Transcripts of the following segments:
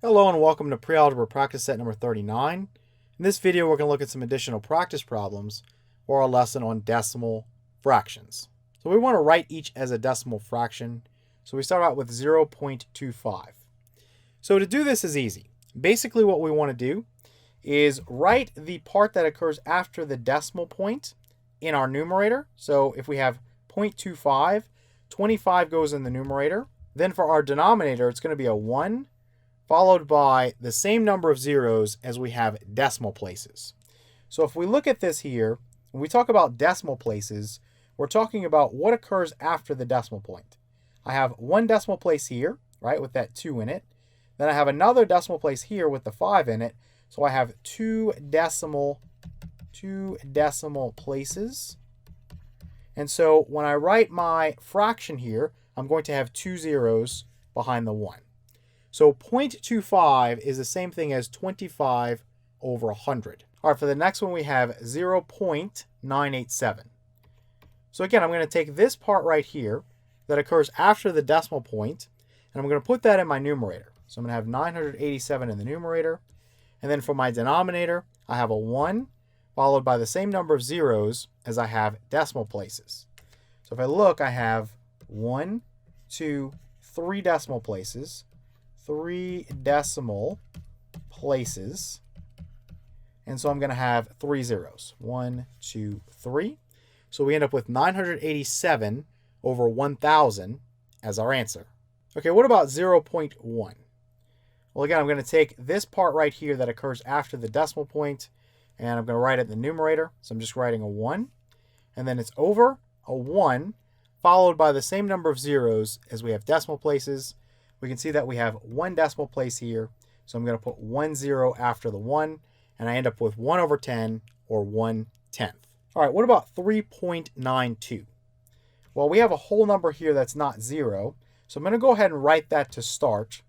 Hello and welcome to Pre-Algebra Practice Set number 39. In this video, we're going to look at some additional practice problems for our lesson on decimal fractions. So we want to write each as a decimal fraction. So we start out with 0.25. So to do this is easy. Basically what we want to do is write the part that occurs after the decimal point in our numerator. So if we have 0.25, 25 goes in the numerator. Then for our denominator, it's going to be a 1 followed by the same number of zeros as we have decimal places. So if we look at this here, when we talk about decimal places, we're talking about what occurs after the decimal point. I have one decimal place here, right, with that 2 in it. Then I have another decimal place here with the 5 in it. So I have two decimal places. And so when I write my fraction here, I'm going to have 2 zeros behind the 1. So 0.25 is the same thing as 25 over 100. All right, for the next one, we have 0.987. So again, I'm going to take this part right here that occurs after the decimal point, and I'm going to put that in my numerator. So I'm going to have 987 in the numerator. And then for my denominator, I have a 1 followed by the same number of zeros as I have decimal places. So if I look, I have 1, 2, 3 decimal places. 3 decimal places. And so I'm going to have 3 zeros. 1, 2, 3. So we end up with 987 over 1,000 as our answer. Okay, what about 0.1? Well, again, I'm going to take this part right here that occurs after the decimal point, and I'm going to write it in the numerator. So I'm just writing a 1. And then it's over a 1 followed by the same number of zeros as we have decimal places. We can see that we have one decimal place here. So I'm going to put 1 0 after the 1, and I end up with 1 over 10 or 1/10. All right, what about 3.92? Well, we have a whole number here that's not 0. So I'm going to go ahead and write that to start.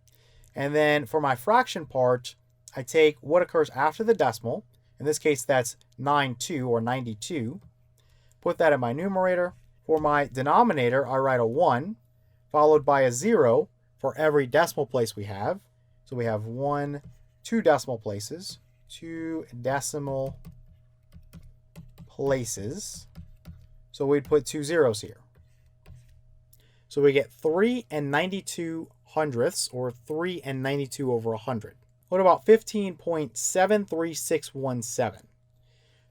And then for my fraction part, I take what occurs after the decimal. In this case, that's 92 or 92. Put that in my numerator. For my denominator, I write a 1 followed by a 0 for every decimal place we have. So we have 1, 2 decimal places, 2 decimal places. So we'd put 2 zeros here. So we get 3 and 92 hundredths, or 3 and 92 over 100. What about 15.73617?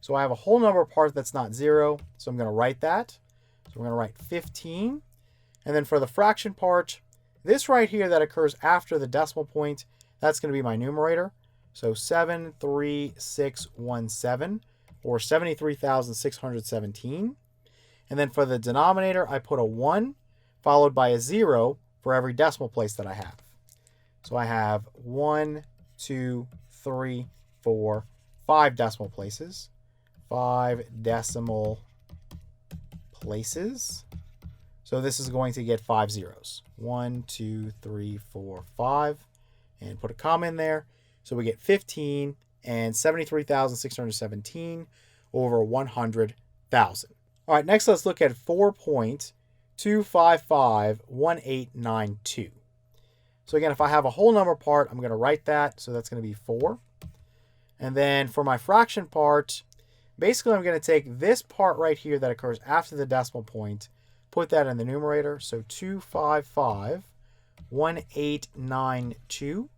So I have a whole number part that's not 0, so I'm going to write that. So we're going to write 15. And then for the fraction part, this right here that occurs after the decimal point, that's going to be my numerator. So 73617, or 73,617. And then for the denominator, I put a 1 followed by a 0 for every decimal place that I have. So I have 1, 2, 3, 4, 5 decimal places. 5 decimal places. So this is going to get 5 zeros. 1, 2, 3, 4, 5. And put a comma in there. So we get 15 and 73,617 over 100,000. All right, next let's look at 4.2551892. So again, if I have a whole number part, I'm going to write that. So that's going to be 4. And then for my fraction part, basically I'm going to take this part right here that occurs after the decimal point, put that in the numerator. So 2551892.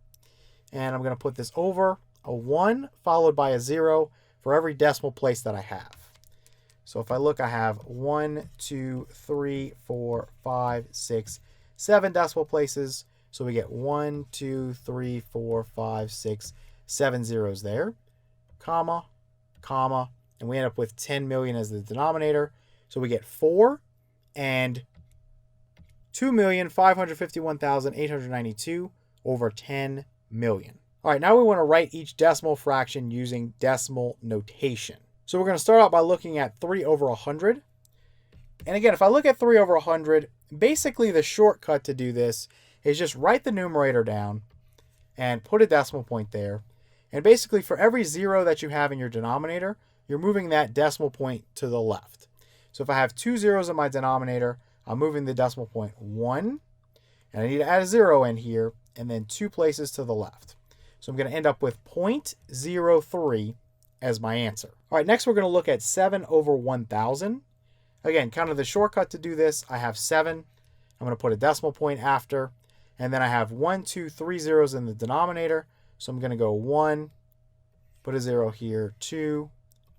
And I'm going to put this over a 1 followed by a 0 for every decimal place that I have. So if I look, I have 1, 2, 3, 4, 5, 6, 7 decimal places. So we get 1, 2, 3, 4, 5, 6, 7 zeros there. Comma, comma. And we end up with 10 million as the denominator. So we get 4 and 2,551,892 over 10 million. All right, now we want to write each decimal fraction using decimal notation. So we're going to start out by looking at 3 over 100. And again, if I look at 3 over 100, basically the shortcut to do this is just write the numerator down and put a decimal point there. And basically for every 0 that you have in your denominator, you're moving that decimal point to the left. So if I have 2 zeros in my denominator, I'm moving the decimal point 1. And I need to add a 0 in here, and then 2 places to the left. So I'm going to end up with 0.03 as my answer. All right, next we're going to look at 7 over 1,000. Again, kind of the shortcut to do this, I have 7. I'm going to put a decimal point after, and then I have 1, 2, 3 zeros in the denominator. So I'm going to go 1, put a 0 here, 2,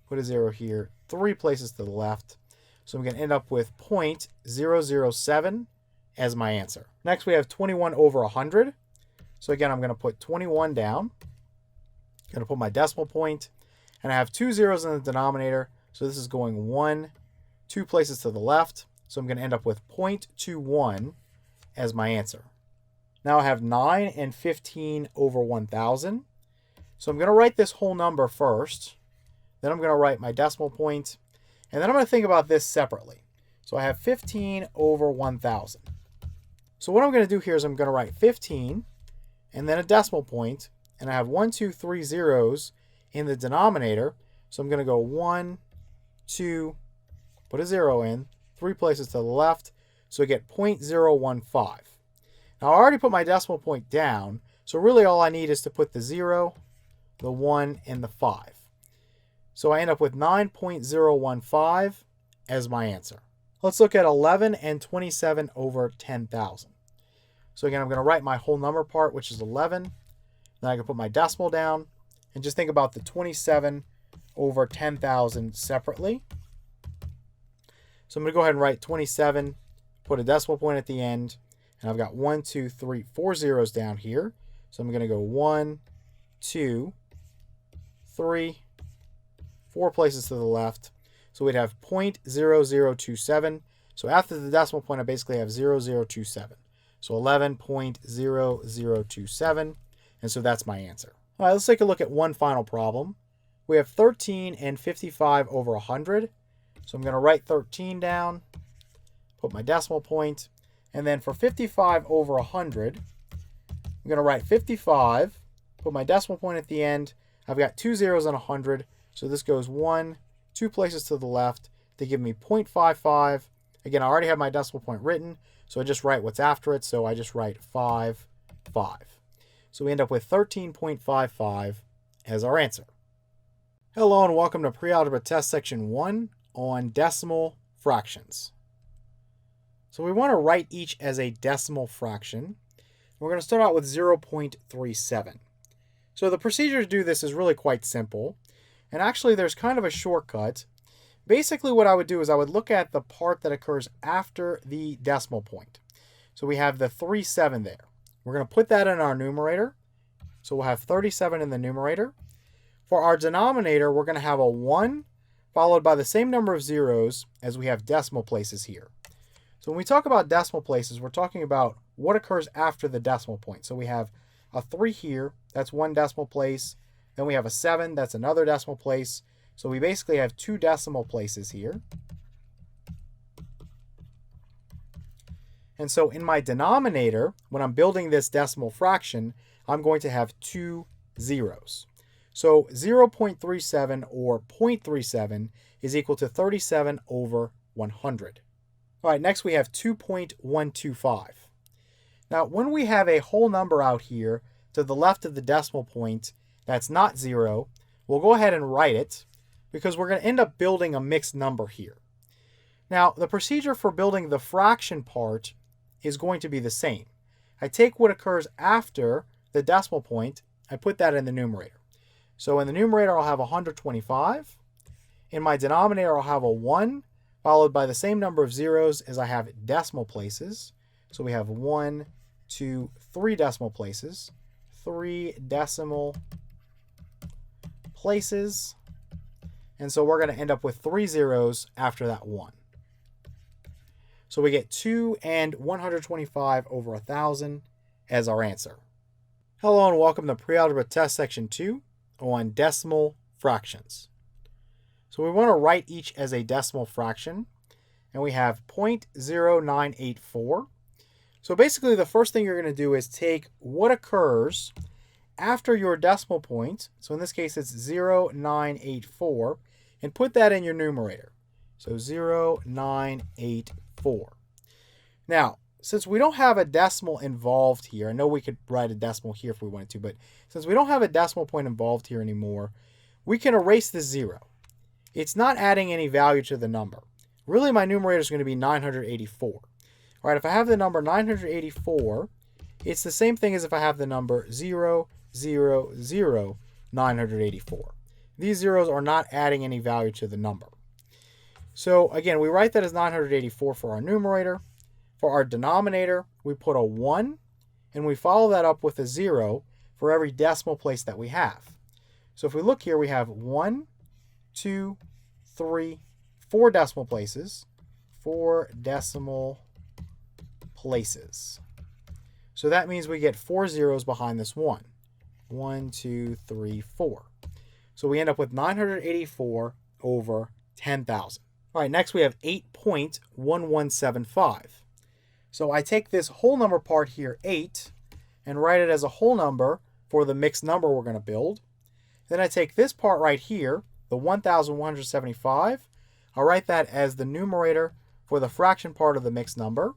put a 0 here, 3 places to the left. So I'm going to end up with 0.007 as my answer. Next we have 21 over 100. So again, I'm going to put 21 down. I'm going to put my decimal point, and I have 2 zeros in the denominator. So this is going 1, 2 places to the left. So I'm going to end up with 0.21 as my answer. Now I have 9 and 15 over 1,000. So I'm going to write this whole number first. Then I'm going to write my decimal point. And then I'm going to think about this separately. So I have 15 over 1,000. So what I'm going to do here is I'm going to write 15 and then a decimal point. And I have 1, 2, 3 zeros in the denominator. So I'm going to go 1, 2, put a 0 in, 3 places to the left. So I get 0.015. Now I already put my decimal point down. So really all I need is to put the 0, the 1, and the 5. So I end up with 9.015 as my answer. Let's look at 11 and 27 over 10,000. So again, I'm going to write my whole number part, which is 11. Then I can put my decimal down and just think about the 27 over 10,000 separately. So I'm going to go ahead and write 27, put a decimal point at the end, and I've got 1, 2, 3, 4 zeros down here. So I'm going to go 1, 2, 3, 4 places to the left. So we'd have 0.0027. So after the decimal point, I basically have 0027. So 11.0027. And so that's my answer. All right, let's take a look at one final problem. We have 13 and 55 over 100. So I'm going to write 13 down, put my decimal point, and then for 55 over 100, I'm going to write 55, put my decimal point at the end. I've got 2 zeros and 100, so this goes 1, 2 places to the left to give me 0.55. Again, I already have my decimal point written, so I just write what's after it, so I just write 5, 5. So we end up with 13.55 as our answer. Hello and welcome to Pre-Algebra Test Section 1 on decimal fractions. So we want to write each as a decimal fraction. We're going to start out with 0.37. So the procedure to do this is really quite simple. And actually there's kind of a shortcut. Basically what I would do is I would look at the part that occurs after the decimal point. So we have the 37 there. We're going to put that in our numerator. So we'll have 37 in the numerator. For our denominator, we're going to have a 1 followed by the same number of zeros as we have decimal places here. So when we talk about decimal places, we're talking about what occurs after the decimal point. So we have a 3 here, that's 1 decimal place. Then we have a 7, that's another decimal place. So we basically have 2 decimal places here. And so in my denominator, when I'm building this decimal fraction, I'm going to have 2 zeros. So 0.37 or 0.37 is equal to 37 over 100. All right, next we have 2.125. Now, when we have a whole number out here to the left of the decimal point that's not 0, we'll go ahead and write it because we're going to end up building a mixed number here. Now, the procedure for building the fraction part is going to be the same. I take what occurs after the decimal point, I put that in the numerator. So in the numerator, I'll have 125. In my denominator, I'll have a 1, followed by the same number of zeros as I have decimal places. So we have 1, 2, 3 decimal places. 3 decimal places. And so we're going to end up with 3 zeros after that 1. So we get 2 and 125 over 1,000 as our answer. Hello and welcome to Pre-Algebra Test Section 2 on decimal fractions. So we want to write each as a decimal fraction, and we have 0.0984. So basically the first thing you're going to do is take what occurs after your decimal point, so in this case it's 0.984, and put that in your numerator. So 0.984. Now, since we don't have a decimal involved here, I know we could write a decimal here if we wanted to, but since we don't have a decimal point involved here anymore, we can erase this 0. It's not adding any value to the number. Really, my numerator is going to be 984. All right, if I have the number 984, it's the same thing as if I have the number 0, 0, 0, 984. These zeros are not adding any value to the number. So again, we write that as 984 for our numerator. For our denominator, we put a 1, and we follow that up with a 0 for every decimal place that we have. So if we look here, we have 1, 2, 3, 4 decimal places. 4 decimal places. So that means we get 4 zeros behind this 1. 1, 2, 3, 4. So we end up with 984 over 10,000. All right, next we have 8.1175. So I take this whole number part here, 8, and write it as a whole number for the mixed number we're going to build. Then I take this part right here, the 1,175. I'll write that as the numerator for the fraction part of the mixed number.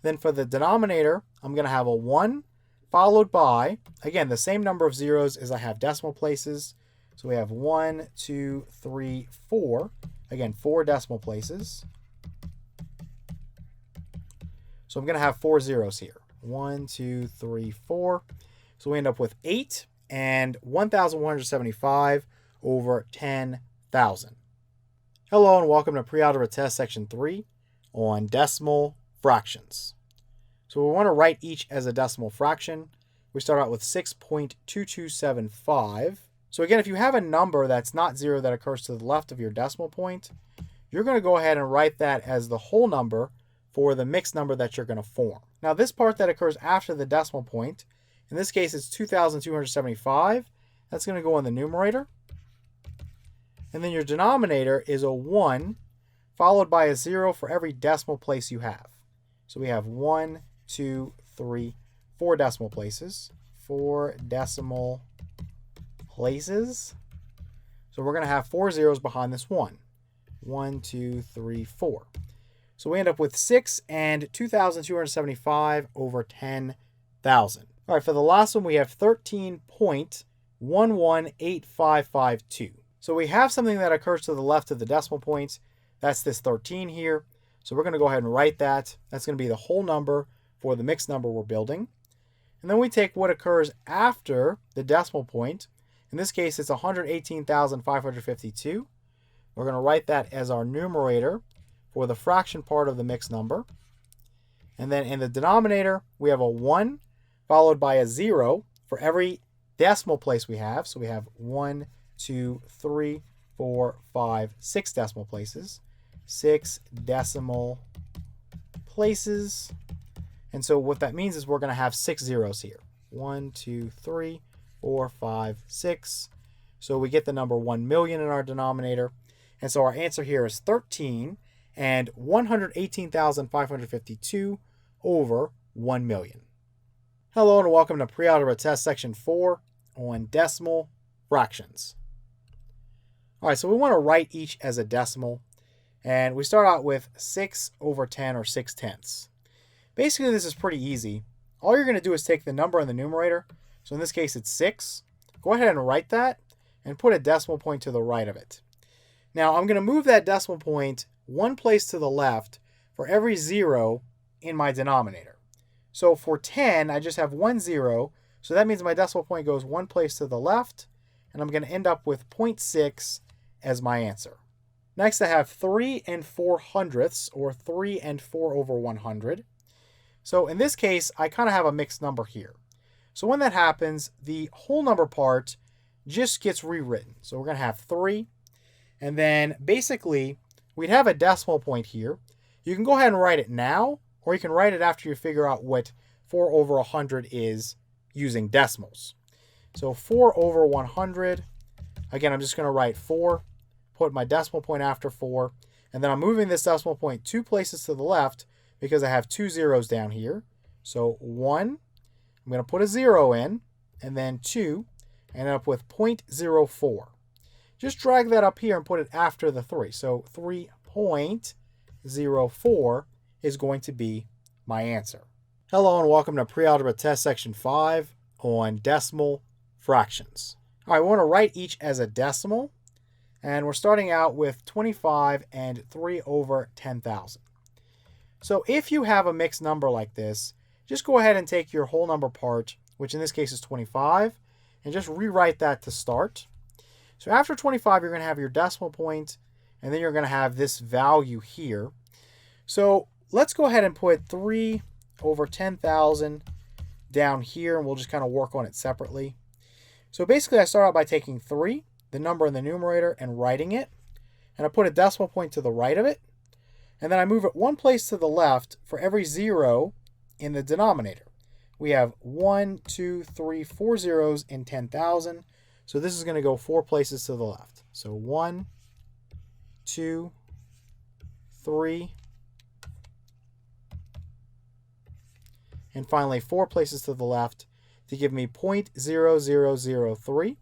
Then for the denominator, I'm going to have a 1 followed by, again, the same number of zeros as I have decimal places. So we have 1, 2, 3, 4. Again, 4 decimal places. So I'm going to have 4 zeros here. 1, 2, 3, 4. So we end up with 8 and 1,175 over 10,000. Hello and welcome to Pre-Algebra Test Section 3 on decimal fractions. So we want to write each as a decimal fraction. We start out with 6.2275. So again, if you have a number that's not 0 that occurs to the left of your decimal point, you're going to go ahead and write that as the whole number for the mixed number that you're going to form. Now this part that occurs after the decimal point, in this case it's 2,275, that's going to go in the numerator. And then your denominator is a 1 followed by a 0 for every decimal place you have. So we have 1, 2, 3, 4 decimal places. 4 decimal places. So we're going to have 4 zeros behind this 1. 1, 2, 3, 4. So we end up with 6 and 2,275 over 10,000. All right, for the last one, we have 13.118552. So we have something that occurs to the left of the decimal point. That's this 13 here. So we're going to go ahead and write that. That's going to be the whole number for the mixed number we're building. And then we take what occurs after the decimal point. In this case, it's 118,552. We're going to write that as our numerator for the fraction part of the mixed number. And then in the denominator, we have a 1 followed by a 0 for every decimal place we have. So we have 1, 2, 3, 4, 5, 6 decimal places. 6 decimal places. And so what that means is we're going to have 6 zeros here. 1, 2, 3, 4, 5, 6. So we get the number 1 million in our denominator. And so our answer here is 13 and 118,552 over 1 million. Hello and welcome to Pre-Algebra Test Section 4 on decimal fractions. All right, so we want to write each as a decimal. And we start out with 6 over 10 or 6/10. Basically, this is pretty easy. All you're going to do is take the number in the numerator. So in this case, it's 6. Go ahead and write that and put a decimal point to the right of it. Now, I'm going to move that decimal point one place to the left for every 0 in my denominator. So for 10, I just have 1 0. So that means my decimal point goes one place to the left. And I'm going to end up with 0.6 as my answer. Next, I have 3 and 4/100ths, or 3 and 4 over 100. So in this case, I kind of have a mixed number here. So when that happens, the whole number part just gets rewritten. So we're going to have 3. And then basically, we'd have a decimal point here. You can go ahead and write it now, or you can write it after you figure out what 4 over 100 is using decimals. So 4 over 100, again, I'm just going to write 4, put my decimal point after 4, and then I'm moving this decimal point 2 places to the left because I have 2 zeros down here. So 1, I'm going to put a 0 in, and then 2, and end up with 0.04. Just drag that up here and put it after the 3. So 3.04 is going to be my answer. Hello and welcome to Pre-Algebra Test Section 5 on decimal fractions. All right, we want to write each as a decimal, and we're starting out with 25 and 3 over 10,000. So if you have a mixed number like this, just go ahead and take your whole number part, which in this case is 25, and just rewrite that to start. So after 25, you're going to have your decimal point, and then you're going to have this value here. So let's go ahead and put 3 over 10,000 down here, and we'll just kind of work on it separately. So basically, I start out by taking 3, the number in the numerator, and writing it. And I put a decimal point to the right of it. And then I move it one place to the left for every 0 in the denominator. We have 1, 2, 3, 4 zeros in 10,000. So this is going to go 4 places to the left. So 1, 2, 3, and finally 4 places to the left to give me 0.0003.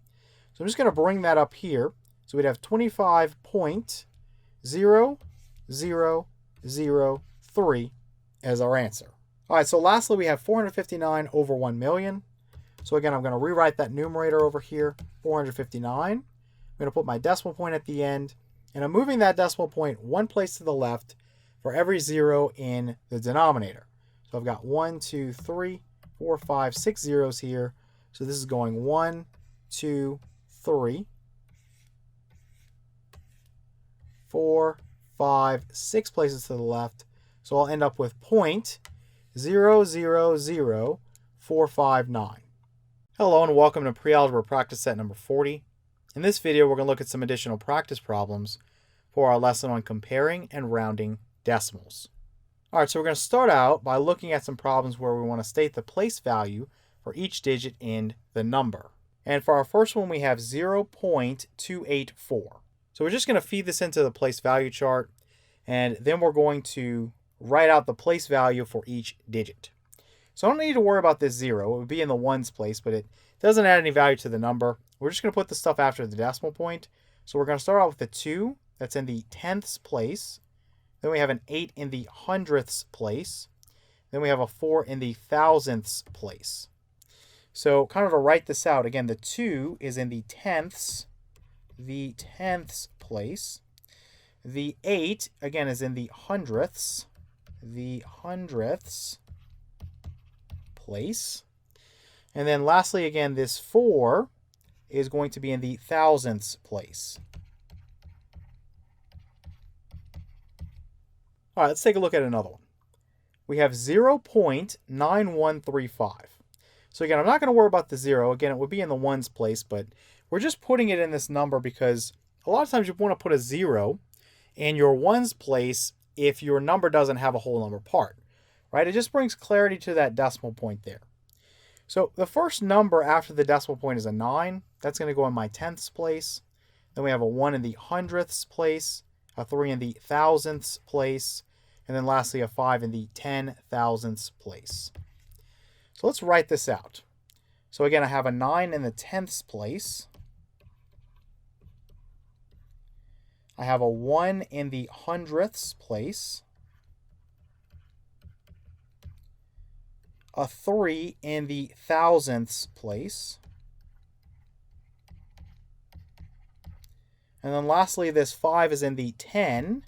So I'm just going to bring that up here. So we'd have 25.0003 as our answer. All right, so lastly we have 459 over 1 million. So again, I'm going to rewrite that numerator over here, 459. I'm going to put my decimal point at the end, and I'm moving that decimal point one place to the left for every 0 in the denominator. So I've got 1, 2, 3, 4, 5, 6 zeros here. So this is going 1, 2, 3, 4, 5, 6 places to the left. So I'll end up with 0.000459. Hello and welcome to Pre-Algebra Practice Set number 40. In this video, we're going to look at some additional practice problems for our lesson on comparing and rounding decimals. All right, so we're going to start out by looking at some problems where we want to state the place value for each digit in the number. And for our first one, we have 0.284. So we're just going to feed this into the place value chart, and then we're going to write out the place value for each digit. So I don't need to worry about this 0. It would be in the ones place, but it doesn't add any value to the number. We're just going to put the stuff after the decimal point. So we're going to start out with the 2 that's in the tenths place. Then we have an 8 in the hundredths place. Then we have a 4 in the thousandths place. So kind of to write this out, again, the 2 is in the tenths place. The 8, again, is in the hundredths place. And then lastly, again, this 4 is going to be in the thousandths place. All right, let's take a look at another one. We have 0.9135. So again, I'm not going to worry about the 0. Again, it would be in the ones place, but we're just putting it in this number because a lot of times you want to put a 0 in your ones place if your number doesn't have a whole number part, right? It just brings clarity to that decimal point there. So the first number after the decimal point is a 9. That's going to go in my tenths place. Then we have a 1 in the hundredths place, a 3 in the thousandths place, and then lastly a 5 in the 10,000ths place. So let's write this out. So again, I have a 9 in the tenths place. I have a 1 in the hundredths place. A 3 in the thousandths place. And then lastly, this 5 is in the 10.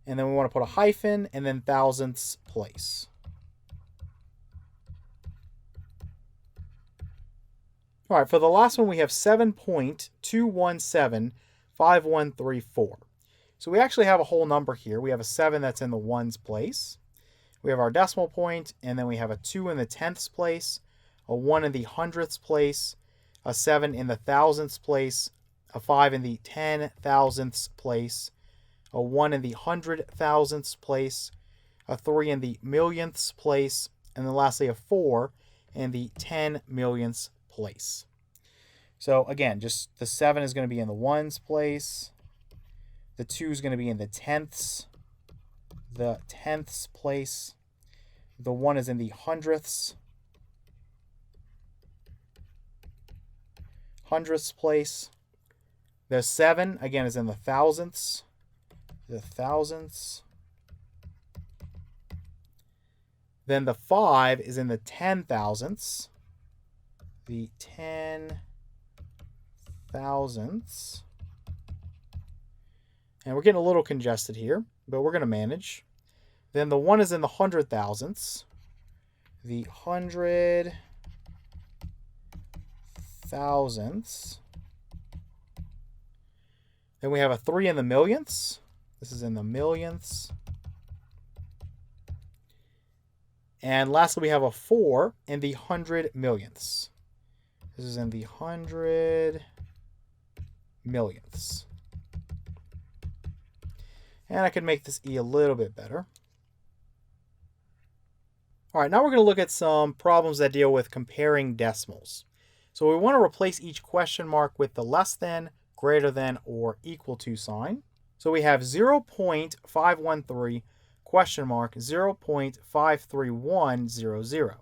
And then we want to put a hyphen and then thousandths place. All right, for the last one, we have 7.2175134. So we actually have a whole number here. We have a 7 that's in the ones place. We have our decimal point, and then we have a 2 in the tenths place, a 1 in the hundredths place, a 7 in the thousandths place, a 5 in the 10,000ths place, a 1 in the 100,000ths place, a 3 in the millionths place, and then lastly a 4 in the 10 millionths place. So again, just the 7 is going to be in the ones place. The 2 is going to be in the tenths place. The 1 is in the hundredths place. The 7, again, is in the thousandths. Then the 5 is in the 10 thousandths. The 10 thousandths. And we're getting a little congested here, but we're going to manage. Then the 1 is in the 100 thousandths. The 100 thousandths. Then we have a 3 in the millionths. This is in the millionths. And lastly, we have a 4 in the 100 millionths. This is in the 100 millionths. And I can make this E a little bit better. All right, now we're going to look at some problems that deal with comparing decimals. So we want to replace each question mark with the less than, greater than, or equal to sign. So we have 0.513 question mark 0.53100.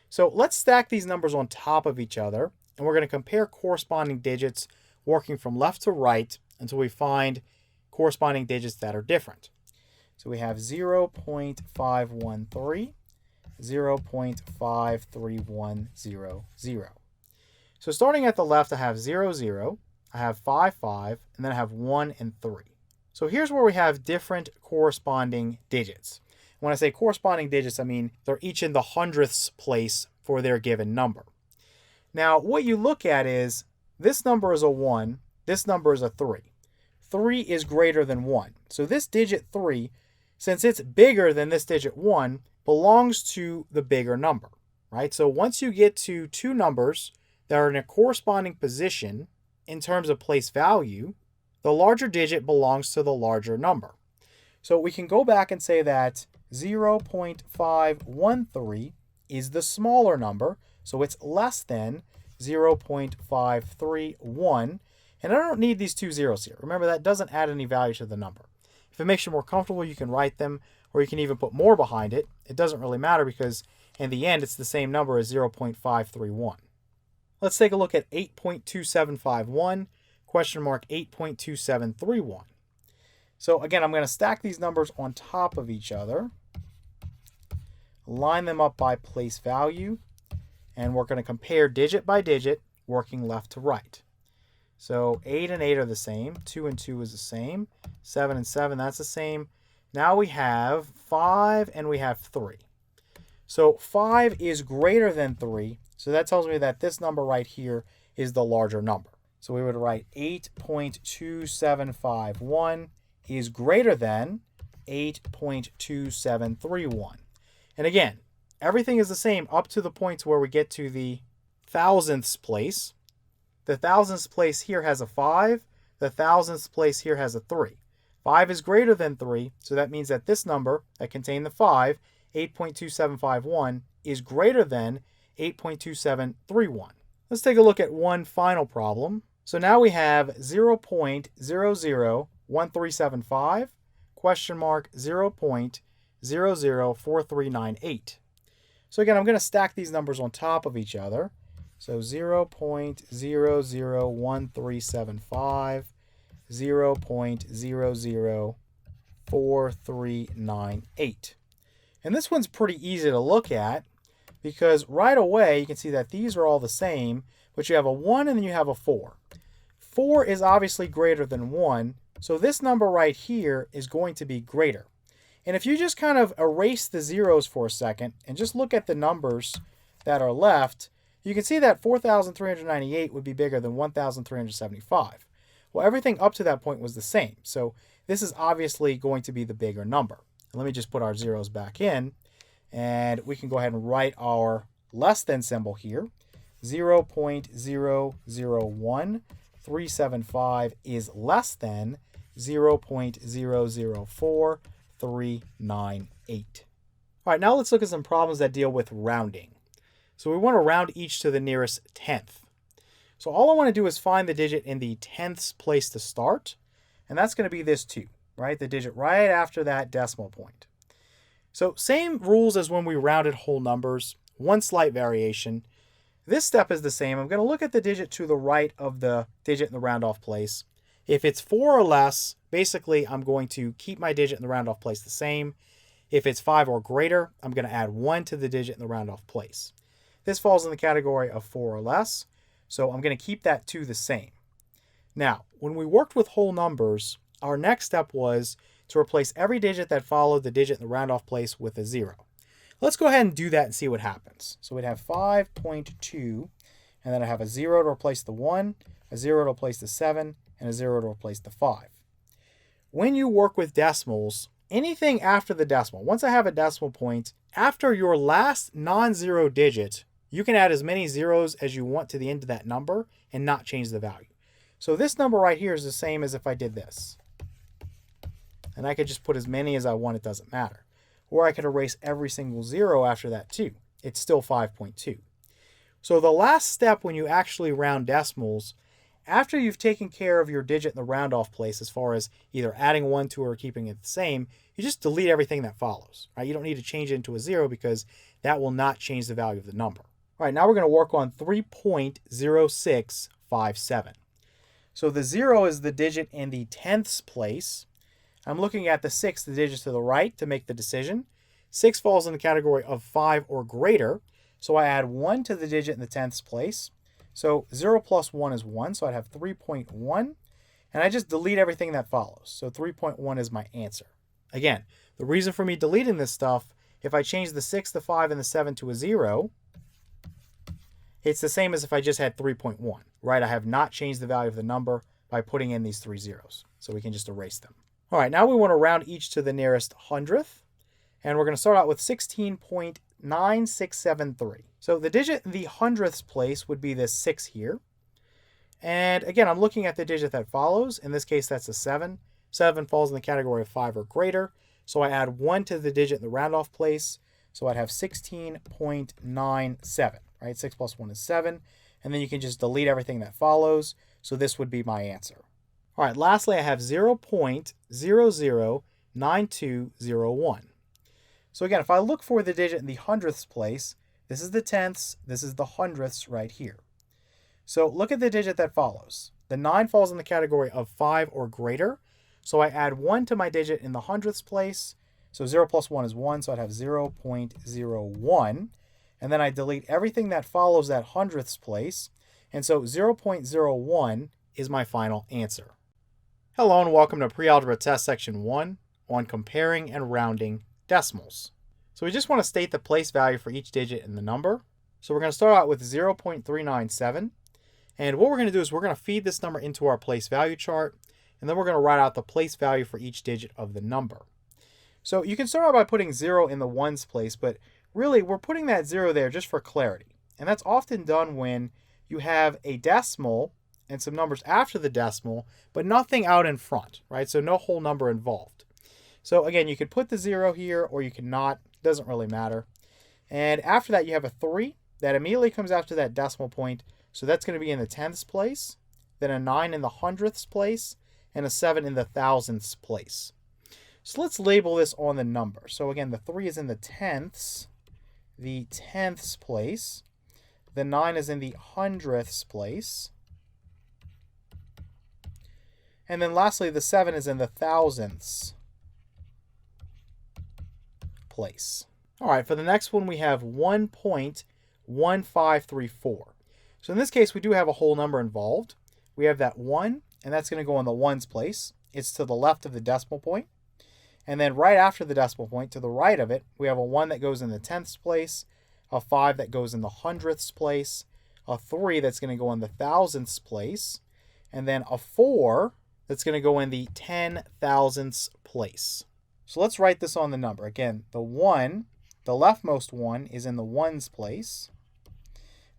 So let's stack these numbers on top of each other, and we're going to compare corresponding digits working from left to right until we find corresponding digits that are different. So we have 0.513, 0.53100. So starting at the left, I have 0, 0, I have 5, 5, and then I have 1 and 3. So here's where we have different corresponding digits. When I say corresponding digits, I mean they're each in the hundredths place for their given number. Now, what you look at is this number is a 1, this number is a 3. 3 is greater than 1. So this digit 3, since it's bigger than this digit 1, belongs to the bigger number, right? So once you get to two numbers that are in a corresponding position in terms of place value, the larger digit belongs to the larger number. So we can go back and say that 0.513 is the smaller number, so it's less than 0.531. And I don't need these two zeros here. Remember, that doesn't add any value to the number. If it makes you more comfortable, you can write them, or you can even put more behind it. It doesn't really matter because in the end, it's the same number as 0.531. Let's take a look at 8.2751, question mark 8.2731. So again, I'm going to stack these numbers on top of each other, line them up by place value, and we're going to compare digit by digit, working left to right. So 8 and 8 are the same, 2 and 2 is the same, 7 and 7, that's the same. Now we have 5 and we have 3. So 5 is greater than 3, so that tells me that this number right here is the larger number. So we would write 8.2751 is greater than 8.2731. And again, everything is the same up to the points where we get to the thousandths place. The thousandths place here has a 5. The thousandths place here has a 3. 5 is greater than 3, so that means that this number that contained the 5, 8.2751, is greater than 8.2731. Let's take a look at one final problem. So now we have 0.001375, question mark 0.004398. So again, I'm going to stack these numbers on top of each other. So 0.001375, 0.004398. And this one's pretty easy to look at because right away you can see that these are all the same, but you have a 1 and then you have a 4. 4 is obviously greater than 1, so this number right here is going to be greater. And if you just kind of erase the zeros for a second and just look at the numbers that are left, you can see that 4,398 would be bigger than 1,375. Well, everything up to that point was the same, so this is obviously going to be the bigger number. Let me just put our zeros back in, and we can go ahead and write our less than symbol here. 0.001375 is less than 0.004398. All right, now let's look at some problems that deal with rounding. So we want to round each to the nearest tenth. So all I want to do is find the digit in the tenths place to start, and that's going to be this 2, right? The digit right after that decimal point. So same rules as when we rounded whole numbers, one slight variation. This step is the same. I'm going to look at the digit to the right of the digit in the round off place. If it's 4 or less, basically I'm going to keep my digit in the round off place the same. If it's 5 or greater, I'm going to add 1 to the digit in the round off place. This falls in the category of 4 or less, so I'm going to keep that 2 the same. Now, when we worked with whole numbers, our next step was to replace every digit that followed the digit in the round off place with a 0. Let's go ahead and do that and see what happens. So we'd have 5.2, and then I have a 0 to replace the 1, a 0 to replace the 7, and a 0 to replace the 5. When you work with decimals, anything after the decimal, once I have a decimal point, after your last non-zero digit, you can add as many zeros as you want to the end of that number and not change the value. So this number right here is the same as if I did this. And I could just put as many as I want, it doesn't matter. Or I could erase every single 0 after that too. It's still 5.2. So the last step when you actually round decimals, after you've taken care of your digit in the round off place as far as either adding 1 to it or keeping it the same, you just delete everything that follows. Right? You don't need to change it into a 0 because that will not change the value of the number. All right, now we're going to work on 3.0657. So the 0 is the digit in the tenths place. I'm looking at the 6, the digit to the right, to make the decision. 6 falls in the category of 5 or greater, so I add 1 to the digit in the tenths place. So 0 plus 1 is 1, so I'd have 3.1, and I just delete everything that follows. So 3.1 is my answer. Again, the reason for me deleting this stuff, if I change the 6, the 5, and the 7 to a 0, it's the same as if I just had 3.1, right? I have not changed the value of the number by putting in these 3 zeros, so we can just erase them. All right, now we want to round each to the nearest hundredth, and we're going to start out with 16.9673. So the digit in the hundredths place would be this 6 here. And again, I'm looking at the digit that follows. In this case, that's a 7. 7 falls in the category of 5 or greater, so I add 1 to the digit in the round off place, so I'd have 16.97, right? 6 plus 1 is 7, and then you can just delete everything that follows, so this would be my answer. All right, lastly, I have 0.009201. So again, if I look for the digit in the hundredths place, this is the tenths, this is the hundredths right here. So look at the digit that follows. The 9 falls in the category of 5 or greater, so I add 1 to my digit in the hundredths place. So 0 plus 1 is 1, so I'd have 0.01. And then I delete everything that follows that hundredths place. And so 0.01 is my final answer. Hello and welcome to Pre-Algebra Test Section 1 on comparing and rounding decimals. So we just want to state the place value for each digit in the number. So we're going to start out with 0.397. And what we're going to do is we're going to feed this number into our place value chart. And then we're going to write out the place value for each digit of the number. So you can start out by putting 0 in the ones place, but really we're putting that 0 there just for clarity. And that's often done when you have a decimal and some numbers after the decimal, but nothing out in front, right? So no whole number involved. So again, you could put the 0 here or you could not, doesn't really matter. And after that, you have a 3 that immediately comes after that decimal point. So that's going to be in the tenths place, then a 9 in the hundredths place, and a 7 in the thousandths place. So let's label this on the number. So again, the 3 is in the tenths place. The 9 is in the hundredths place. And then lastly, the 7 is in the thousandths place. All right, for the next one, we have 1.1534. So in this case, we do have a whole number involved. We have that 1, and that's going to go in the ones place. It's to the left of the decimal point. And then right after the decimal point, to the right of it, we have a 1 that goes in the tenths place, a 5 that goes in the hundredths place, a 3 that's going to go in the thousandths place, and then a 4 that's going to go in the 10,000ths place. So let's write this on the number. Again, the 1, the leftmost 1, is in the ones place.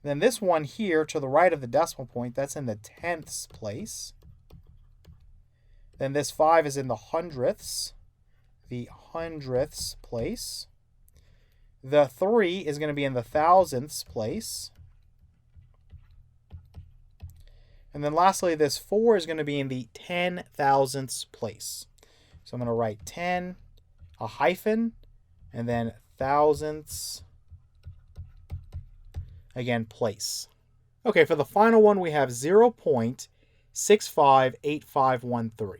Then this one here to the right of the decimal point, that's in the tenths place. Then this 5 is in the hundredths place. The 3 is going to be in the thousandths place. And then lastly, this 4 is going to be in the 10,000ths place. So I'm going to write 10, a hyphen, and then thousandths, again, place. Okay, for the final one, we have 0.658513.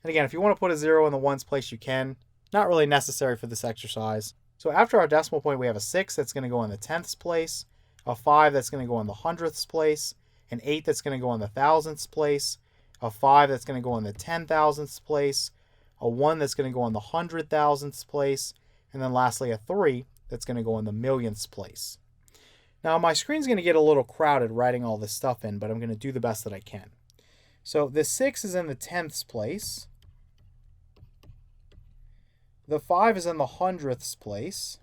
And again, if you want to put a 0 in the ones place, you can. Not really necessary for this exercise. So after our decimal point, we have a 6 that's going to go in the tenths place, a 5 that's going to go in the hundredths place, an 8 that's going to go in the thousandths place, a 5 that's going to go in the 10,000ths place, a 1 that's going to go in the 100,000ths place, and then lastly a 3 that's going to go in the millionths place. Now my screen's going to get a little crowded writing all this stuff in, but I'm going to do the best that I can. So the 6 is in the tenths place. The 5 is in the hundredths place.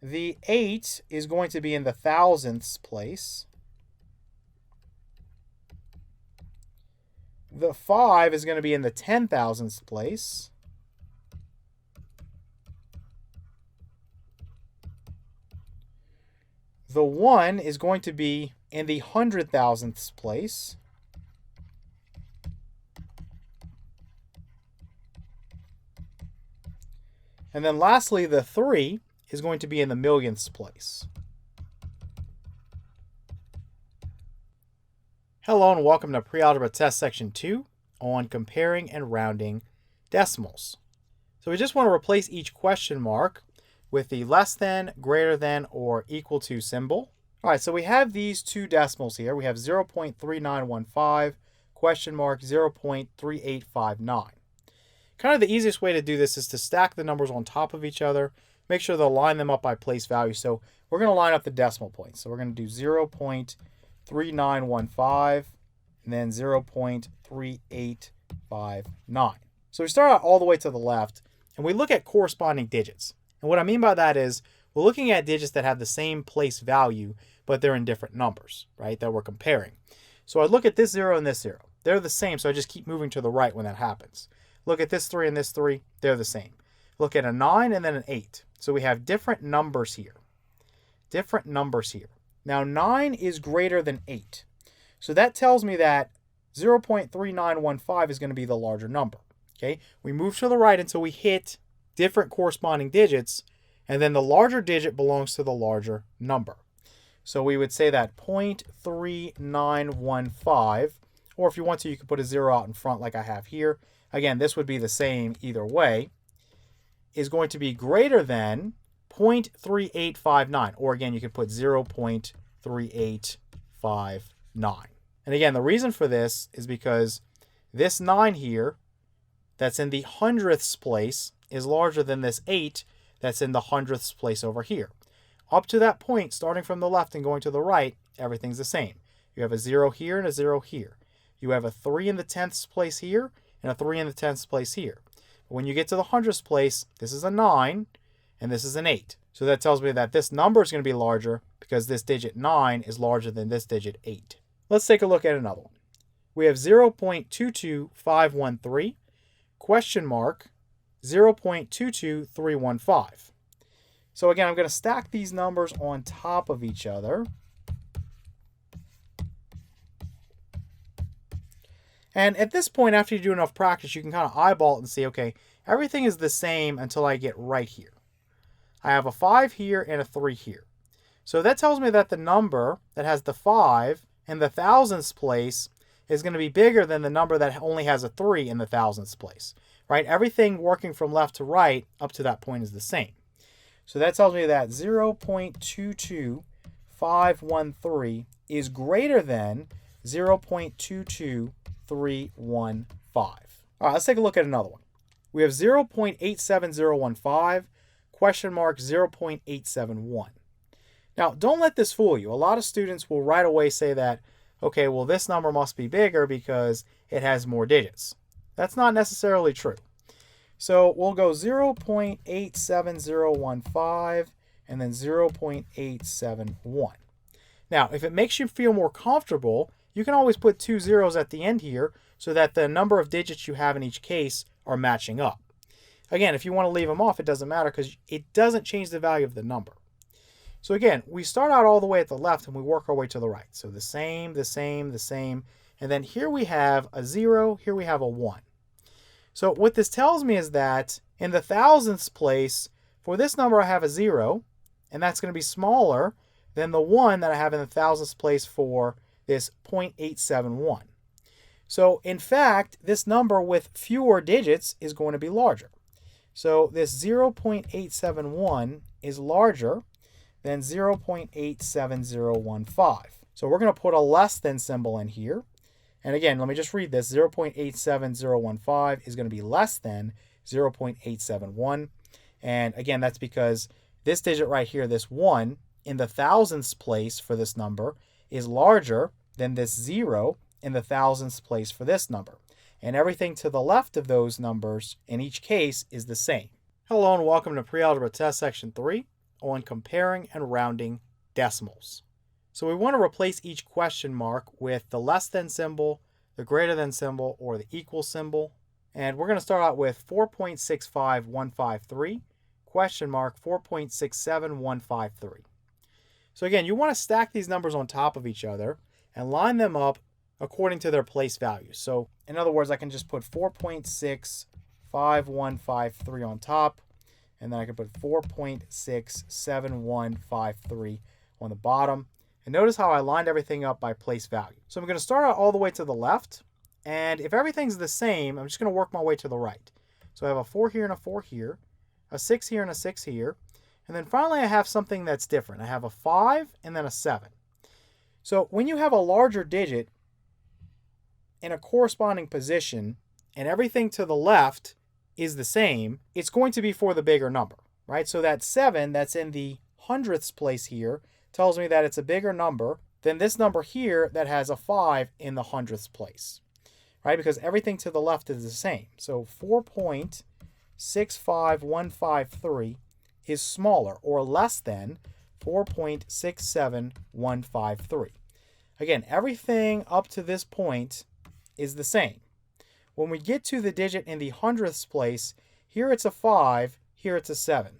The 8 is going to be in the thousandths place. The 5 is going to be in the 10,000ths place. The 1 is going to be in the 100,000ths place. And then lastly, the 3 is going to be in the millionths place. Hello and welcome to Pre-Algebra Test Section 2 on comparing and rounding decimals. So we just want to replace each question mark with the less than, greater than, or equal to symbol. All right, so we have these two decimals here. We have 0.3915, question mark 0.3859. Kind of the easiest way to do this is to stack the numbers on top of each other, make sure they'll line them up by place value. So we're going to line up the decimal points. So we're going to do 0.3915 and then 0.3859. So we start out all the way to the left and we look at corresponding digits. And what I mean by that is we're looking at digits that have the same place value, but they're in different numbers, right, that we're comparing. So I look at this 0 and this 0. They're the same, so I just keep moving to the right when that happens. Look at this 3 and this 3, they're the same. Look at a 9 and then an 8. So we have different numbers here. Different numbers here. Now 9 is greater than 8. So that tells me that 0.3915 is going to be the larger number. Okay? We move to the right until we hit different corresponding digits, and then the larger digit belongs to the larger number. So we would say that 0.3915, or if you want to, you could put a 0 out in front like I have here. Again, this would be the same either way, is going to be greater than 0.3859. Or again, you could put 0.3859. And again, the reason for this is because this 9 here that's in the hundredths place is larger than this 8 that's in the hundredths place over here. Up to that point, starting from the left and going to the right, everything's the same. You have a 0 here and a 0 here. You have a 3 in the tenths place here and a 3 in the tenths place here. But when you get to the hundredths place, this is a 9 and this is an 8. So that tells me that this number is going to be larger because this digit 9 is larger than this digit 8. Let's take a look at another one. We have 0.22513, question mark 0.22315. So again, I'm going to stack these numbers on top of each other. And at this point, after you do enough practice, you can kind of eyeball it and see, okay, everything is the same until I get right here. I have a 5 here and a 3 here. So that tells me that the number that has the 5 in the thousandths place is going to be bigger than the number that only has a 3 in the thousandths place, right? Everything working from left to right up to that point is the same. So that tells me that 0.22513 is greater than 0.22315. All right, let's take a look at another one. We have 0.87015, question mark 0.871. Now, don't let this fool you. A lot of students will right away say that, okay, well, this number must be bigger because it has more digits. That's not necessarily true. So we'll go 0.87015 and then 0.871. Now, if it makes you feel more comfortable, you can always put 2 zeros at the end here so that the number of digits you have in each case are matching up. Again, if you want to leave them off, it doesn't matter because it doesn't change the value of the number. So again, we start out all the way at the left and we work our way to the right. So the same, the same, the same. And then here we have a 0, here we have a 1. So what this tells me is that in the thousandths place, for this number I have a 0, and that's going to be smaller than the 1 that I have in the thousandths place for this 0.871. So in fact, this number with fewer digits is going to be larger. So this 0.871 is larger than 0.87015. So we're going to put a less than symbol in here. And again, let me just read this. 0.87015 is going to be less than 0.871. And again, that's because this digit right here, this 1, in the thousandths place for this number is larger than this 0 in the thousandths place for this number. And everything to the left of those numbers in each case is the same. Hello and welcome to Pre-Algebra Test Section 3 on comparing and rounding decimals. So we want to replace each question mark with the less than symbol, the greater than symbol, or the equal symbol. And we're going to start out with 4.65153, question mark 4.67153. So again, you want to stack these numbers on top of each other and line them up according to their place values. So in other words, I can just put 4.65153 on top, and then I can put 4.67153 on the bottom. And notice how I lined everything up by place value. So I'm going to start out all the way to the left. And if everything's the same, I'm just going to work my way to the right. So I have a 4 here and a 4 here, a 6 here and a 6 here. And then finally I have something that's different. I have a 5 and then a 7. So when you have a larger digit in a corresponding position and everything to the left is the same, it's going to be for the bigger number, right? So that 7 that's in the hundredths place here tells me that it's a bigger number than this number here that has a 5 in the hundredths place, right? Because everything to the left is the same. So 4.65153 is smaller or less than 4.67153. Again, everything up to this point is the same. When we get to the digit in the hundredths place, here it's a 5, here it's a 7.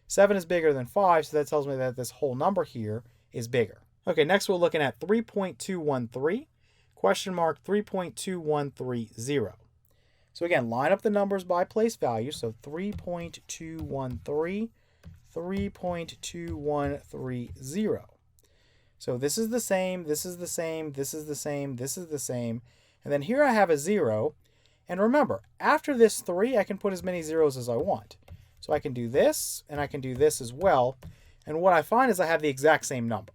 7 is bigger than 5, so that tells me that this whole number here is bigger. Okay, next we're looking at 3.213, question mark 3.2130. So again, line up the numbers by place value. So 3.213, 3.2130. So this is the same, this is the same, this is the same, this is the same. And then here I have a 0. And remember, after this 3, I can put as many zeros as I want. So I can do this, and I can do this as well. And what I find is I have the exact same number.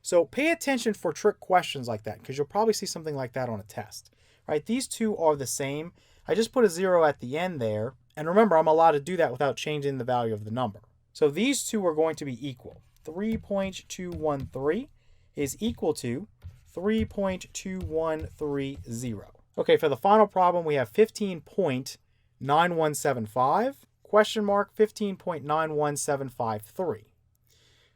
So pay attention for trick questions like that, because you'll probably see something like that on a test. Right? These two are the same. I just put a 0 at the end there. And remember, I'm allowed to do that without changing the value of the number. So these two are going to be equal. 3.213 is equal to 3.2130. Okay, for the final problem, we have 15.9175, question mark 15.91753.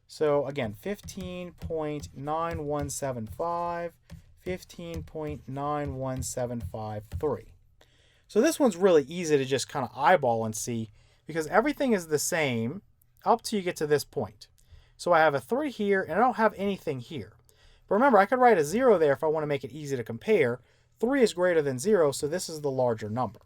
So again, 15.9175, 15.91753. So this one's really easy to just kind of eyeball and see because everything is the same up till you get to this point. So I have a 3 here and I don't have anything here. But remember, I could write a 0 there if I want to make it easy to compare. 3 is greater than 0, so this is the larger number.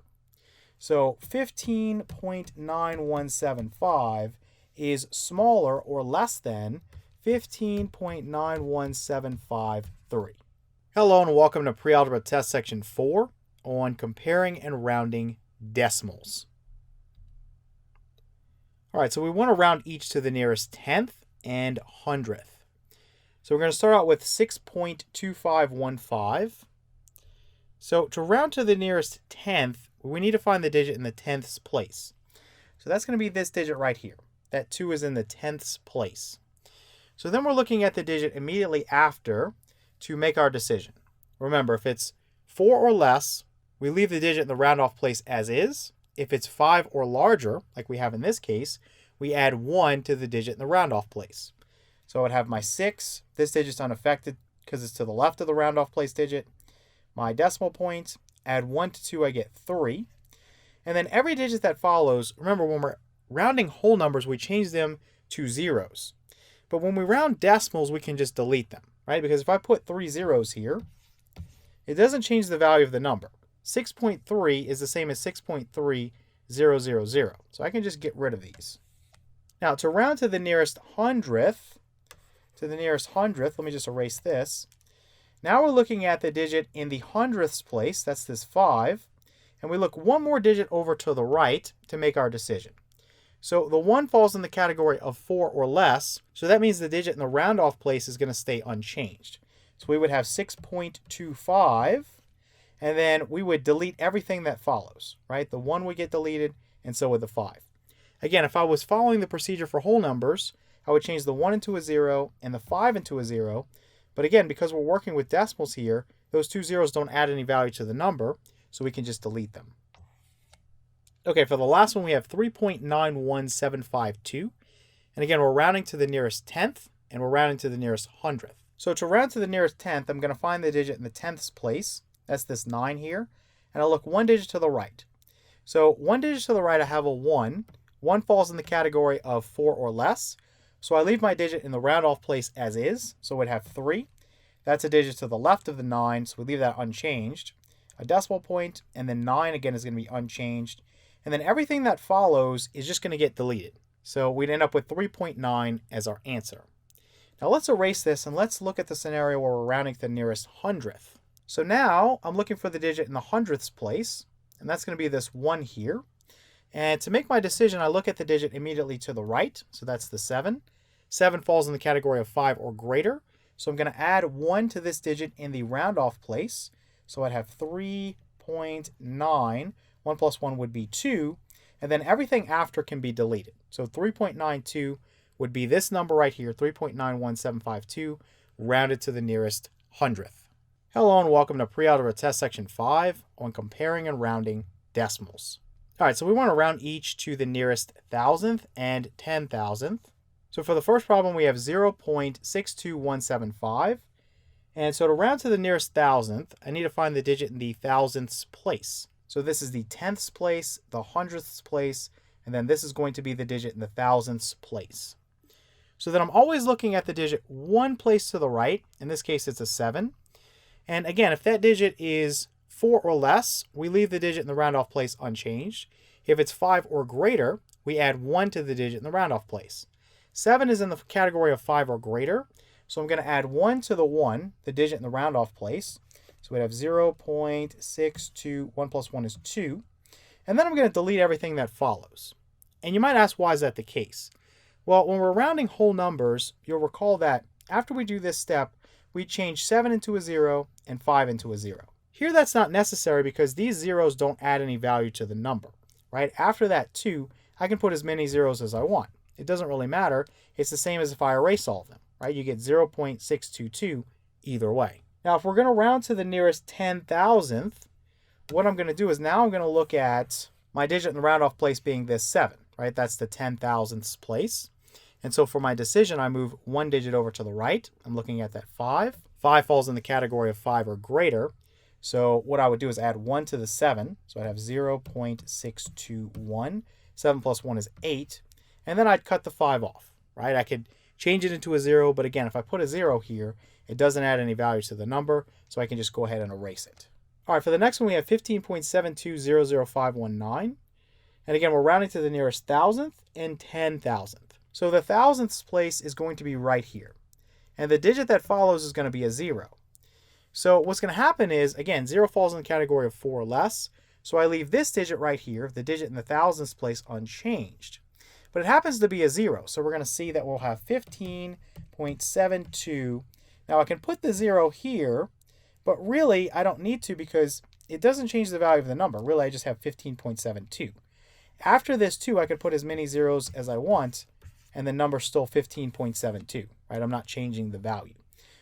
So 15.9175 is smaller or less than 15.91753. Hello and welcome to Pre-Algebra Test Section 4 on comparing and rounding decimals. All right, so we want to round each to the nearest tenth and hundredth. So we're going to start out with 6.2515. So to round to the nearest tenth, we need to find the digit in the tenths place. So that's going to be this digit right here. That 2 is in the tenths place. So then we're looking at the digit immediately after to make our decision. Remember, if it's 4 or less, we leave the digit in the round-off place as is. If it's 5 or larger, like we have in this case, we add 1 to the digit in the round-off place. So I would have my 6. This digit's unaffected because it's to the left of the round-off place digit. My decimal point, add 1 to 2, I get 3. And then every digit that follows, remember when we're rounding whole numbers, we change them to zeros. But when we round decimals, we can just delete them, right? Because if I put 3 zeros here, it doesn't change the value of the number. 6.3 is the same as 6.3000. So I can just get rid of these. Now to round to the nearest hundredth, let me just erase this. Now we're looking at the digit in the hundredths place, that's this 5, and we look one more digit over to the right to make our decision. So the 1 falls in the category of 4 or less, so that means the digit in the round off place is going to stay unchanged. So we would have 6.25, and then we would delete everything that follows, right? The 1 would get deleted, and so would the 5. Again, if I was following the procedure for whole numbers, I would change the 1 into a 0 and the 5 into a 0. But again, because we're working with decimals here, those 2 zeros don't add any value to the number, so we can just delete them. Okay, for the last one, we have 3.91752. And again, we're rounding to the nearest tenth, and we're rounding to the nearest hundredth. So to round to the nearest tenth, I'm going to find the digit in the tenths place. That's this 9 here. And I'll look one digit to the right. So one digit to the right, I have a 1. 1 falls in the category of 4 or less. So I leave my digit in the round off place as is. So we'd have 3. That's a digit to the left of the 9, so we leave that unchanged. A decimal point, and then 9 again is going to be unchanged. And then everything that follows is just going to get deleted. So we'd end up with 3.9 as our answer. Now let's erase this and let's look at the scenario where we're rounding to the nearest hundredth. So now I'm looking for the digit in the hundredths place, and that's going to be this 1 here. And to make my decision, I look at the digit immediately to the right, so that's the 7. 7 falls in the category of 5 or greater, so I'm going to add 1 to this digit in the round off place. So I'd have 3.9. 1 plus 1 would be 2, and then everything after can be deleted. So 3.92 would be this number right here, 3.91752, rounded to the nearest hundredth. Hello and welcome to Pre-Algebra Test Section 5 on comparing and rounding decimals. All right, so we want to round each to the nearest thousandth and 10,000th. So for the first problem, we have 0.62175. And so to round to the nearest thousandth, I need to find the digit in the thousandths place. So this is the tenths place, the hundredths place, and then this is going to be the digit in the thousandths place. So then I'm always looking at the digit one place to the right. In this case, it's a 7. And again, if that digit is 4 or less, we leave the digit in the round-off place unchanged. If it's 5 or greater, we add 1 to the digit in the round-off place. 7 is in the category of 5 or greater, so I'm going to add 1 to the 1, the digit in the round-off place. So we have 0.62, 1 plus 1 is 2. And then I'm going to delete everything that follows. And you might ask, why is that the case? Well, when we're rounding whole numbers, you'll recall that after we do this step, we change 7 into a 0 and 5 into a 0. Here that's not necessary because these zeros don't add any value to the number, right? After that 2, I can put as many zeros as I want. It doesn't really matter. It's the same as if I erase all of them, right? You get 0.622 either way. Now, if we're going to round to the nearest 10,000th, what I'm going to do is now I'm going to look at my digit in the round-off place being this 7, right? That's the 10,000ths place. And so for my decision, I move one digit over to the right. I'm looking at that 5. 5 falls in the category of 5 or greater. So what I would do is add 1 to the 7. So I'd have 0.621. 7 plus 1 is 8. And then I'd cut the 5 off, right? I could change it into a 0, but again, if I put a 0 here, it doesn't add any value to the number, so I can just go ahead and erase it. All right, for the next one, we have 15.7200519. And again, we're rounding to the nearest thousandth and 10,000th. So the thousandths place is going to be right here. And the digit that follows is going to be a 0. So what's going to happen is, again, 0 falls in the category of 4 or less. So I leave this digit right here, the digit in the thousandths place, unchanged. But it happens to be a 0. So we're going to see that we'll have 15.72. Now I can put the 0 here, but really I don't need to because it doesn't change the value of the number. Really, I just have 15.72. After this 2, I could put as many zeros as I want, and the number's still 15.72, right? I'm not changing the value.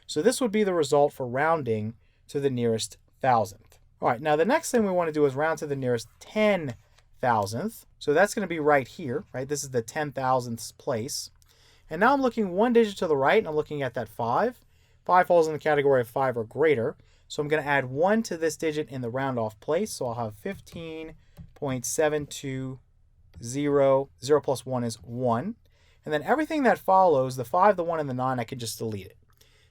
So this would be the result for rounding to the nearest thousandth. All right, now the next thing we want to do is round to the nearest 10,000th. So that's going to be right here, right? This is the 10,000ths place. And now I'm looking one digit to the right, and I'm looking at that 5. 5 falls in the category of 5 or greater. So I'm going to add 1 to this digit in the round-off place. So I'll have 15.720. 0 plus 1 is 1. And then everything that follows, the 5, the 1, and the 9, I can just delete it.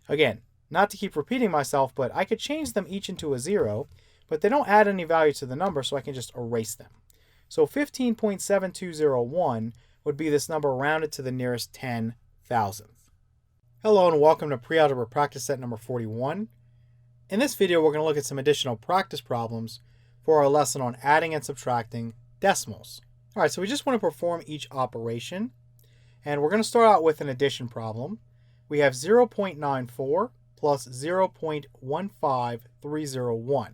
Again, not to keep repeating myself, but I could change them each into a 0, but they don't add any value to the number, so I can just erase them. So 15.7201 would be this number rounded to the nearest 10,000th. Hello and welcome to Pre-Algebra Practice Set number 41. In this video, we're going to look at some additional practice problems for our lesson on adding and subtracting decimals. All right, so we just want to perform each operation, and we're going to start out with an addition problem. We have 0.94 plus 0.15301.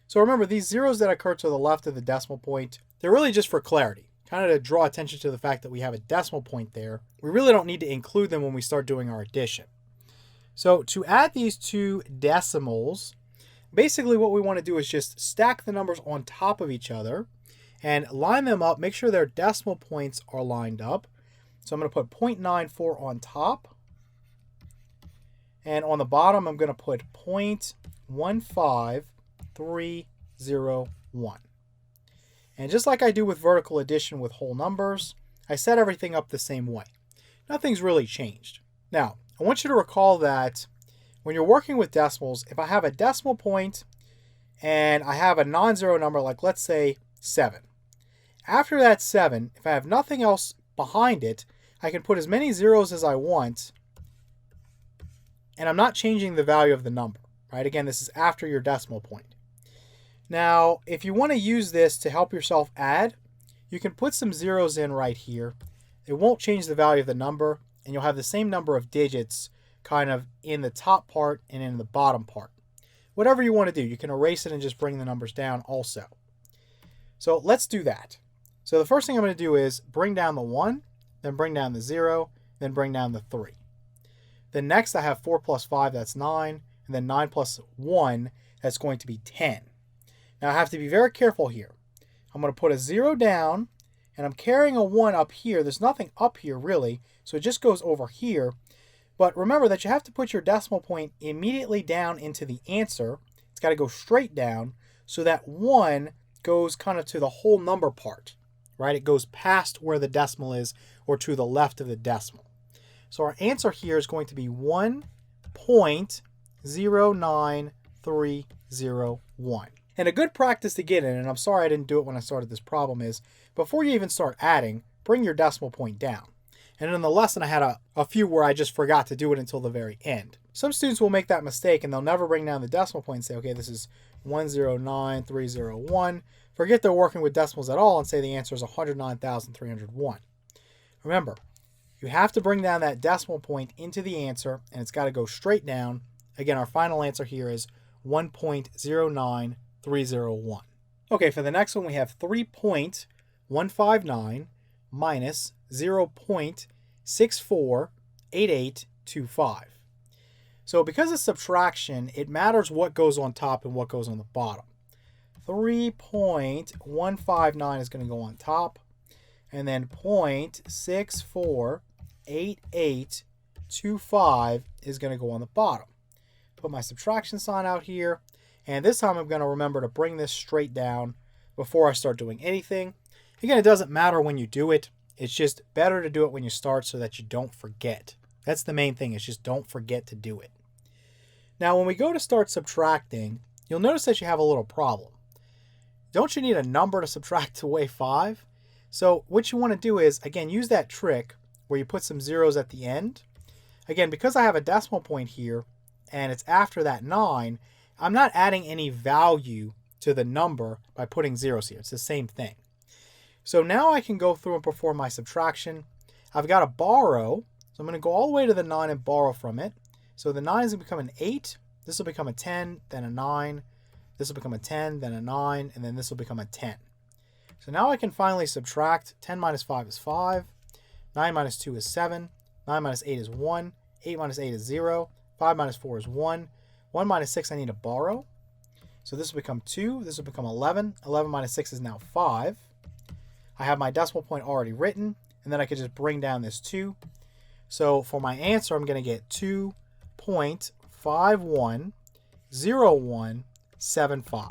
So remember, these zeros that occur to the left of the decimal point, they're really just for clarity, kind of to draw attention to the fact that we have a decimal point there. We really don't need to include them when we start doing our addition. So to add these two decimals, basically what we want to do is just stack the numbers on top of each other and line them up, make sure their decimal points are lined up. So I'm going to put 0.94 on top, and on the bottom I'm going to put 0.15301. And just like I do with vertical addition with whole numbers, I set everything up the same way. Nothing's really changed. Now, I want you to recall that when you're working with decimals, if I have a decimal point and I have a non-zero number, like let's say 7. After that 7, if I have nothing else behind it, I can put as many zeros as I want, and I'm not changing the value of the number, right? Again, this is after your decimal point. Now, if you want to use this to help yourself add, you can put some zeros in right here. It won't change the value of the number, and you'll have the same number of digits kind of in the top part and in the bottom part. Whatever you want to do, you can erase it and just bring the numbers down also. So let's do that. So the first thing I'm going to do is bring down the 1, then bring down the 0, then bring down the 3. Then next I have 4 plus 5, that's 9, and then 9 plus 1, that's going to be 10. Now I have to be very careful here. I'm going to put a 0 down, and I'm carrying a 1 up here. There's nothing up here really, so it just goes over here. But remember that you have to put your decimal point immediately down into the answer. It's got to go straight down, so that 1 goes kind of to the whole number part, right? It goes past where the decimal is, or to the left of the decimal. So our answer here is going to be 1.09301. And a good practice to get in, and I'm sorry I didn't do it when I started this problem, is before you even start adding, bring your decimal point down. And in the lesson I had a few where I just forgot to do it until the very end. Some students will make that mistake and they'll never bring down the decimal point and say, okay, this is 109,301. Forget they're working with decimals at all and say the answer is 109,301. Remember, you have to bring down that decimal point into the answer, and it's got to go straight down. Again, our final answer here is 1.09301. Okay, for the next one we have 3.159 minus 0.648825. So because of subtraction, it matters what goes on top and what goes on the bottom. 3.159 is going to go on top, and then 0.648825 is going to go on the bottom. Put my subtraction sign out here, and this time I'm going to remember to bring this straight down before I start doing anything. Again, it doesn't matter when you do it. It's just better to do it when you start so that you don't forget. That's the main thing, is just don't forget to do it. Now, when we go to start subtracting, you'll notice that you have a little problem. Don't you need a number to subtract away 5? So what you want to do is, again, use that trick where you put some zeros at the end. Again, because I have a decimal point here and it's after that 9, I'm not adding any value to the number by putting zeros here. It's the same thing. So now I can go through and perform my subtraction. I've got to borrow, so I'm going to go all the way to the 9 and borrow from it. So the 9 is going to become an 8, this will become a 10, then a 9, this will become a 10, then a 9, and then this will become a 10. So now I can finally subtract. 10 minus 5 is 5, 9 minus 2 is 7, 9 minus 8 is 1, 8 minus 8 is 0, 5 minus 4 is 1, 1 minus 6 I need to borrow. So this will become 2, this will become 11, 11 minus 6 is now 5. I have my decimal point already written, and then I could just bring down this 2. So for my answer, I'm going to get 2.510175.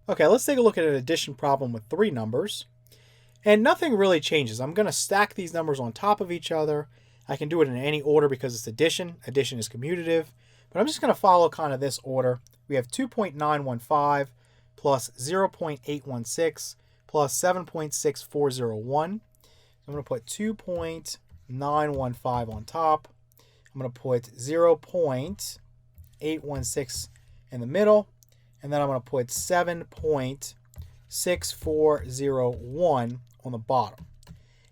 Okay, let's take a look at an addition problem with 3 numbers. And nothing really changes. I'm going to stack these numbers on top of each other. I can do it in any order because it's addition. Addition is commutative. But I'm just going to follow kind of this order. We have 2.915 plus 0.816 plus 7.6401. I'm going to put 2.915 on top. I'm going to put 0.816 in the middle, and then I'm going to put 7.6401 on the bottom.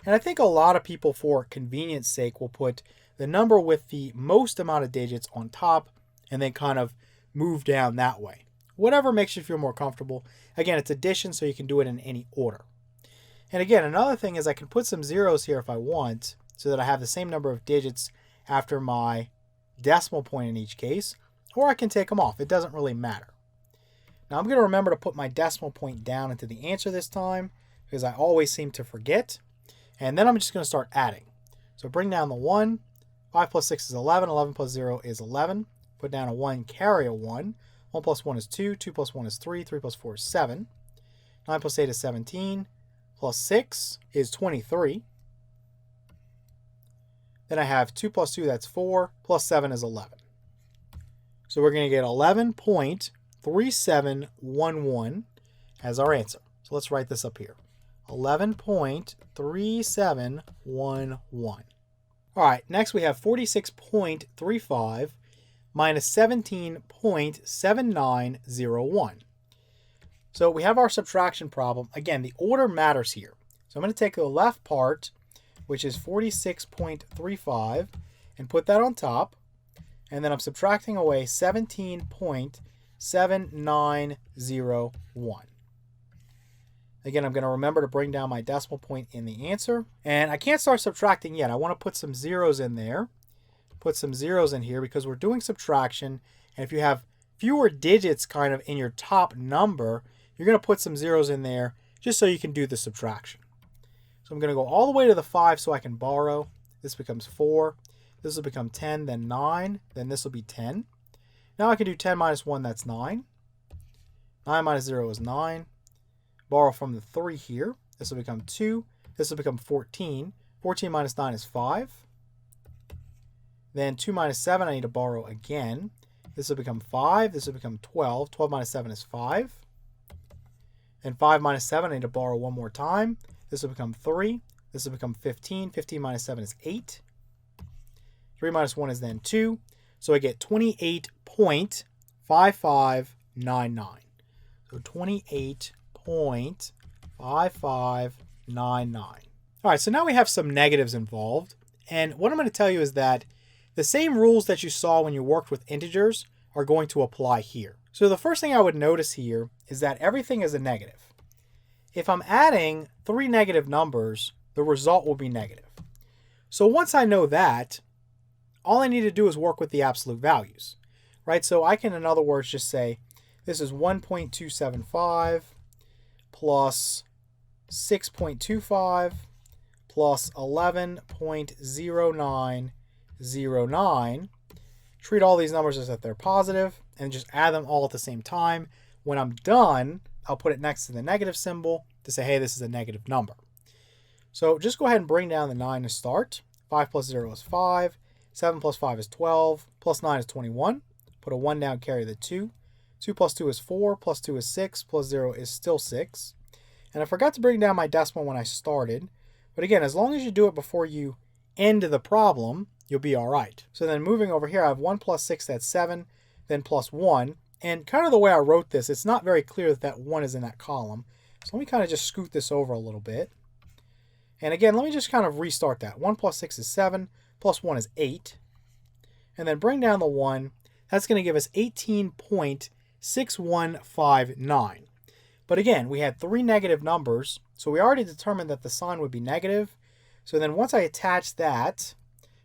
And I think a lot of people, for convenience sake, will put the number with the most amount of digits on top and then kind of move down that way. Whatever makes you feel more comfortable. Again, it's addition, so you can do it in any order. And again, another thing is I can put some zeros here if I want, so that I have the same number of digits after my decimal point in each case, or I can take them off. It doesn't really matter. Now I'm going to remember to put my decimal point down into the answer this time, because I always seem to forget. And then I'm just going to start adding. So bring down the 1. 5 plus 6 is 11. 11 plus 0 is 11. Put down a 1, carry a 1. 1 plus 1 is 2. 2 plus 1 is 3. 3 plus 4 is 7. 9 plus 8 is 17. Plus 6 is 23. Then I have 2 plus 2, that's 4. Plus 7 is 11. So we're going to get 11.3711 as our answer. So let's write this up here. 11.3711. All right, next we have 46.35 minus 17.7901. So we have our subtraction problem. Again, the order matters here. So I'm going to take the left part, which is 46.35, and put that on top. And then I'm subtracting away 17.7901. Again, I'm going to remember to bring down my decimal point in the answer. And I can't start subtracting yet. I want to put some zeros in there. Put some zeros in here because we're doing subtraction. And if you have fewer digits kind of in your top number, you're going to put some zeros in there just so you can do the subtraction. So I'm going to go all the way to the 5 so I can borrow. This becomes 4. This will become 10, then 9. Then this will be 10. Now I can do 10 minus 1, that's 9. 9 minus 0 is 9. Borrow from the 3 here. This will become 2. This will become 14. 14 minus 9 is 5. Then 2 minus 7, I need to borrow again. This will become 5. This will become 12. 12 minus 7 is 5. And 5 minus 7, I need to borrow one more time. This will become 3. This will become 15. 15 minus 7 is 8. 3 minus 1 is then 2. So I get 28.5599. So 28.5599. All right, so now we have some negatives involved. And what I'm going to tell you is that the same rules that you saw when you worked with integers are going to apply here. So the first thing I would notice here is that everything is a negative. If I'm adding 3 negative numbers, the result will be negative. So once I know that, all I need to do is work with the absolute values, right? So I can, in other words, just say this is 1.275 plus 6.25 plus 11.0909. Treat all these numbers as if they're positive and just add them all at the same time. When I'm done, I'll put it next to the negative symbol to say, hey, this is a negative number. So just go ahead and bring down the 9 to start. 5 plus 0 is 5. 7 plus 5 is 12. Plus 9 is 21. Put a 1 down, carry the 2. 2 plus 2 is 4. Plus 2 is 6. Plus 0 is still 6. And I forgot to bring down my decimal when I started. But again, as long as you do it before you end the problem, you'll be all right. So then moving over here, I have 1 plus 6, that's 7. Then plus 1. And kind of the way I wrote this, it's not very clear that that 1 is in that column. So let me kind of just scoot this over a little bit. And again, let me just kind of restart that. 1 plus 6 is 7. Plus 1 is 8. And then bring down the 1. That's going to give us 18.6159. But again, we had 3 negative numbers, so we already determined that the sign would be negative. So then once I attach that,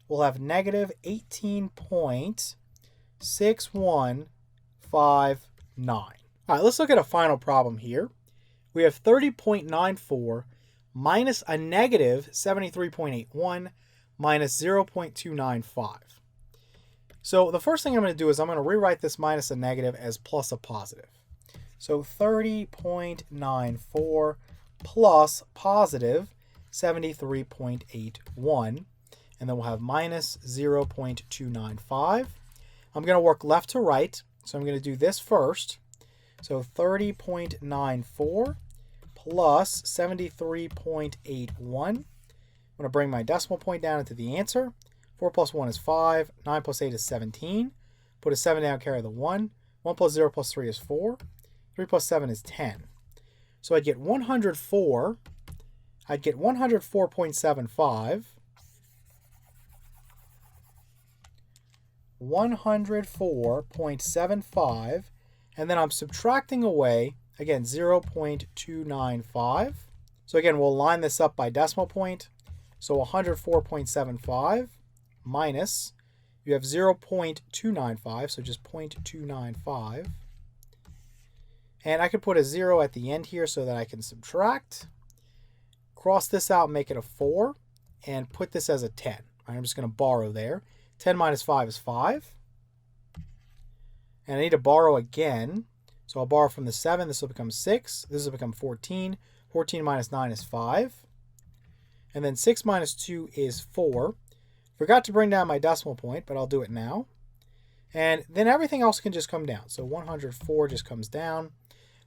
we'll have negative 18.6159. All right, let's look at a final problem here. We have 30.94 minus a negative 73.81 minus 0.295. So the first thing I'm going to do is I'm going to rewrite this minus a negative as plus a positive. So 30.94 plus positive 73.81. And then we'll have minus 0.295. I'm going to work left to right. So I'm going to do this first. So 30.94 plus 73.81. I'm going to bring my decimal point down into the answer. 4 plus 1 is 5. 9 plus 8 is 17. Put a 7 down, carry the 1. 1 plus 0 plus 3 is 4. 3 plus 7 is 10. So I'd get 104. I'd get 104.75. 104.75. And then I'm subtracting away, again, 0.295. So again, we'll line this up by decimal point. So 104.75 minus, you have 0.295, so just 0.295. And I could put a 0 at the end here so that I can subtract. Cross this out, make it a 4, and put this as a 10. I'm just going to borrow there. 10 minus 5 is 5. And I need to borrow again. So I'll borrow from the 7. This will become 6. This will become 14. 14 minus 9 is 5. And then 6 minus 2 is 4. Forgot to bring down my decimal point, but I'll do it now. And then everything else can just come down. So 104 just comes down.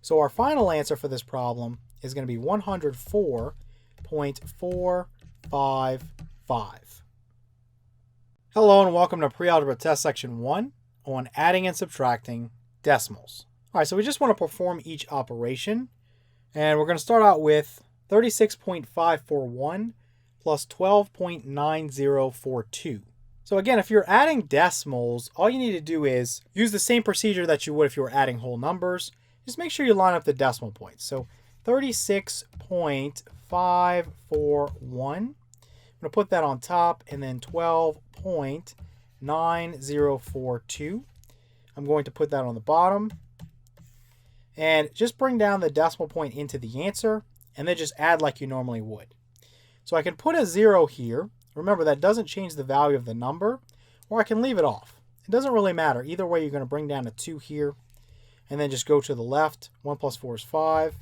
So our final answer for this problem is going to be 104.455. Hello and welcome to Pre-Algebra Test Section 1 on adding and subtracting decimals. All right, so we just want to perform each operation. And we're going to start out with 36.541 plus 12.9042. So again, if you're adding decimals, all you need to do is use the same procedure that you would if you were adding whole numbers. Just make sure you line up the decimal points. So 36.541. I'm going to put that on top, and then 12.9042. I'm going to put that on the bottom. And just bring down the decimal point into the answer, and then just add like you normally would. So I can put a 0 here. Remember, that doesn't change the value of the number, or I can leave it off. It doesn't really matter. Either way, you're going to bring down a 2 here, and then just go to the left. 1 plus 4 is 5.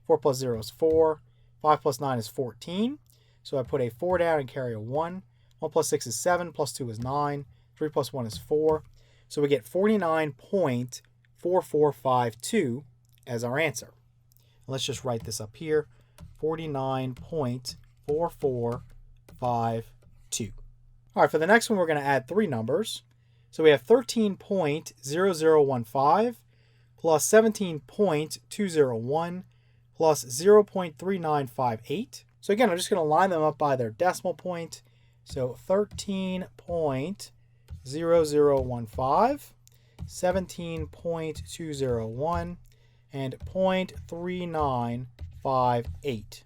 4 plus 0 is 4. 5 plus 9 is 14. So I put a 4 down and carry a 1. 1 plus 6 is 7. Plus 2 is 9. 3 plus 1 is 4. So we get 49.4452 as our answer. Let's just write this up here. 49.4452. All right, for the next one, we're going to add 3 numbers. So we have 13.0015 plus 17.201 plus 0.3958. So again, I'm just going to line them up by their decimal point. So 13.0015, 17.201, and 0.3958.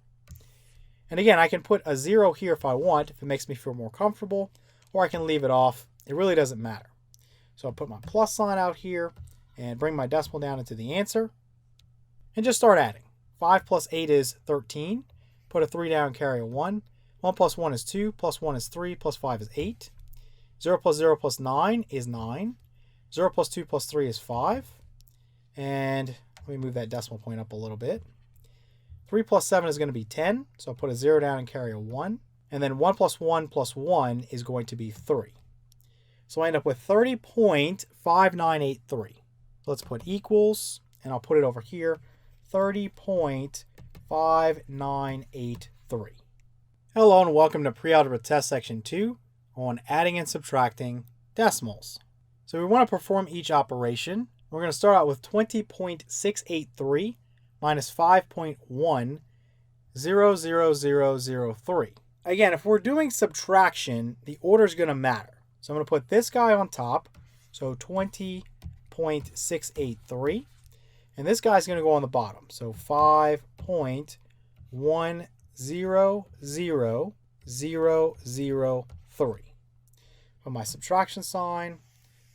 And again, I can put a 0 here if I want, if it makes me feel more comfortable, or I can leave it off. It really doesn't matter. So I'll put my plus sign out here and bring my decimal down into the answer and just start adding. 5 plus 8 is 13. Put a 3 down, carry a 1. 1 plus 1 is 2, plus 1 is 3, plus 5 is 8. 0 plus 0 plus 9 is 9. 0 plus 2 plus 3 is 5. And let me move that decimal point up a little bit. 3 plus 7 is going to be 10, so I'll put a 0 down and carry a 1. And then 1 plus 1 plus 1 is going to be 3. So I end up with 30.5983. Let's put equals, and I'll put it over here, 30.5983. Hello and welcome to Pre-Algebra Test Section 2 on adding and subtracting decimals. So we want to perform each operation. We're going to start out with 20.683 minus 5.1000003. Again, if we're doing subtraction, the order is going to matter. So I'm going to put this guy on top, so 20.683, and this guy's going to go on the bottom, so 5.1000003. Put my subtraction sign,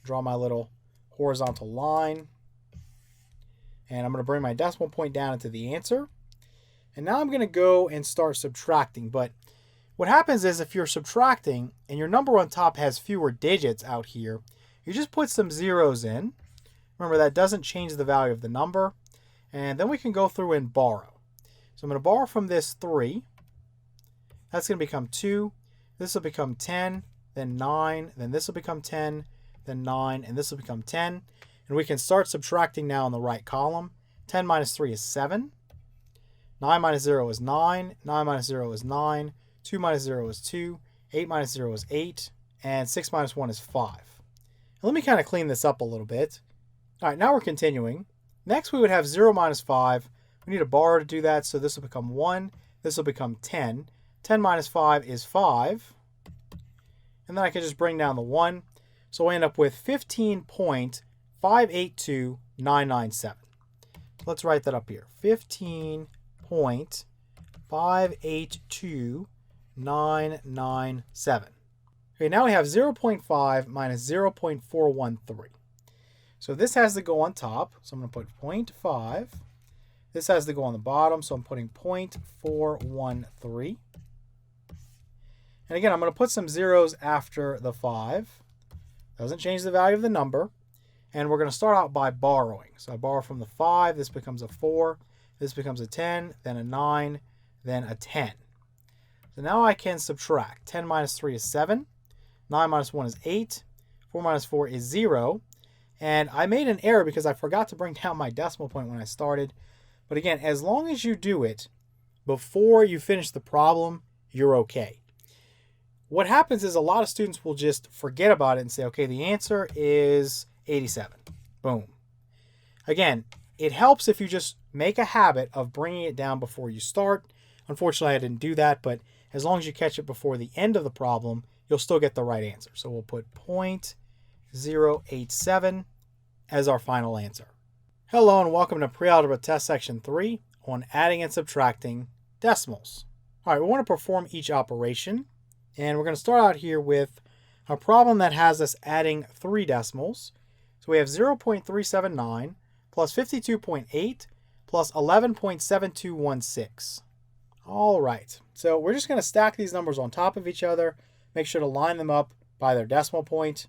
draw my little horizontal line, and I'm going to bring my decimal point down into the answer. And now I'm going to go and start subtracting. But what happens is if you're subtracting and your number on top has fewer digits out here, you just put some zeros in. Remember, that doesn't change the value of the number. And then we can go through and borrow. So I'm going to borrow from this 3. That's going to become 2. This will become 10, then 9, then this will become 10, then 9, and this will become 10. And we can start subtracting now in the right column. 10 minus 3 is 7. 9 minus 0 is 9. 9 minus 0 is 9. 2 minus 0 is 2. 8 minus 0 is 8. And 6 minus 1 is 5. Now let me kind of clean this up a little bit. All right, now we're continuing. Next, we would have 0 minus 5. We need a bar to do that, so this will become 1. This will become 10. 10 minus 5 is 5. And then I can just bring down the 1. So we end up with 15.582997. Let's write that up here. 15.582997. Okay, now we have 0.5 minus 0.413. So this has to go on top. So I'm going to put 0.5. This has to go on the bottom. So I'm putting 0.413. And again, I'm going to put some zeros after the 5. Doesn't change the value of the number. And we're going to start out by borrowing. So I borrow from the 5. This becomes a 4. This becomes a 10, then a 9, then a 10. So now I can subtract. 10 minus 3 is 7. 9 minus 1 is 8. 4 minus 4 is 0. And I made an error because I forgot to bring down my decimal point when I started. But again, as long as you do it before you finish the problem, you're okay. What happens is a lot of students will just forget about it and say, okay, the answer is 87. Boom. Again, it helps if you just make a habit of bringing it down before you start. Unfortunately, I didn't do that, but as long as you catch it before the end of the problem, you'll still get the right answer. So we'll put 0.087 as our final answer. Hello and welcome to Pre-Algebra Test Section 3 on adding and subtracting decimals. All right, we want to perform each operation. And we're going to start out here with a problem that has us adding 3 decimals. So we have 0.379 plus 52.8 plus 11.7216. All right, so we're just going to stack these numbers on top of each other. Make sure to line them up by their decimal point.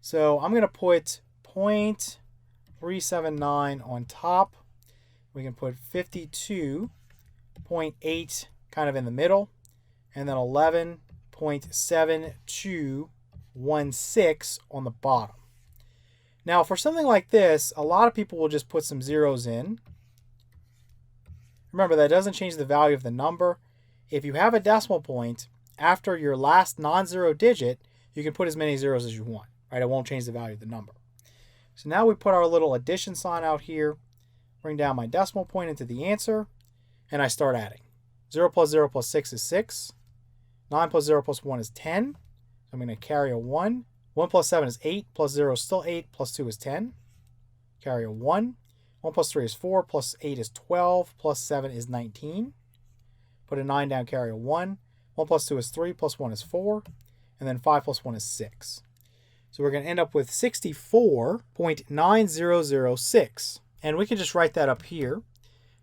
So I'm going to put 0.379 on top. We can put 52.8 kind of in the middle. And then 11.7216 on the bottom. Now for something like this, a lot of people will just put some zeros in. Remember, that doesn't change the value of the number. If you have a decimal point, after your last non-zero digit, you can put as many zeros as you want, right? It won't change the value of the number. So now we put our little addition sign out here, bring down my decimal point into the answer, and I start adding. 0 plus 0 plus 6 is 6. 9 plus 0 plus 1 is 10. So I'm going to carry a 1. 1 plus 7 is 8. Plus 0 is still 8. Plus 2 is 10. Carry a 1. 1 plus 3 is 4. Plus 8 is 12. Plus 7 is 19. Put a 9 down, carry a 1. 1 plus 2 is 3. Plus 1 is 4. And then 5 plus 1 is 6. So we're going to end up with 64.9006. And we can just write that up here.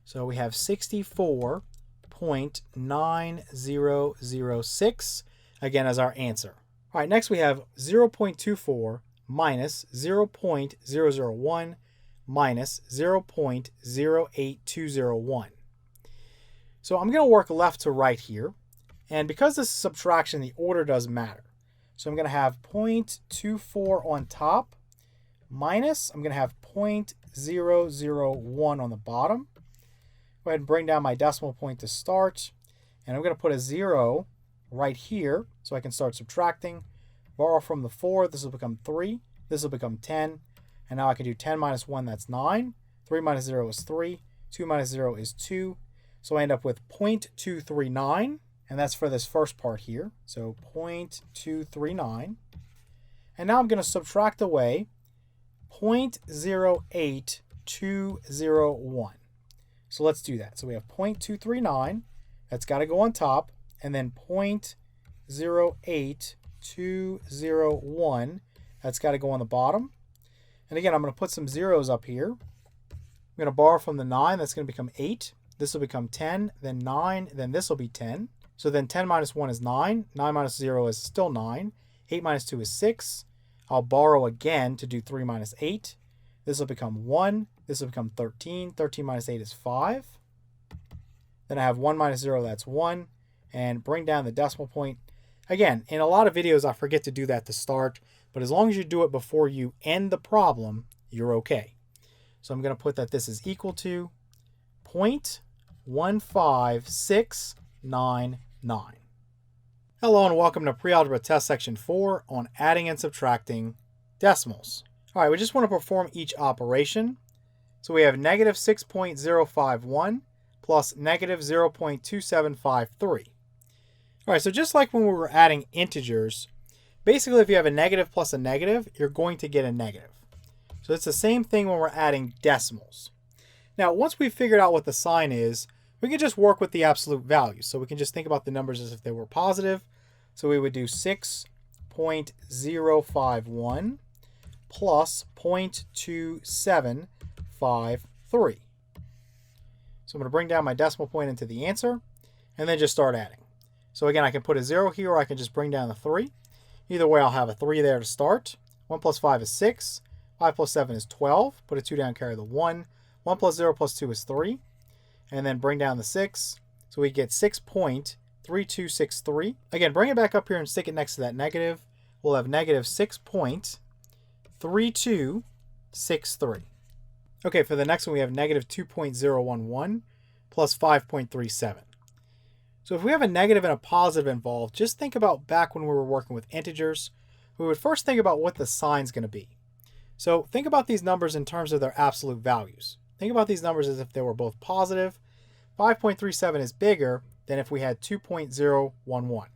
So we have 64.9006 again as our answer. All right, next we have 0.24 minus 0.001 minus 0.08201. So I'm going to work left to right here. And because this is subtraction, the order does matter. So I'm going to have 0.24 on top minus, I'm going to have 0.001 on the bottom. Go ahead and bring down my decimal point to start. And I'm going to put a 0 right here so I can start subtracting. Borrow from the 4. This will become 3. This will become 10. And now I can do 10 minus 1, that's 9. 3 minus 0 is 3. 2 minus 0 is 2. So I end up with 0.239. And that's for this first part here. So 0.239. And now I'm going to subtract away 0.08201. So let's do that. So we have 0.239. That's got to go on top. And then 0.08201. That's got to go on the bottom. And again, I'm going to put some zeros up here. I'm going to borrow from the 9. That's going to become 8. This will become 10. Then 9. Then this will be 10. So then 10 minus 1 is 9. 9 minus 0 is still 9. 8 minus 2 is 6. I'll borrow again to do 3 minus 8. This will become 1. This will become 13. 13 minus 8 is 5. Then I have 1 minus 0, that's 1. And bring down the decimal point. Again, in a lot of videos, I forget to do that to start. But as long as you do it before you end the problem, you're okay. So I'm going to put that this is equal to 0.15699. Hello and welcome to Pre-Algebra Test Section 4 on adding and subtracting decimals. All right, we just want to perform each operation. So we have negative 6.051 plus negative 0.2753. All right, so just like when we were adding integers, basically if you have a negative plus a negative, you're going to get a negative. So it's the same thing when we're adding decimals. Now, once we've figured out what the sign is, we can just work with the absolute values. So we can just think about the numbers as if they were positive. So we would do 6.051 plus 0.2753. So I'm going to bring down my decimal point into the answer and then just start adding. So again, I can put a 0 here or I can just bring down the 3. Either way, I'll have a 3 there to start. 1 plus 5 is 6. 5 plus 7 is 12. Put a 2 down, carry the 1. 1 plus 0 plus 2 is 3. And then bring down the 6. So we get 6.3263. Again, bring it back up here and stick it next to that negative. We'll have negative 6.3263. Okay, for the next one, we have negative 2.011 plus 5.37. So if we have a negative and a positive involved, just think about back when we were working with integers. We would first think about what the sign's going to be. So think about these numbers in terms of their absolute values. Think about these numbers as if they were both positive. 5.37 is bigger than if we had 2.011.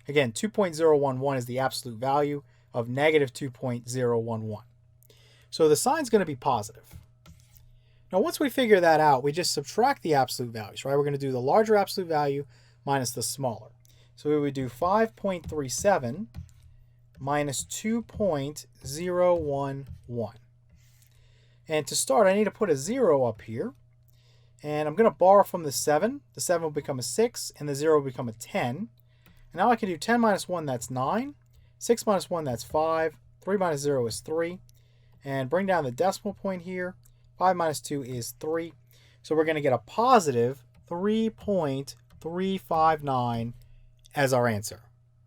Again, 2.011 is the absolute value of negative 2.011. So the sign's going to be positive. Now once we figure that out, we just subtract the absolute values, right? We're going to do the larger absolute value minus the smaller. So we would do 5.37 minus 2.011. And to start, I need to put a 0 up here. And I'm going to borrow from the 7. The 7 will become a 6, and the 0 will become a 10. And now I can do 10 minus 1, that's 9. 6 minus 1, that's 5. 3 minus 0 is 3. And bring down the decimal point here. 5 minus 2 is 3. So we're going to get a positive 3.359 as our answer.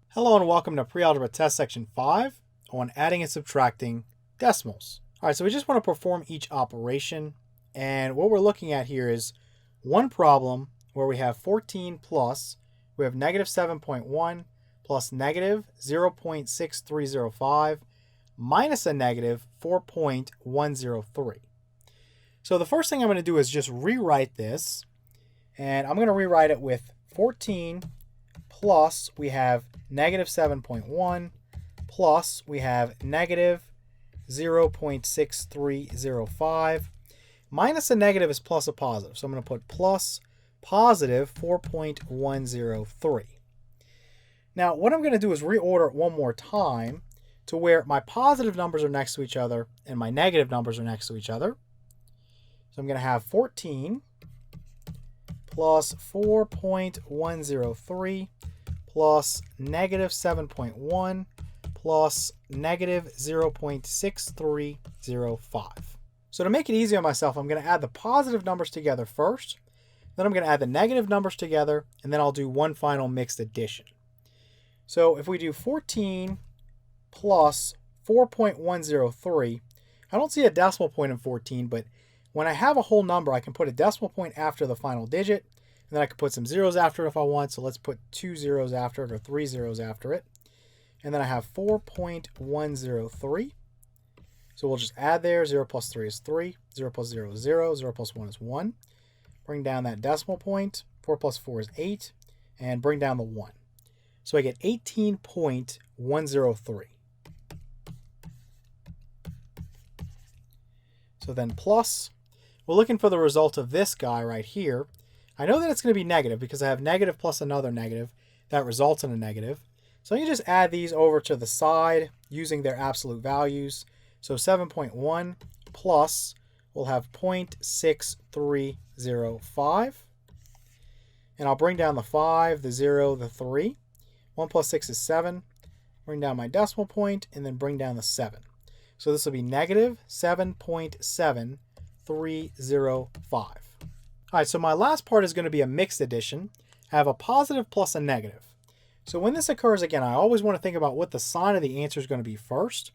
Hello and welcome to Pre-Algebra Test Section 5 on adding and subtracting decimals. All right, so we just want to perform each operation. And what we're looking at here is one problem where we have 14 plus, we have negative 7.1 plus negative 0.6305 minus a negative 4.103. So the first thing I'm going to do is just rewrite this. And I'm going to rewrite it with 14 plus we have negative 7.1 plus we have negative 0.6305 minus a negative is plus a positive. So I'm going to put plus positive 4.103. Now what I'm going to do is reorder it one more time to where my positive numbers are next to each other and my negative numbers are next to each other. So I'm going to have 14 plus 4.103 plus negative 7.1 plus negative 0.6305. So to make it easy on myself, I'm going to add the positive numbers together first. Then I'm going to add the negative numbers together, and then I'll do one final mixed addition. So if we do 14 plus 4.103, I don't see a decimal point in 14, but when I have a whole number, I can put a decimal point after the final digit, and then I can put some zeros after it if I want. So let's put 2 zeros after it or 3 zeros after it. And then I have 4.103. So we'll just add there. 0 plus 3 is 3. 0 plus 0 is 0. 0 plus 1 is 1. Bring down that decimal point. 4 plus 4 is 8. And bring down the 1. So I get 18.103. So then plus, we're looking for the result of this guy right here. I know that it's going to be negative because I have negative plus another negative. That results in a negative. So you can just add these over to the side using their absolute values. So 7.1 plus, we'll have 0.6305. And I'll bring down the 5, the 0, the 3. 1 plus 6 is 7. Bring down my decimal point and then bring down the 7. So this will be negative 7.7305. All right, so my last part is going to be a mixed addition. I have a positive plus a negative. So when this occurs, again, I always want to think about what the sign of the answer is going to be first.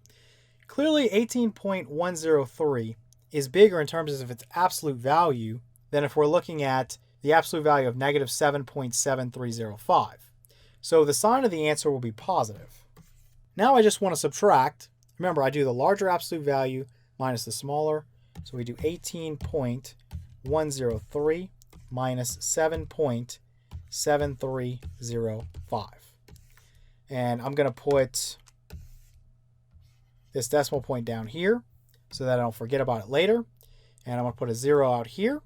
Clearly, 18.103 is bigger in terms of its absolute value than if we're looking at the absolute value of negative 7.7305. So the sign of the answer will be positive. Now I just want to subtract. Remember, I do the larger absolute value minus the smaller. So we do 18.103 minus 7.7305. And I'm going to put this decimal point down here so that I don't forget about it later. And I'm going to put a 0 out here.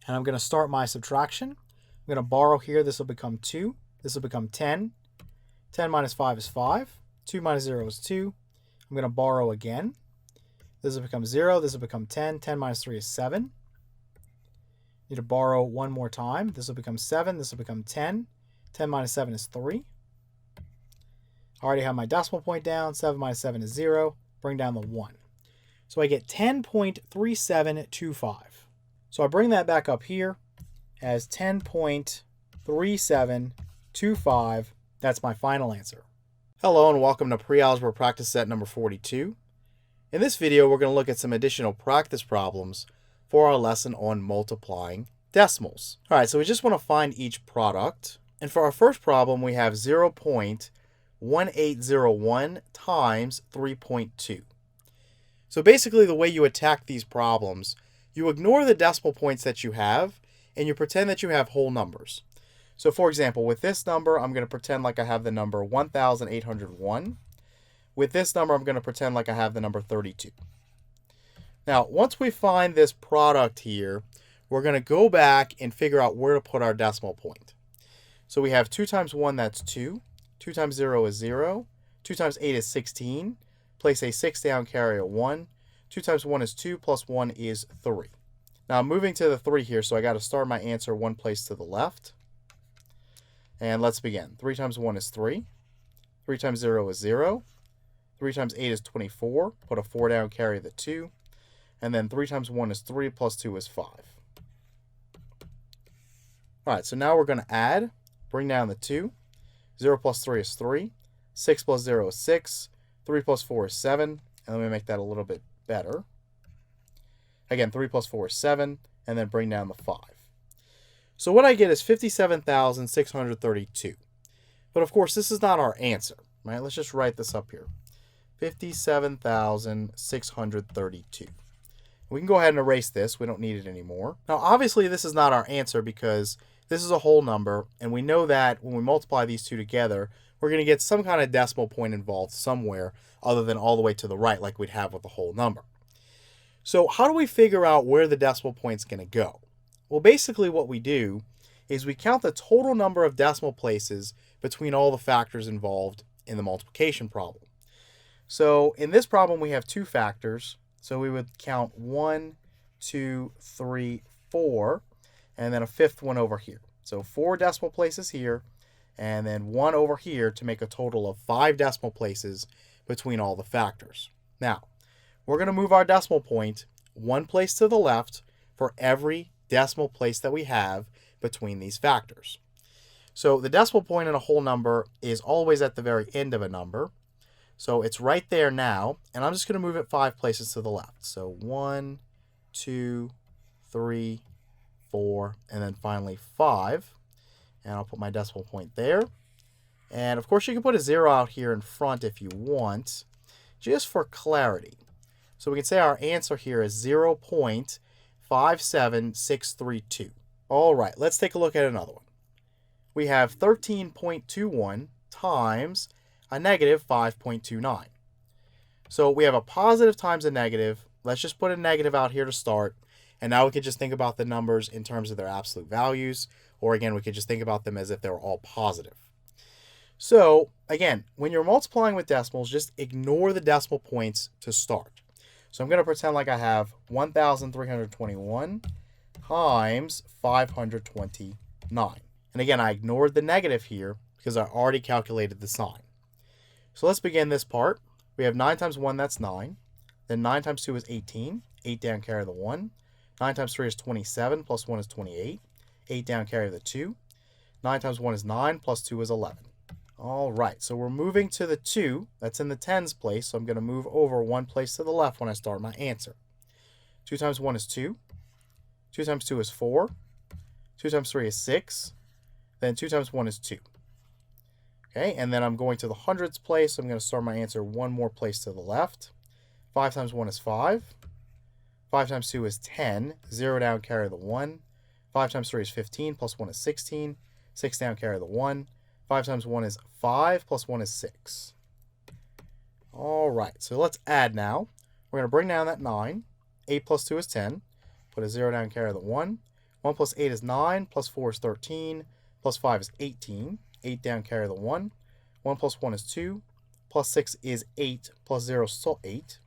And I'm going to start my subtraction. I'm going to borrow here. This will become 2. This will become 10. 10 minus 5 is 5. 2 minus 0 is 2. I'm going to borrow again. This will become 0. This will become 10. 10 minus 3 is 7. Need to borrow one more time. This will become 7. This will become 10. 10 minus 7 is 3. I already have my decimal point down. 7 minus 7 is 0. Bring down the 1. So I get 10.3725. So I bring that back up here as 10.3725. That's my final answer. Hello and welcome to Pre-Algebra Practice Set number 42. In this video, we're going to look at some additional practice problems for our lesson on multiplying decimals. All right, so we just want to find each product. And for our first problem, we have 0.1801 times 3.2. So basically the way you attack these problems, you ignore the decimal points that you have and you pretend that you have whole numbers. So for example, with this number, I'm going to pretend like I have the number 1,801. With this number, I'm going to pretend like I have the number 32. Now, once we find this product here, we're going to go back and figure out where to put our decimal point. So we have 2 times 1, that's 2. 2 times 0 is 0. 2 times 8 is 16. Place a 6 down, carry a 1. 2 times 1 is 2, plus 1 is 3. Now I'm moving to the 3 here, so I got to start my answer one place to the left. And let's begin. 3 times 1 is 3. 3 times 0 is 0. 3 times 8 is 24. Put a 4 down, carry the 2. And then 3 times 1 is 3, plus 2 is 5. All right, so now we're going to add. Bring down the 2. 0 plus 3 is 3. 6 plus 0 is 6. 3 plus 4 is 7. And let me make that a little bit better. Again, 3 plus 4 is 7. And then bring down the 5. So what I get is 57,632. But of course, this is not our answer, right? Let's just write this up here. 57,632. We can go ahead and erase this. We don't need it anymore. Now, obviously, this is not our answer because this is a whole number, and we know that when we multiply these two together, we're going to get some kind of decimal point involved somewhere other than all the way to the right like we'd have with a whole number. So how do we figure out where the decimal point's going to go? Well, basically what we do is we count the total number of decimal places between all the factors involved in the multiplication problem. So in this problem, we have 2 factors. So we would count 1, 2, 3, 4, and then a 5th one over here. So 4 decimal places here, and then 1 over here to make a total of 5 decimal places between all the factors. Now, we're going to move our decimal point one place to the left for every decimal place that we have between these factors. So the decimal point in a whole number is always at the very end of a number. So it's right there now, and I'm just going to move it 5 places to the left. So 1, 2, 3, 4, and then finally 5. And I'll put my decimal point there. And of course, you can put a 0 out here in front if you want, just for clarity. So we can say our answer here is 0.57632. All right, let's take a look at another one. We have 13.21 times a negative 5.29. So we have a positive times a negative. Let's just put a negative out here to start. And now we could just think about the numbers in terms of their absolute values. Or again, we could just think about them as if they were all positive. So again, when you're multiplying with decimals, just ignore the decimal points to start. So I'm going to pretend like I have 1,321 times 529. And again, I ignored the negative here because I already calculated the sign. So let's begin this part. We have 9 times 1, that's 9. Then 9 times 2 is 18. 8 down, carry the 1. 9 times 3 is 27, plus 1 is 28. 8 down, carry the 2. 9 times 1 is 9, plus 2 is 11. All right, so we're moving to the 2. That's in the tens place, so I'm going to move over 1 place to the left when I start my answer. 2 times 1 is 2. 2 times 2 is 4. 2 times 3 is 6. Then 2 times 1 is 2. Okay, and then I'm going to the hundreds place, so I'm going to start my answer 1 more place to the left. 5 times 1 is 5. 5 times 2 is 10. 0 down, carry the 1. 5 times 3 is 15, plus 1 is 16. 6 down, carry the 1. 5 times 1 is 5, plus 1 is 6. All right, so let's add now. We're going to bring down that 9. 8 plus 2 is 10. Put a 0 down, carry the 1. 1 plus 8 is 9, plus 4 is 13, plus 5 is 18. 8 down, carry the 1. 1 plus 1 is 2, plus 6 is 8, plus 0 is still 8.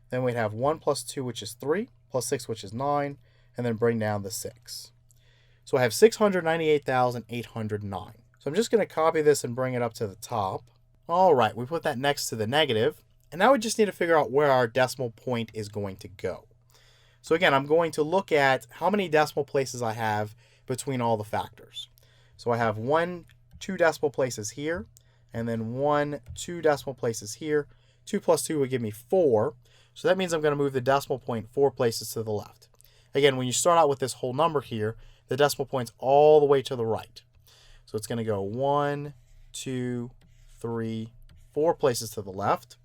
Then we'd have 1 plus 2, which is 3, plus 6, which is 9, and then bring down the 6. So I have 698,809. So I'm just going to copy this and bring it up to the top. All right, we put that next to the negative, and now we just need to figure out where our decimal point is going to go. So again, I'm going to look at how many decimal places I have between all the factors. So I have 1, 2 decimal places here, and then 1, 2 decimal places here. 2 plus 2 would give me 4. So that means I'm going to move the decimal point 4 places to the left. Again, when you start out with this whole number here, the decimal point's all the way to the right. So it's going to go 1, 2, 3, 4 places to the left.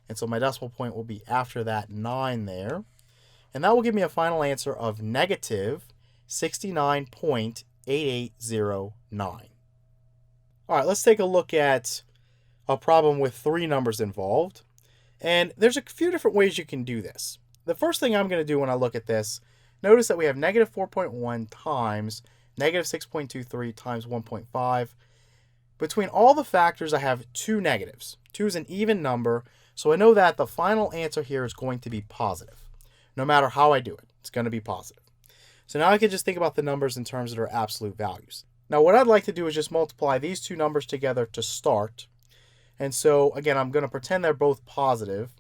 And so my decimal point will be after that 9 there. And that will give me a final answer of negative 69.8809. All right, let's take a look at a problem with 3 numbers involved. And there's a few different ways you can do this. The first thing I'm going to do when I look at this, notice that we have negative 4.1 times negative 6.23 times 1.5. Between all the factors, I have 2 negatives. 2 is an even number, so I know that the final answer here is going to be positive. No matter how I do it, it's going to be positive. So now I can just think about the numbers in terms of their absolute values. Now what I'd like to do is just multiply these 2 numbers together to start. And so, again, I'm going to pretend they're both positive,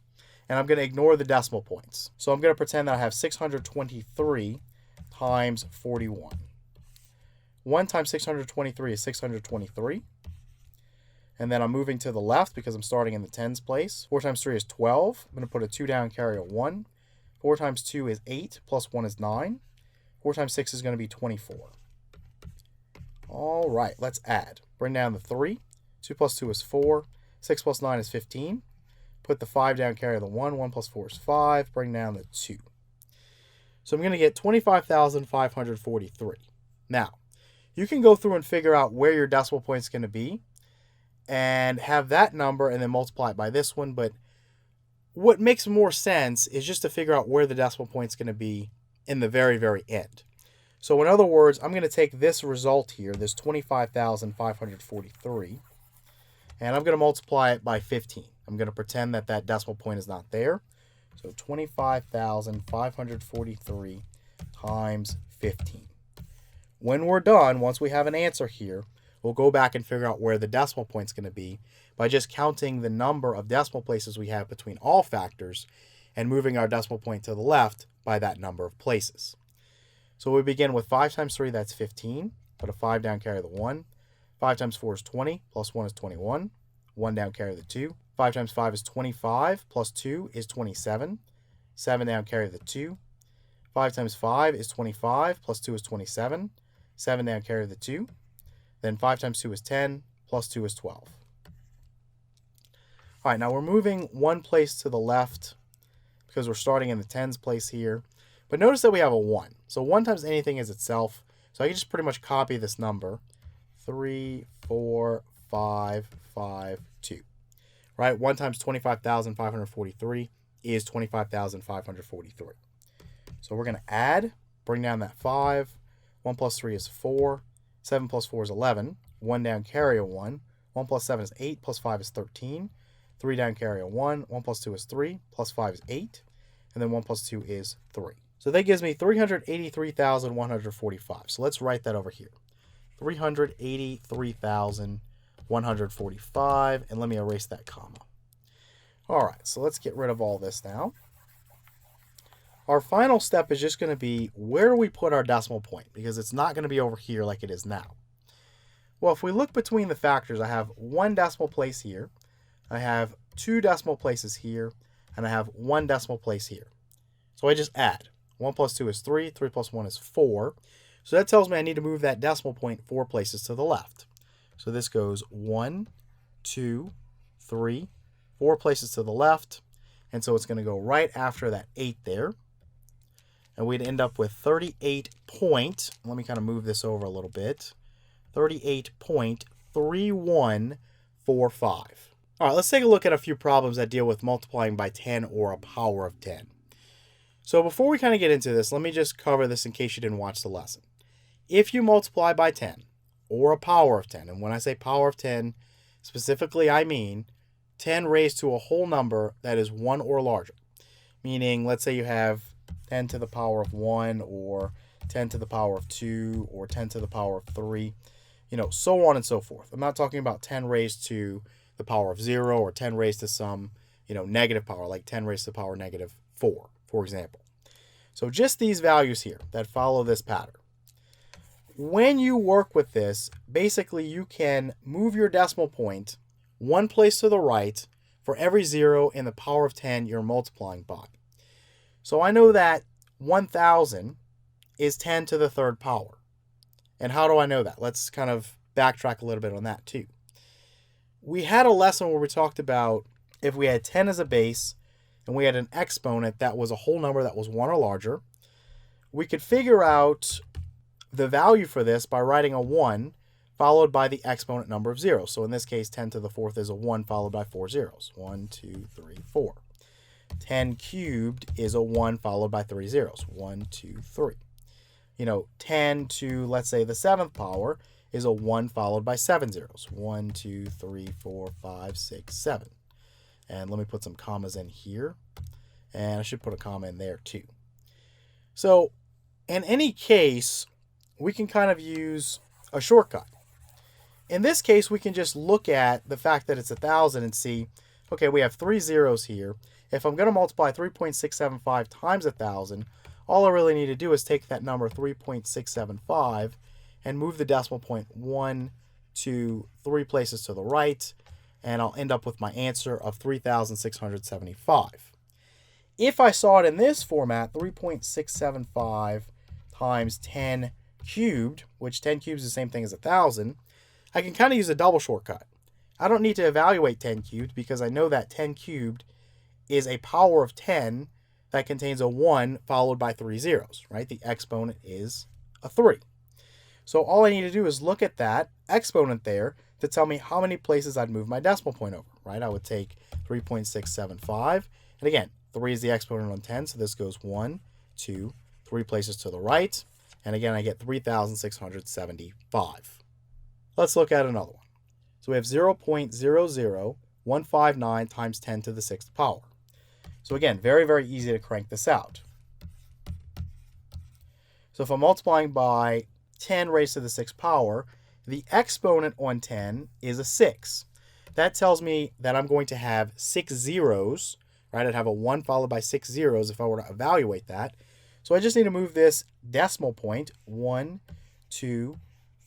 and I'm going to ignore the decimal points. So I'm going to pretend that I have 623 times 41. 1 times 623 is 623. And then I'm moving to the left because I'm starting in the tens place. 4 times 3 is 12. I'm going to put a 2 down, carry a 1. 4 times 2 is 8, plus 1 is 9. 4 times 6 is going to be 24. All right, let's add. Bring down the 3. 2 plus 2 is 4. 6 plus 9 is 15. Put the 5 down, carry the 1. 1 plus 4 is 5. Bring down the 2. So I'm going to get 25,543. Now, you can go through and figure out where your decimal point is going to be and have that number and then multiply it by this one. But what makes more sense is just to figure out where the decimal point is going to be in the very, very end. So in other words, I'm going to take this result here, this 25,543, and I'm going to multiply it by 15. I'm going to pretend that that decimal point is not there. So 25,543 times 15. When we're done, once we have an answer here, we'll go back and figure out where the decimal point is going to be by just counting the number of decimal places we have between all factors and moving our decimal point to the left by that number of places. So we begin with 5 times 3, that's 15. Put a 5 down, carry the 1. 5 times 4 is 20, plus 1 is 21. 1 down, carry the 2. 5 times 5 is 25, plus 2 is 27. 7 down, carry the 2. 5 times 5 is 25, plus 2 is 27. 7 down, carry the 2. Then 5 times 2 is 10, plus 2 is 12. All right, now we're moving 1 place to the left because we're starting in the tens place here. But notice that we have a 1. So 1 times anything is itself. So I can just pretty much copy this number. 3, 4, 5, 5, 2. Right? 1 times 25,543 is 25,543. So we're going to add, bring down that 5. 1 plus 3 is 4. 7 plus 4 is 11. 1 down, carry a 1. 1 plus 7 is 8, plus 5 is 13. 3 down, carry a 1. 1 plus 2 is 3, plus 5 is 8. And then 1 plus 2 is 3. So that gives me 383,145. So let's write that over here. 383,145. And let me erase that comma. All right, so let's get rid of all this now. Our final step is just going to be where do we put our decimal point? Because it's not going to be over here like it is now. Well, if we look between the factors, I have 1 decimal place here. I have 2 decimal places here. And I have 1 decimal place here. So I just add. 1 plus 2 is 3. 3 plus 1 is 4. So that tells me I need to move that decimal point 4 places to the left. So this goes 1, 2, 3, 4 places to the left. And so it's going to go right after that 8 there. And we'd end up with 38 point, let me kind of move this over a little bit, 38.3145. All right, let's take a look at a few problems that deal with multiplying by 10 or a power of 10. So before we kind of get into this, let me just cover this in case you didn't watch the lesson. If you multiply by 10 or a power of 10, and when I say power of 10, specifically I mean 10 raised to a whole number that is 1 or larger. Meaning, let's say you have 10 to the power of 1 or 10 to the power of 2 or 10 to the power of 3, so on and so forth. I'm not talking about 10 raised to the power of 0 or 10 raised to some, negative power, like 10 raised to the power negative 4, for example. So just these values here that follow this pattern. When you work with this, basically you can move your decimal point one place to the right for every 0 in the power of 10 you're multiplying by. So I know that 1,000 is 10 to the third power. And how do I know that? Let's kind of backtrack a little bit on that too. We had a lesson where we talked about if we had 10 as a base and we had an exponent that was a whole number that was 1 or larger, we could figure out the value for this by writing a 1 followed by the exponent number of zeros. So in this case, 10 to the fourth is a 1 followed by 4 zeros. 1, 2, 3, 4. 10 cubed is a 1 followed by 3 zeros. 1, 2, 3. 10 to, let's say, the 7th power is a 1 followed by 7 zeros. 1, 2, 3, 4, 5, 6, 7. And let me put some commas in here. And I should put a comma in there too. So in any case, we can kind of use a shortcut. In this case, we can just look at the fact that it's 1,000 and see, okay, we have 3 zeros here. If I'm going to multiply 3.675 times 1,000, all I really need to do is take that number 3.675 and move the decimal point 1, 2, 3 places to the right, and I'll end up with my answer of 3,675. If I saw it in this format, 3.675 times 10 cubed, which 10 cubes is the same thing as 1,000, I can kind of use a double shortcut. I don't need to evaluate 10 cubed because I know that 10 cubed is a power of 10 that contains a 1 followed by 3 zeros, right? The exponent is a 3. So all I need to do is look at that exponent there to tell me how many places I'd move my decimal point over, right? I would take 3.675, and again, 3 is the exponent on 10, so this goes 1, 2, 3 places to the right, and again, I get 3,675. Let's look at another one. So we have 0.00159 times 10 to the 6th power. So again, very, very easy to crank this out. So if I'm multiplying by 10 raised to the 6th power, the exponent on 10 is a 6. That tells me that I'm going to have 6 zeros, right? I'd have a 1 followed by 6 zeros if I were to evaluate that. So I just need to move this decimal point 1, 2,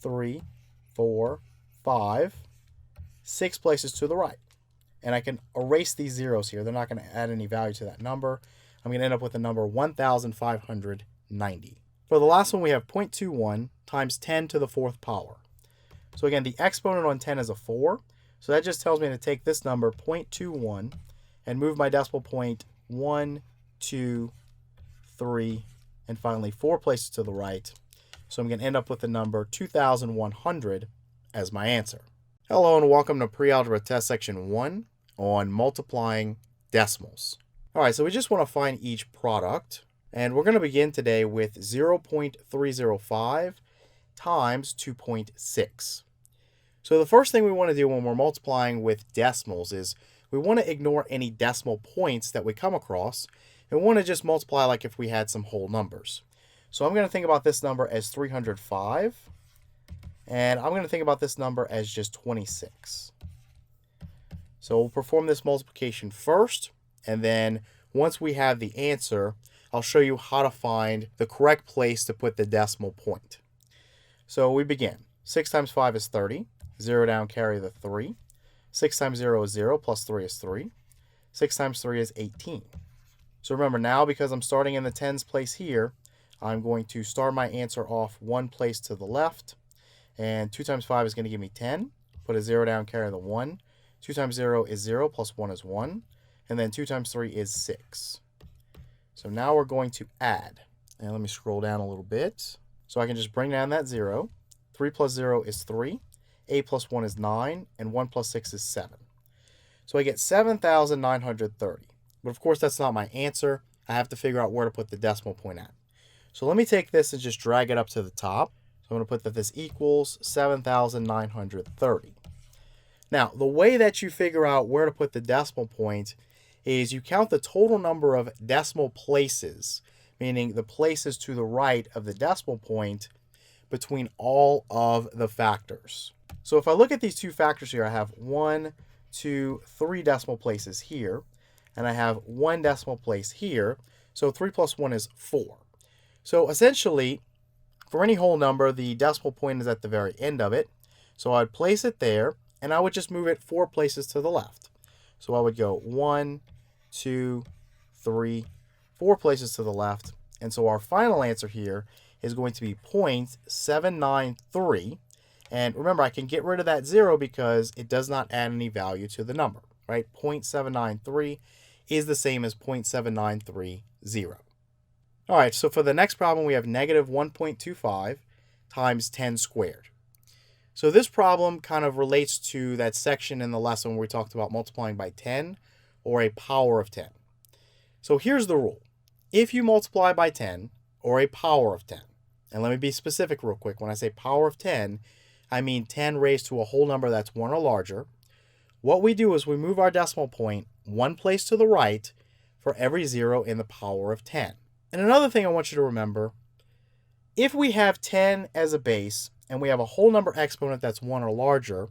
3, 4, 5, 6 places to the right. And I can erase these zeros here. They're not going to add any value to that number. I'm going to end up with the number 1,590. For the last one, we have 0.21 times 10 to the 4th power. So again, the exponent on 10 is a 4. So that just tells me to take this number, 0.21, and move my decimal point 1, 2, 3, and finally 4 places to the right. So I'm going to end up with the number 2,100 as my answer. Hello and welcome to Pre-Algebra Test Section 1 on multiplying decimals. All right, so we just want to find each product, and we're going to begin today with 0.305 times 2.6. So the first thing we want to do when we're multiplying with decimals is we want to ignore any decimal points that we come across, and we want to just multiply like if we had some whole numbers. So I'm going to think about this number as 305, and I'm going to think about this number as just 26. So we'll perform this multiplication first, and then once we have the answer, I'll show you how to find the correct place to put the decimal point. So we begin. 6 times 5 is 30. 0 down, carry the 3. 6 times 0 is 0, plus 3 is 3. 6 times 3 is 18. So remember now, because I'm starting in the tens place here, I'm going to start my answer off one place to the left. And 2 times 5 is going to give me 10. Put a 0 down, carry the 1. 2 times 0 is 0, plus 1 is 1. And then 2 times 3 is 6. So now we're going to add. And let me scroll down a little bit. So I can just bring down that 0. 3 plus 0 is 3. 8 plus 1 is 9. And 1 plus 6 is 7. So I get 7,930. But of course, that's not my answer. I have to figure out where to put the decimal point at. So let me take this and just drag it up to the top. So I'm going to put that this equals 7,930. Now, the way that you figure out where to put the decimal point is you count the total number of decimal places, meaning the places to the right of the decimal point between all of the factors. So if I look at these two factors here, I have 1, 2, 3 decimal places here, and I have 1 decimal place here. So 3 plus 1 is 4. So essentially, for any whole number, the decimal point is at the very end of it. So I'd place it there, and I would just move it 4 places to the left. So I would go 1, 2, 3, 4 places to the left. And so our final answer here is going to be 0.793. And remember, I can get rid of that 0 because it does not add any value to the number, right? 0.793 is the same as 0.793. All right, so for the next problem, we have negative 1.25 times 10 squared. So this problem kind of relates to that section in the lesson where we talked about multiplying by 10 or a power of 10. So here's the rule. If you multiply by 10 or a power of 10, and let me be specific real quick. When I say power of 10, I mean 10 raised to a whole number that's 1 or larger. What we do is we move our decimal point 1 place to the right for every 0 in the power of 10. And another thing I want you to remember, if we have 10 as a base and we have a whole number exponent that's 1 or larger,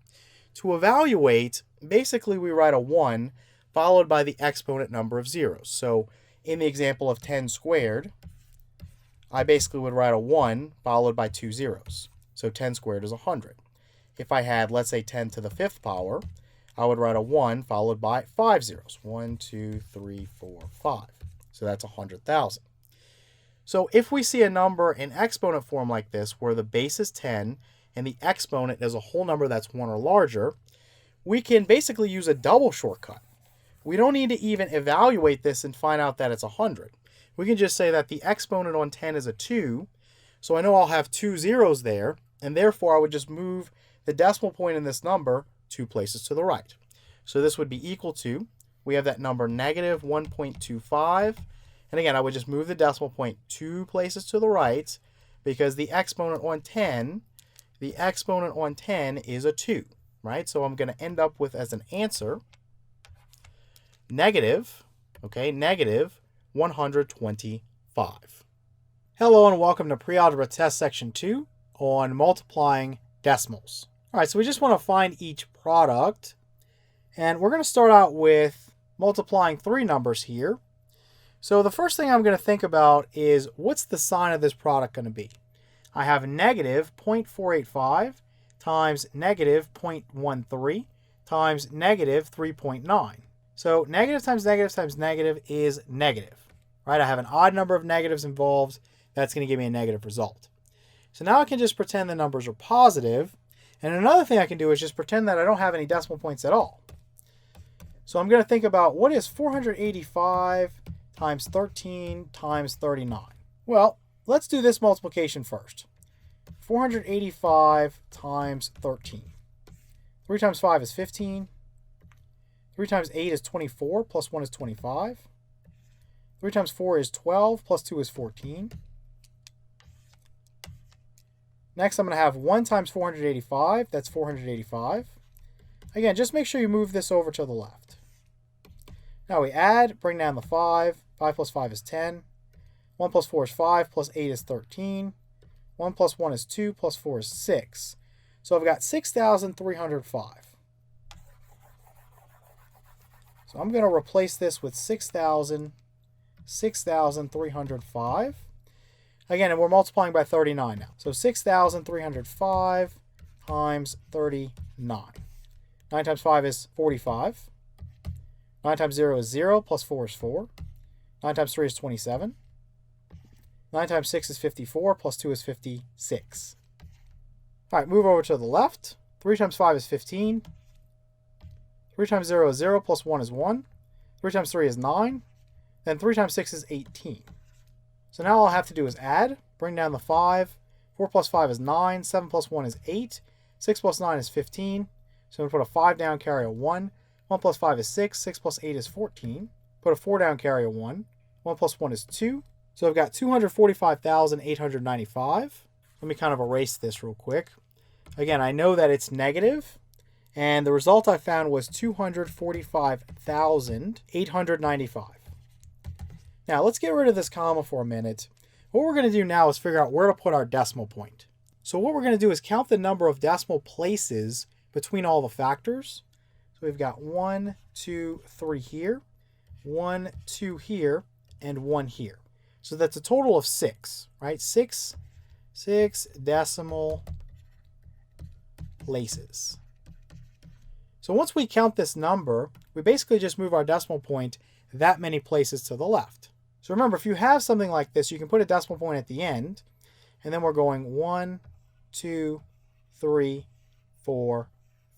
to evaluate, basically we write a 1 followed by the exponent number of zeros. So in the example of 10 squared, I basically would write a 1 followed by 2 zeros. So 10 squared is 100. If I had, let's say, 10 to the 5th power, I would write a 1 followed by 5 zeros. 1, 2, 3, 4, 5. So that's 100,000. So if we see a number in exponent form like this, where the base is 10 and the exponent is a whole number that's 1 or larger, we can basically use a double shortcut. We don't need to even evaluate this and find out that it's 100. We can just say that the exponent on 10 is a 2, so I know I'll have 2 zeros there, and therefore I would just move the decimal point in this number 2 places to the right. So this would be equal to, we have that number negative 1.25, and again, I would just move the decimal point 2 places to the right because the exponent on 10 is a 2, right? So I'm going to end up with as an answer negative 125. Hello and welcome to Pre-Algebra Test Section 2 on multiplying decimals. All right, so we just want to find each product, and we're going to start out with multiplying 3 numbers here. So the first thing I'm going to think about is what's the sign of this product going to be? I have negative 0.485 times negative 0.13 times negative 3.9. So negative times negative times negative is negative, right? I have an odd number of negatives involved. That's going to give me a negative result. So now I can just pretend the numbers are positive. And another thing I can do is just pretend that I don't have any decimal points at all. So I'm going to think about what is 485 times 13 times 39. Well, let's do this multiplication first. 485 times 13. 3 times 5 is 15. 3 times 8 is 24, plus 1 is 25. 3 times 4 is 12, plus 2 is 14. Next, I'm going to have 1 times 485. That's 485. Again, just make sure you move this over to the left. Now we add, bring down the 5. 5 plus 5 is 10. 1 plus 4 is 5, plus 8 is 13. 1 plus 1 is 2, plus 4 is 6. So I've got 6,305. So I'm going to replace this with 6,305. Again, and we're multiplying by 39 now. So 6,305 times 39. 9 times 5 is 45. 9 times 0 is 0, plus 4 is 4. 9 times 3 is 27. 9 times 6 is 54, plus 2 is 56. All right, move over to the left. 3 times 5 is 15. 3 times 0 is 0, plus 1 is 1. 3 times 3 is 9. Then 3 times 6 is 18. So now all I have to do is add, bring down the 5. 4 plus 5 is 9. 7 plus 1 is 8. 6 plus 9 is 15. So I'm going to put a 5 down, carry a 1. 1 plus 5 is 6. 6 plus 8 is 14. Put a 4 down, carry a 1. 1 plus 1 is 2. So I've got 245,895. Let me kind of erase this real quick. Again, I know that it's negative, and the result I found was 245,895. Now let's get rid of this comma for a minute. What we're going to do now is figure out where to put our decimal point. So what we're going to do is count the number of decimal places between all the factors. So we've got 1, 2, 3 here, 1, 2 here, and 1 here. So that's a total of 6, right? 6 decimal places. So once we count this number, we basically just move our decimal point that many places to the left. So remember, if you have something like this, you can put a decimal point at the end, and then we're going 1, 2, 3, 4,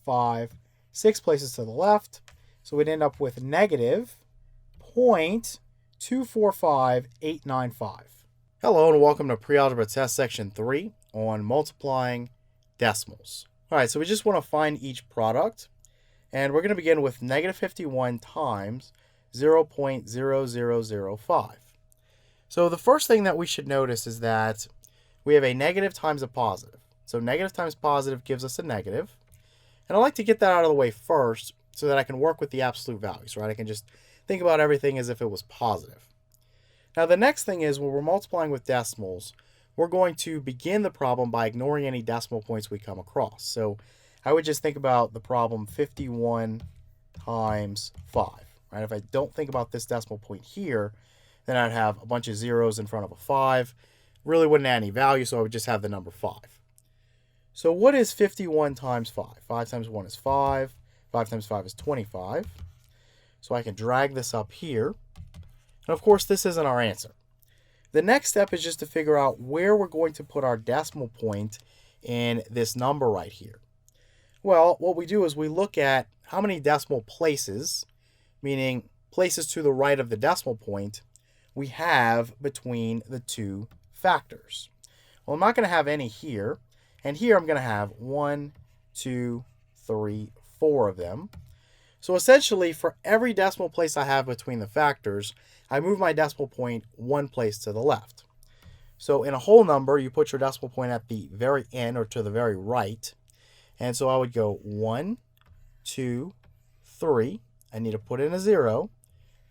5, 6 places to the left. So we'd end up with negative 0.245895. Hello and welcome to Pre-Algebra Test Section 3 on multiplying decimals. All right, so we just want to find each product, and we're going to begin with negative 51 times 0.0005. So the first thing that we should notice is that we have a negative times a positive. So negative times positive gives us a negative. And I like to get that out of the way first so that I can work with the absolute values, right? I can just think about everything as if it was positive. Now the next thing is when we're multiplying with decimals, we're going to begin the problem by ignoring any decimal points we come across. So I would just think about the problem 51 times 5. Right? If I don't think about this decimal point here, then I'd have a bunch of zeros in front of a 5. Really wouldn't add any value, so I would just have the number 5. So what is 51 times 5? 5 times 1 is 5. 5 times 5 is 25. So I can drag this up here. And of course, this isn't our answer. The next step is just to figure out where we're going to put our decimal point in this number right here. Well, what we do is we look at how many decimal places, meaning places to the right of the decimal point, we have between the two factors. Well, I'm not going to have any here, and here I'm going to have 1, 2, 3, 4 of them. So essentially, for every decimal place I have between the factors, I move my decimal point one place to the left. So in a whole number, you put your decimal point at the very end or to the very right. And so I would go 1, 2, 3. I need to put in a 0,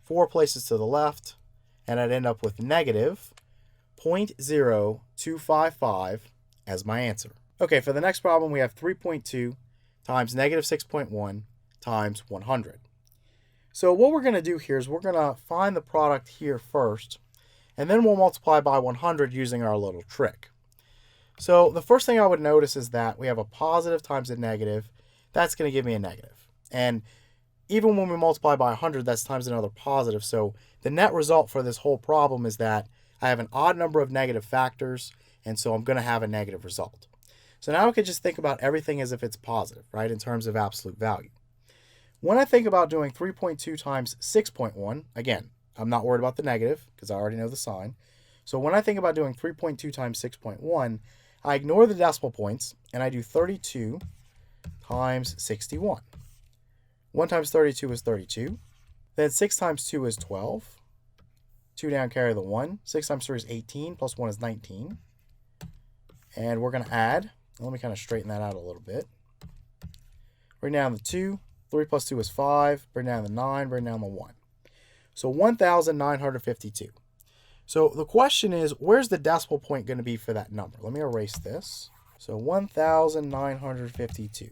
4 places to the left, and I'd end up with negative 0.0255 as my answer. Okay, for the next problem, we have 3.2 times negative 6.1 times 100. So what we're going to do here is we're going to find the product here first, and then we'll multiply by 100 using our little trick. So the first thing I would notice is that we have a positive times a negative. That's going to give me a negative. And even when we multiply by 100, that's times another positive. So the net result for this whole problem is that I have an odd number of negative factors, and so I'm going to have a negative result. So now I could just think about everything as if it's positive, right, in terms of absolute value. When I think about doing 3.2 times 6.1, again, I'm not worried about the negative because I already know the sign. So when I think about doing 3.2 times 6.1, I ignore the decimal points and I do 32 times 61. 1 times 32 is 32. Then 6 times 2 is 12. 2 down, carry the 1. 6 times 3 is 18, plus 1 is 19. And we're going to add. Let me kind of straighten that out a little bit. Bring down the 2. 3 plus 2 is 5. Bring down the 9. Bring down the 1. So 1,952. So the question is, where's the decimal point going to be for that number? Let me erase this. So 1,952.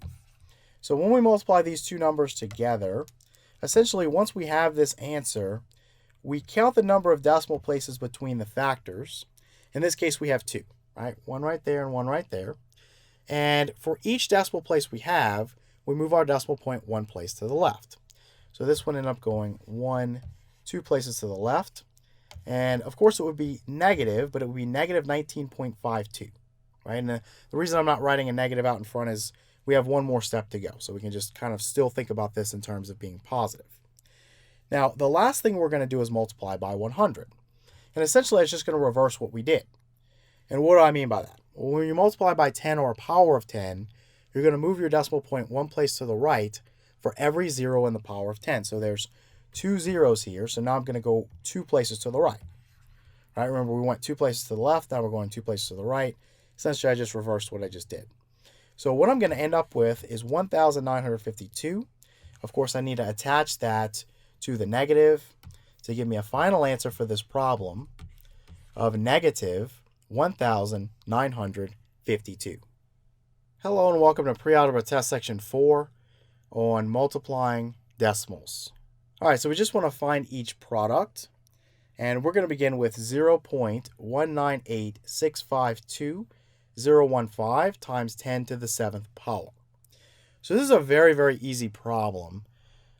So when we multiply these two numbers together, essentially once we have this answer, we count the number of decimal places between the factors. In this case, we have 2, right? 1 right there and 1 right there. And for each decimal place we have, we move our decimal point one place to the left. So this one ended up going 2 places to the left. And of course it would be negative, but it would be negative 19.52, right? And the reason I'm not writing a negative out in front is we have one more step to go. So we can just kind of still think about this in terms of being positive. Now, the last thing we're going to do is multiply by 100. And essentially, it's just going to reverse what we did. And what do I mean by that? Well, when you multiply by 10 or a power of 10, you're going to move your decimal point one place to the right for every 0 in the power of 10. So there's 2 zeros here. So now I'm going to go 2 places to the right. Right? Remember, we went 2 places to the left. Now we're going 2 places to the right. Essentially, I just reversed what I just did. So what I'm going to end up with is 1,952. Of course, I need to attach that to the negative to give me a final answer for this problem of negative 1,952. Hello and welcome to Pre-Algebra Test Section 4 on multiplying decimals. All right, so we just want to find each product. And we're going to begin with 0.198652,015 times 10 to the 7th power. So this is a very, very easy problem.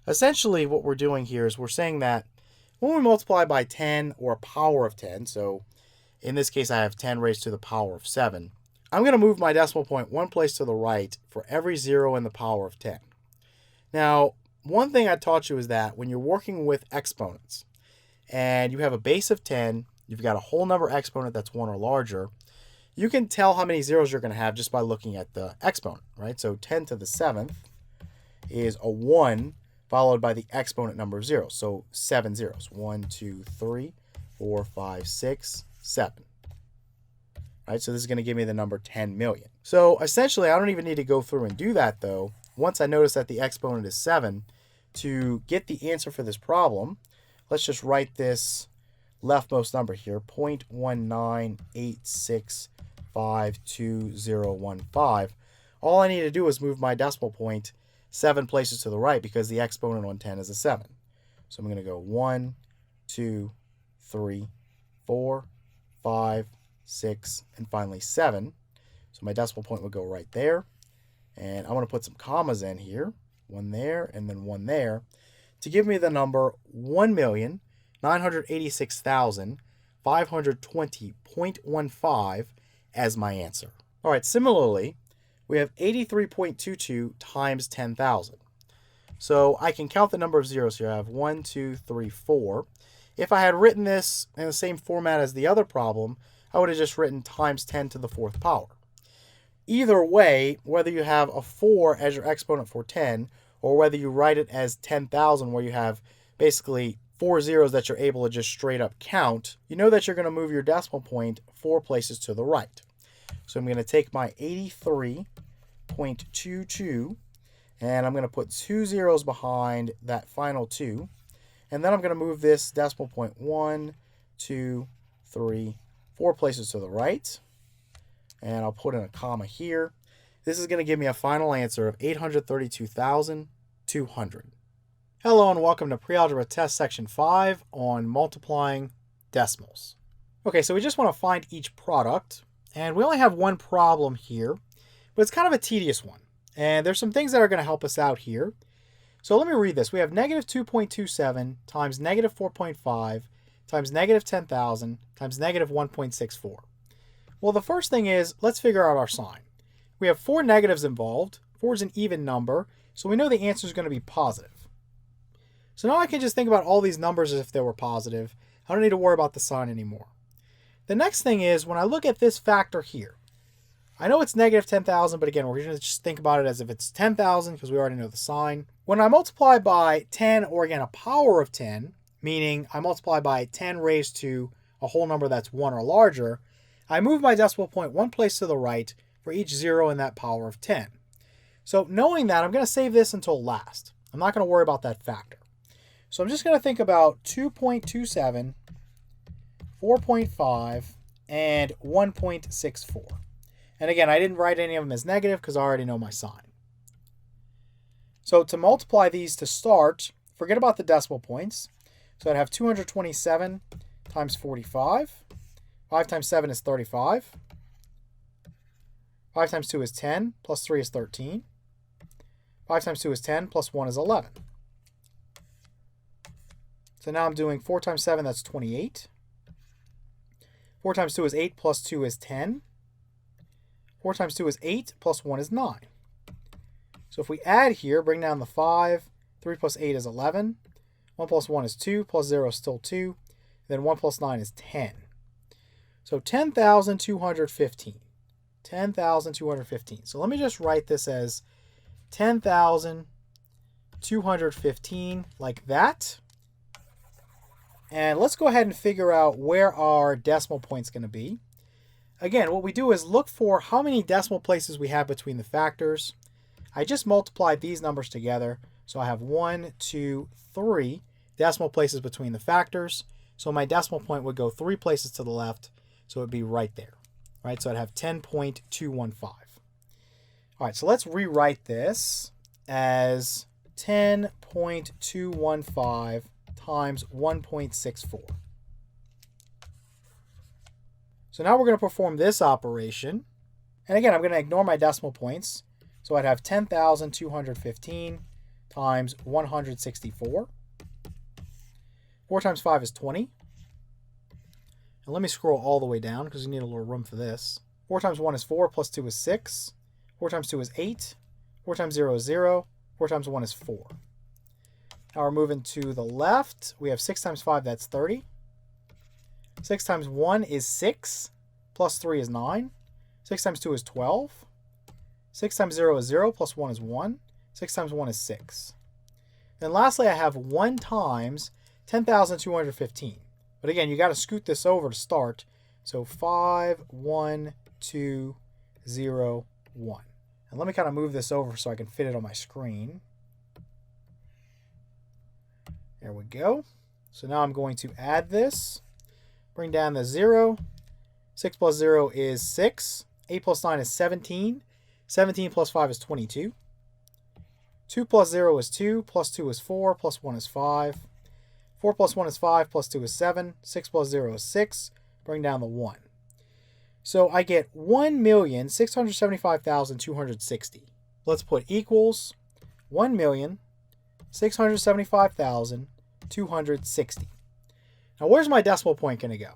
Essentially, what we're doing here is we're saying that when we multiply by 10 or a power of 10, so in this case I have 10 raised to the power of 7, I'm going to move my decimal point one place to the right for every 0 in the power of 10. Now, one thing I taught you is that when you're working with exponents, and you have a base of 10, you've got a whole number exponent that's 1 or larger, you can tell how many zeros you're going to have just by looking at the exponent, right? So 10 to the 7th is a 1 followed by the exponent number of zeros. So 7 zeros. 1, 2, 3, 4, 5, 6, 7. Right? So this is going to give me the number 10 million. So essentially, I don't even need to go through and do that, though. Once I notice that the exponent is 7, to get the answer for this problem, let's just write this leftmost number here, 0.198652015. All I need to do is move my decimal point 7 places to the right because the exponent on 10 is a 7. So I'm going to go 1, 2, 3, 4, 5, 6, and finally 7. So my decimal point would go right there. And I want to put some commas in here, one there and then one there, to give me the number 1,986,520.15 as my answer. All right, similarly, we have 83.22 times 10,000. So I can count the number of zeros here. I have 1, 2, 3, 4. If I had written this in the same format as the other problem, I would have just written times 10 to the 4th power. Either way, whether you have a 4 as your exponent for 10, or whether you write it as 10,000 where you have basically 4 zeros that you're able to just straight up count, you know that you're going to move your decimal point 4 places to the right. So I'm going to take my 83.22 and I'm going to put 2 zeros behind that final 2. And then I'm going to move this decimal point 1, 2, 3, 4 places to the right. And I'll put in a comma here. This is going to give me a final answer of 832,200. Hello and welcome to Pre-Algebra Test Section 5 on multiplying decimals. Okay, so we just want to find each product, and we only have one problem here, but it's kind of a tedious one. And there's some things that are going to help us out here. So let me read this. We have negative 2.27 times negative 4.5 times negative 10,000 times negative 1.64. Well, the first thing is, let's figure out our sign. We have 4 negatives involved. 4 is an even number, so we know the answer is going to be positive. So now I can just think about all these numbers as if they were positive. I don't need to worry about the sign anymore. The next thing is, when I look at this factor here, I know it's negative 10,000, but again, we're going to just think about it as if it's 10,000 because we already know the sign. When I multiply by 10, or again, a power of 10, meaning I multiply by 10 raised to a whole number that's 1 or larger, I move my decimal point one place to the right for each 0 in that power of 10. So knowing that, I'm going to save this until last. I'm not going to worry about that factor. So I'm just going to think about 2.27, 4.5, and 1.64. And again, I didn't write any of them as negative because I already know my sign. So to multiply these to start, forget about the decimal points. So I'd have 227 times 45. 5 times 7 is 35. 5 times 2 is 10, plus 3 is 13. 5 times 2 is 10, plus 1 is 11. So now I'm doing 4 times 7, that's 28. 4 times 2 is 8, plus 2 is 10. 4 times 2 is 8, plus 1 is 9. So if we add here, bring down the 5, 3 plus 8 is 11. 1 plus 1 is 2, plus 0 is still 2. Then 1 plus 9 is 10. So 10,215. 10,215. So let me just write this as 10,215 like that. And let's go ahead and figure out where our decimal point's going to be. Again, what we do is look for how many decimal places we have between the factors. I just multiplied these numbers together. So I have 1, 2, 3 decimal places between the factors. So my decimal point would go 3 places to the left. So it would be right there. Right? So I'd have 10.215. All right, so let's rewrite this as 10.215 times 1.64. So now we're going to perform this operation. And again, I'm going to ignore my decimal points. So I'd have 10,215 times 164. 4 times 5 is 20. And let me scroll all the way down because we need a little room for this. 4 times 1 is 4, plus 2 is 6. 4 times 2 is 8. 4 times 0 is 0. 4 times 1 is 4. Now we're moving to the left. We have 6 times 5, that's 30. 6 times 1 is 6, plus 3 is 9. 6 times 2 is 12. 6 times 0 is 0, plus 1 is 1. 6 times 1 is 6. Then lastly, I have 1 times 10,215. But again, you got to scoot this over to start. So 5, 1, 2, 0, 1. And let me kind of move this over so I can fit it on my screen. There we go. So now I'm going to add this. Bring down the 0. 6 plus 0 is 6. 8 plus 9 is 17. 17 plus 5 is 22. 2 plus 0 is 2. Plus 2 is 4. Plus 1 is 5. 4 plus 1 is 5. Plus 2 is 7. 6 plus 0 is 6. Bring down the 1. So I get 1,675,260. Let's put equals 1,675,260. Now where's my decimal point going to go?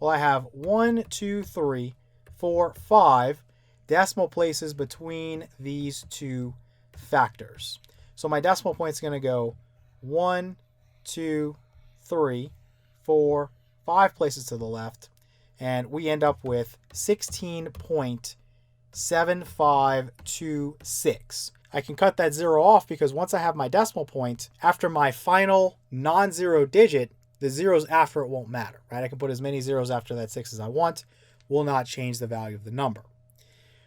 Well, I have 1, 2, 3, 4, 5 decimal places between these two factors. So my decimal point is going to go 1, 2, 3, 4, 5 places to the left. And we end up with 16.7526. I can cut that 0 off because once I have my decimal point, after my final non-zero digit, the zeros after it won't matter, right? I can put as many zeros after that 6 as I want. Will not change the value of the number.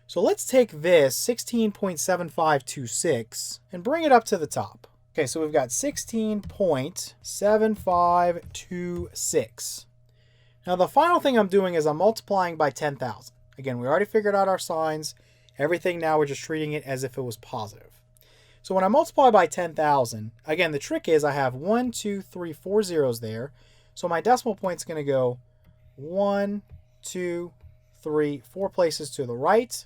So let's take this 16.7526 and bring it up to the top. Okay, so we've got 16.7526. Now the final thing I'm doing is I'm multiplying by 10,000. Again, we already figured out our signs. Everything now we're just treating it as if it was positive. So when I multiply by 10,000, again, the trick is I have 1, 2, 3, 4 zeros there. So my decimal point's going to go 1, 2, 3, 4 places to the right.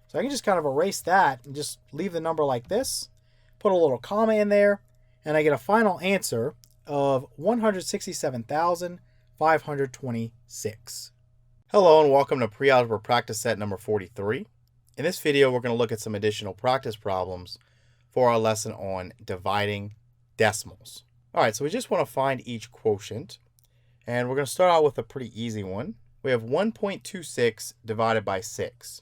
So I can just kind of erase that and just leave the number like this. Put a little comma in there, and I get a final answer of 167,526. Hello and welcome to Pre-Algebra Practice Set number 43. In this video, we're going to look at some additional practice problems for our lesson on dividing decimals. All right, so we just want to find each quotient, and we're going to start out with a pretty easy one. We have 1.26 divided by 6.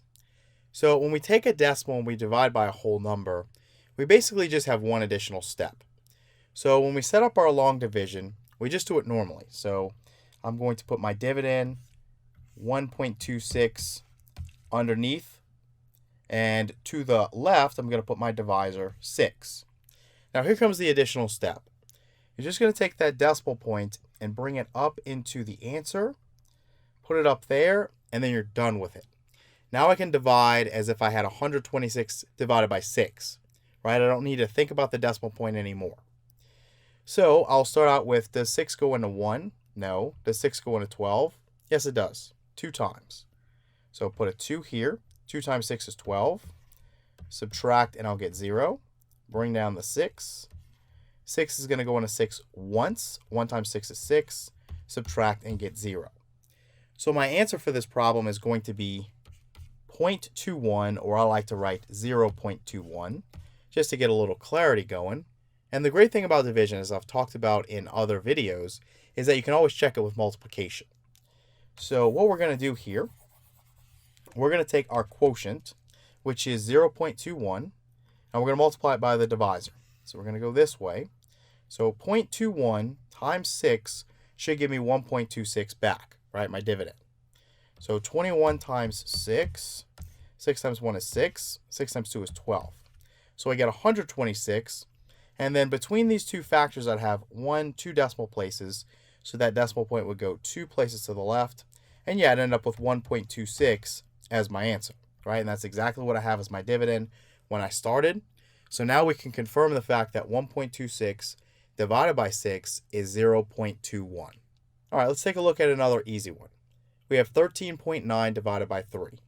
So when we take a decimal and we divide by a whole number, we basically just have one additional step. So when we set up our long division, we just do it normally. So I'm going to put my dividend 1.26 underneath, and to the left, I'm going to put my divisor 6. Now here comes the additional step. You're just going to take that decimal point and bring it up into the answer, put it up there, and then you're done with it. Now I can divide as if I had 126 divided by 6, right? I don't need to think about the decimal point anymore. So I'll start out with, does 6 go into 1? No. Does 6 go into 12? Yes, it does. 2 times. So put a 2 here. 2 times 6 is 12. Subtract and I'll get 0. Bring down the 6. 6 is going to go into 6 once. 1 times 6 is 6. Subtract and get 0. So my answer for this problem is going to be 0.21, or I like to write 0.21, just to get a little clarity going. And the great thing about division, as I've talked about in other videos, is that you can always check it with multiplication. So what we're going to do here, we're going to take our quotient, which is 0.21, and we're going to multiply it by the divisor. So we're going to go this way. So 0.21 times 6 should give me 1.26 back, right, my dividend. So 21 times 6, 6 times 1 is 6, 6 times 2 is 12. So I get 126, and then between these two factors I'd have 2 decimal places, so that decimal point would go 2 places to the left, and yeah, I'd end up with 1.26 as my answer, right? And that's exactly what I have as my dividend when I started. So now we can confirm the fact that 1.26 divided by 6 is 0.21. All right, let's take a look at another easy one. We have 13.9 divided by 3.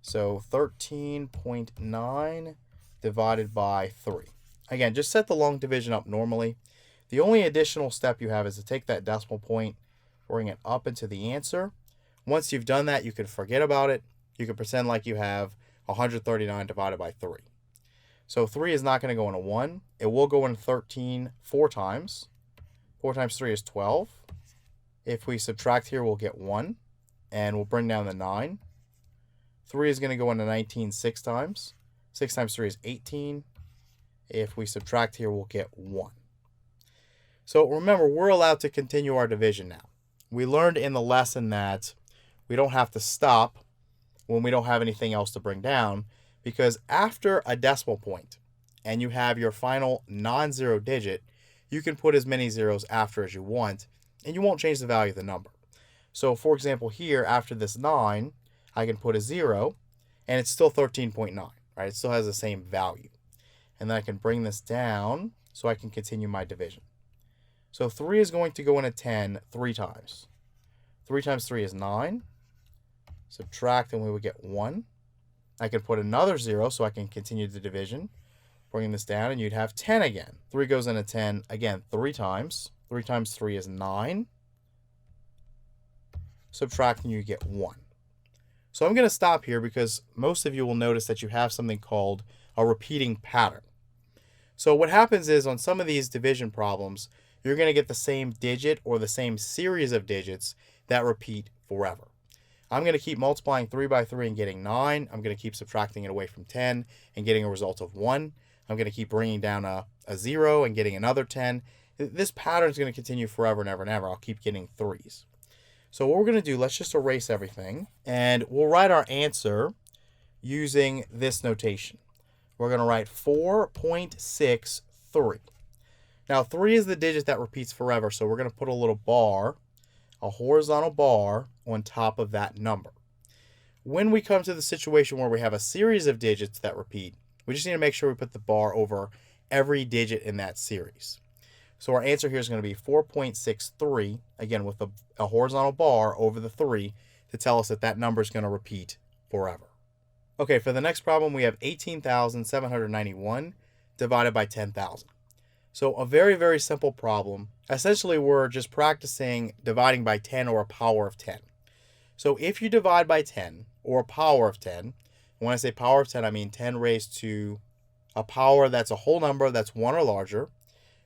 So 13.9 divided by 3. Again, just set the long division up normally. The only additional step you have is to take that decimal point, bring it up into the answer. Once you've done that, you can forget about it. You can pretend like you have 139 divided by 3. So 3 is not going to go into 1. It will go into 13 4 times. 4 times 3 is 12. If we subtract here, we'll get 1, and we'll bring down the 9. 3 is going to go into 19 6 times. 6 times 3 is 18. If we subtract here, we'll get 1. So remember, we're allowed to continue our division now. We learned in the lesson that we don't have to stop when we don't have anything else to bring down, because after a decimal point and you have your final non-zero digit, you can put as many zeros after as you want, and you won't change the value of the number. So for example, here after this 9, I can put a 0, and it's still 13.9, right? It still has the same value. And then I can bring this down so I can continue my division. So 3 is going to go into 10 3 times. 3 times 3 is 9. Subtract, and we would get 1. I can put another 0 so I can continue the division. Bringing this down, and you'd have 10 again. 3 goes into 10, again, 3 times. 3 times 3 is 9. Subtract, and you get 1. So I'm going to stop here because most of you will notice that you have something called a repeating pattern. So what happens is on some of these division problems, you're going to get the same digit or the same series of digits that repeat forever. I'm going to keep multiplying 3 by 3 and getting 9. I'm going to keep subtracting it away from 10 and getting a result of 1. I'm going to keep bringing down a 0 and getting another 10. This pattern is going to continue forever and ever and ever. I'll keep getting 3s. So what we're going to do, let's just erase everything, and we'll write our answer using this notation. We're going to write 4.63. Now 3 is the digit that repeats forever, so we're going to put a little bar, a horizontal bar on top of that number. When we come to the situation where we have a series of digits that repeat, we just need to make sure we put the bar over every digit in that series. So our answer here is going to be 4.63, again with a horizontal bar over the 3 to tell us that that number is going to repeat forever. Okay, for the next problem, we have 18,791 divided by 10,000. So a very, very simple problem. Essentially, we're just practicing dividing by 10 or a power of 10. So if you divide by 10 or a power of 10, when I say power of 10, I mean 10 raised to a power that's a whole number that's 1 or larger.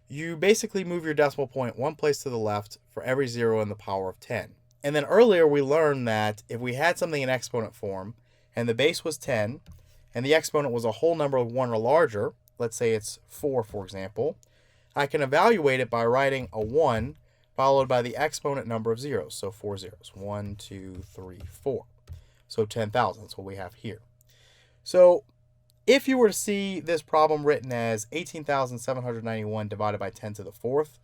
You basically move your decimal point 1 place to the left for every 0 in the power of 10. And then earlier we learned that if we had something in exponent form and the base was 10 and the exponent was a whole number of 1 or larger, let's say it's 4 for example, I can evaluate it by writing a 1 followed by the exponent number of zeros. So 4 zeros. 1, 2, 3, 4. So 10,000. That's what we have here. So if you were to see this problem written as 18,791 divided by 10 to the 4th,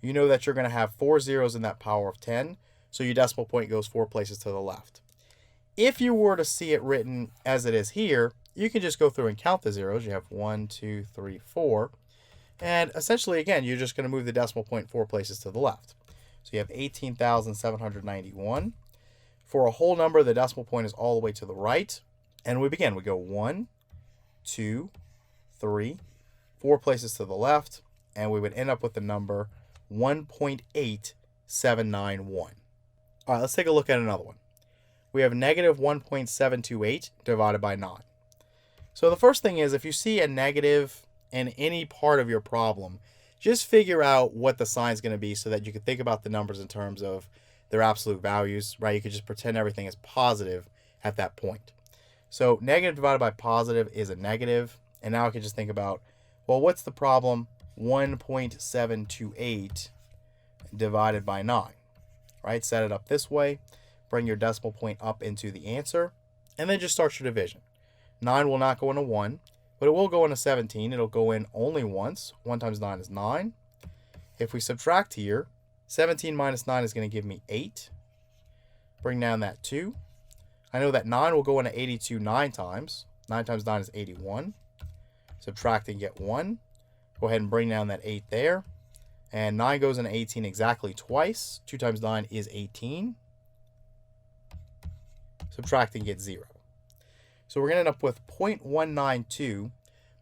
you know that you're going to have 4 zeros in that power of 10. So your decimal point goes 4 places to the left. If you were to see it written as it is here, you can just go through and count the zeros. You have 1, 2, 3, 4. And essentially, again, you're just going to move the decimal point 4 places to the left. So you have 18,791. For a whole number, the decimal point is all the way to the right. And we begin. We go 1, 2, 3, 4 places to the left. And we would end up with the number 1.8791. All right, let's take a look at another one. We have negative 1.728 divided by 9. So the first thing is, if you see a negative in any part of your problem, just figure out what the sign is going to be so that you can think about the numbers in terms of their absolute values, right? You could just pretend everything is positive at that point. So negative divided by positive is a negative. And now I can just think about, well, what's the problem? 1.728 divided by 9, right? Set it up this way. Bring your decimal point up into the answer. And then just start your division. 9 will not go into 1, but it will go into 17. It'll go in only once. 1 times 9 is 9. If we subtract here, 17 minus 9 is going to give me 8. Bring down that 2. I know that 9 will go into 82 9 times. 9 times 9 is 81. Subtract and get 1. Go ahead and bring down that 8 there. And 9 goes into 18 exactly twice. 2 times 9 is 18. Subtract and get 0. So we're going to end up with 0.192.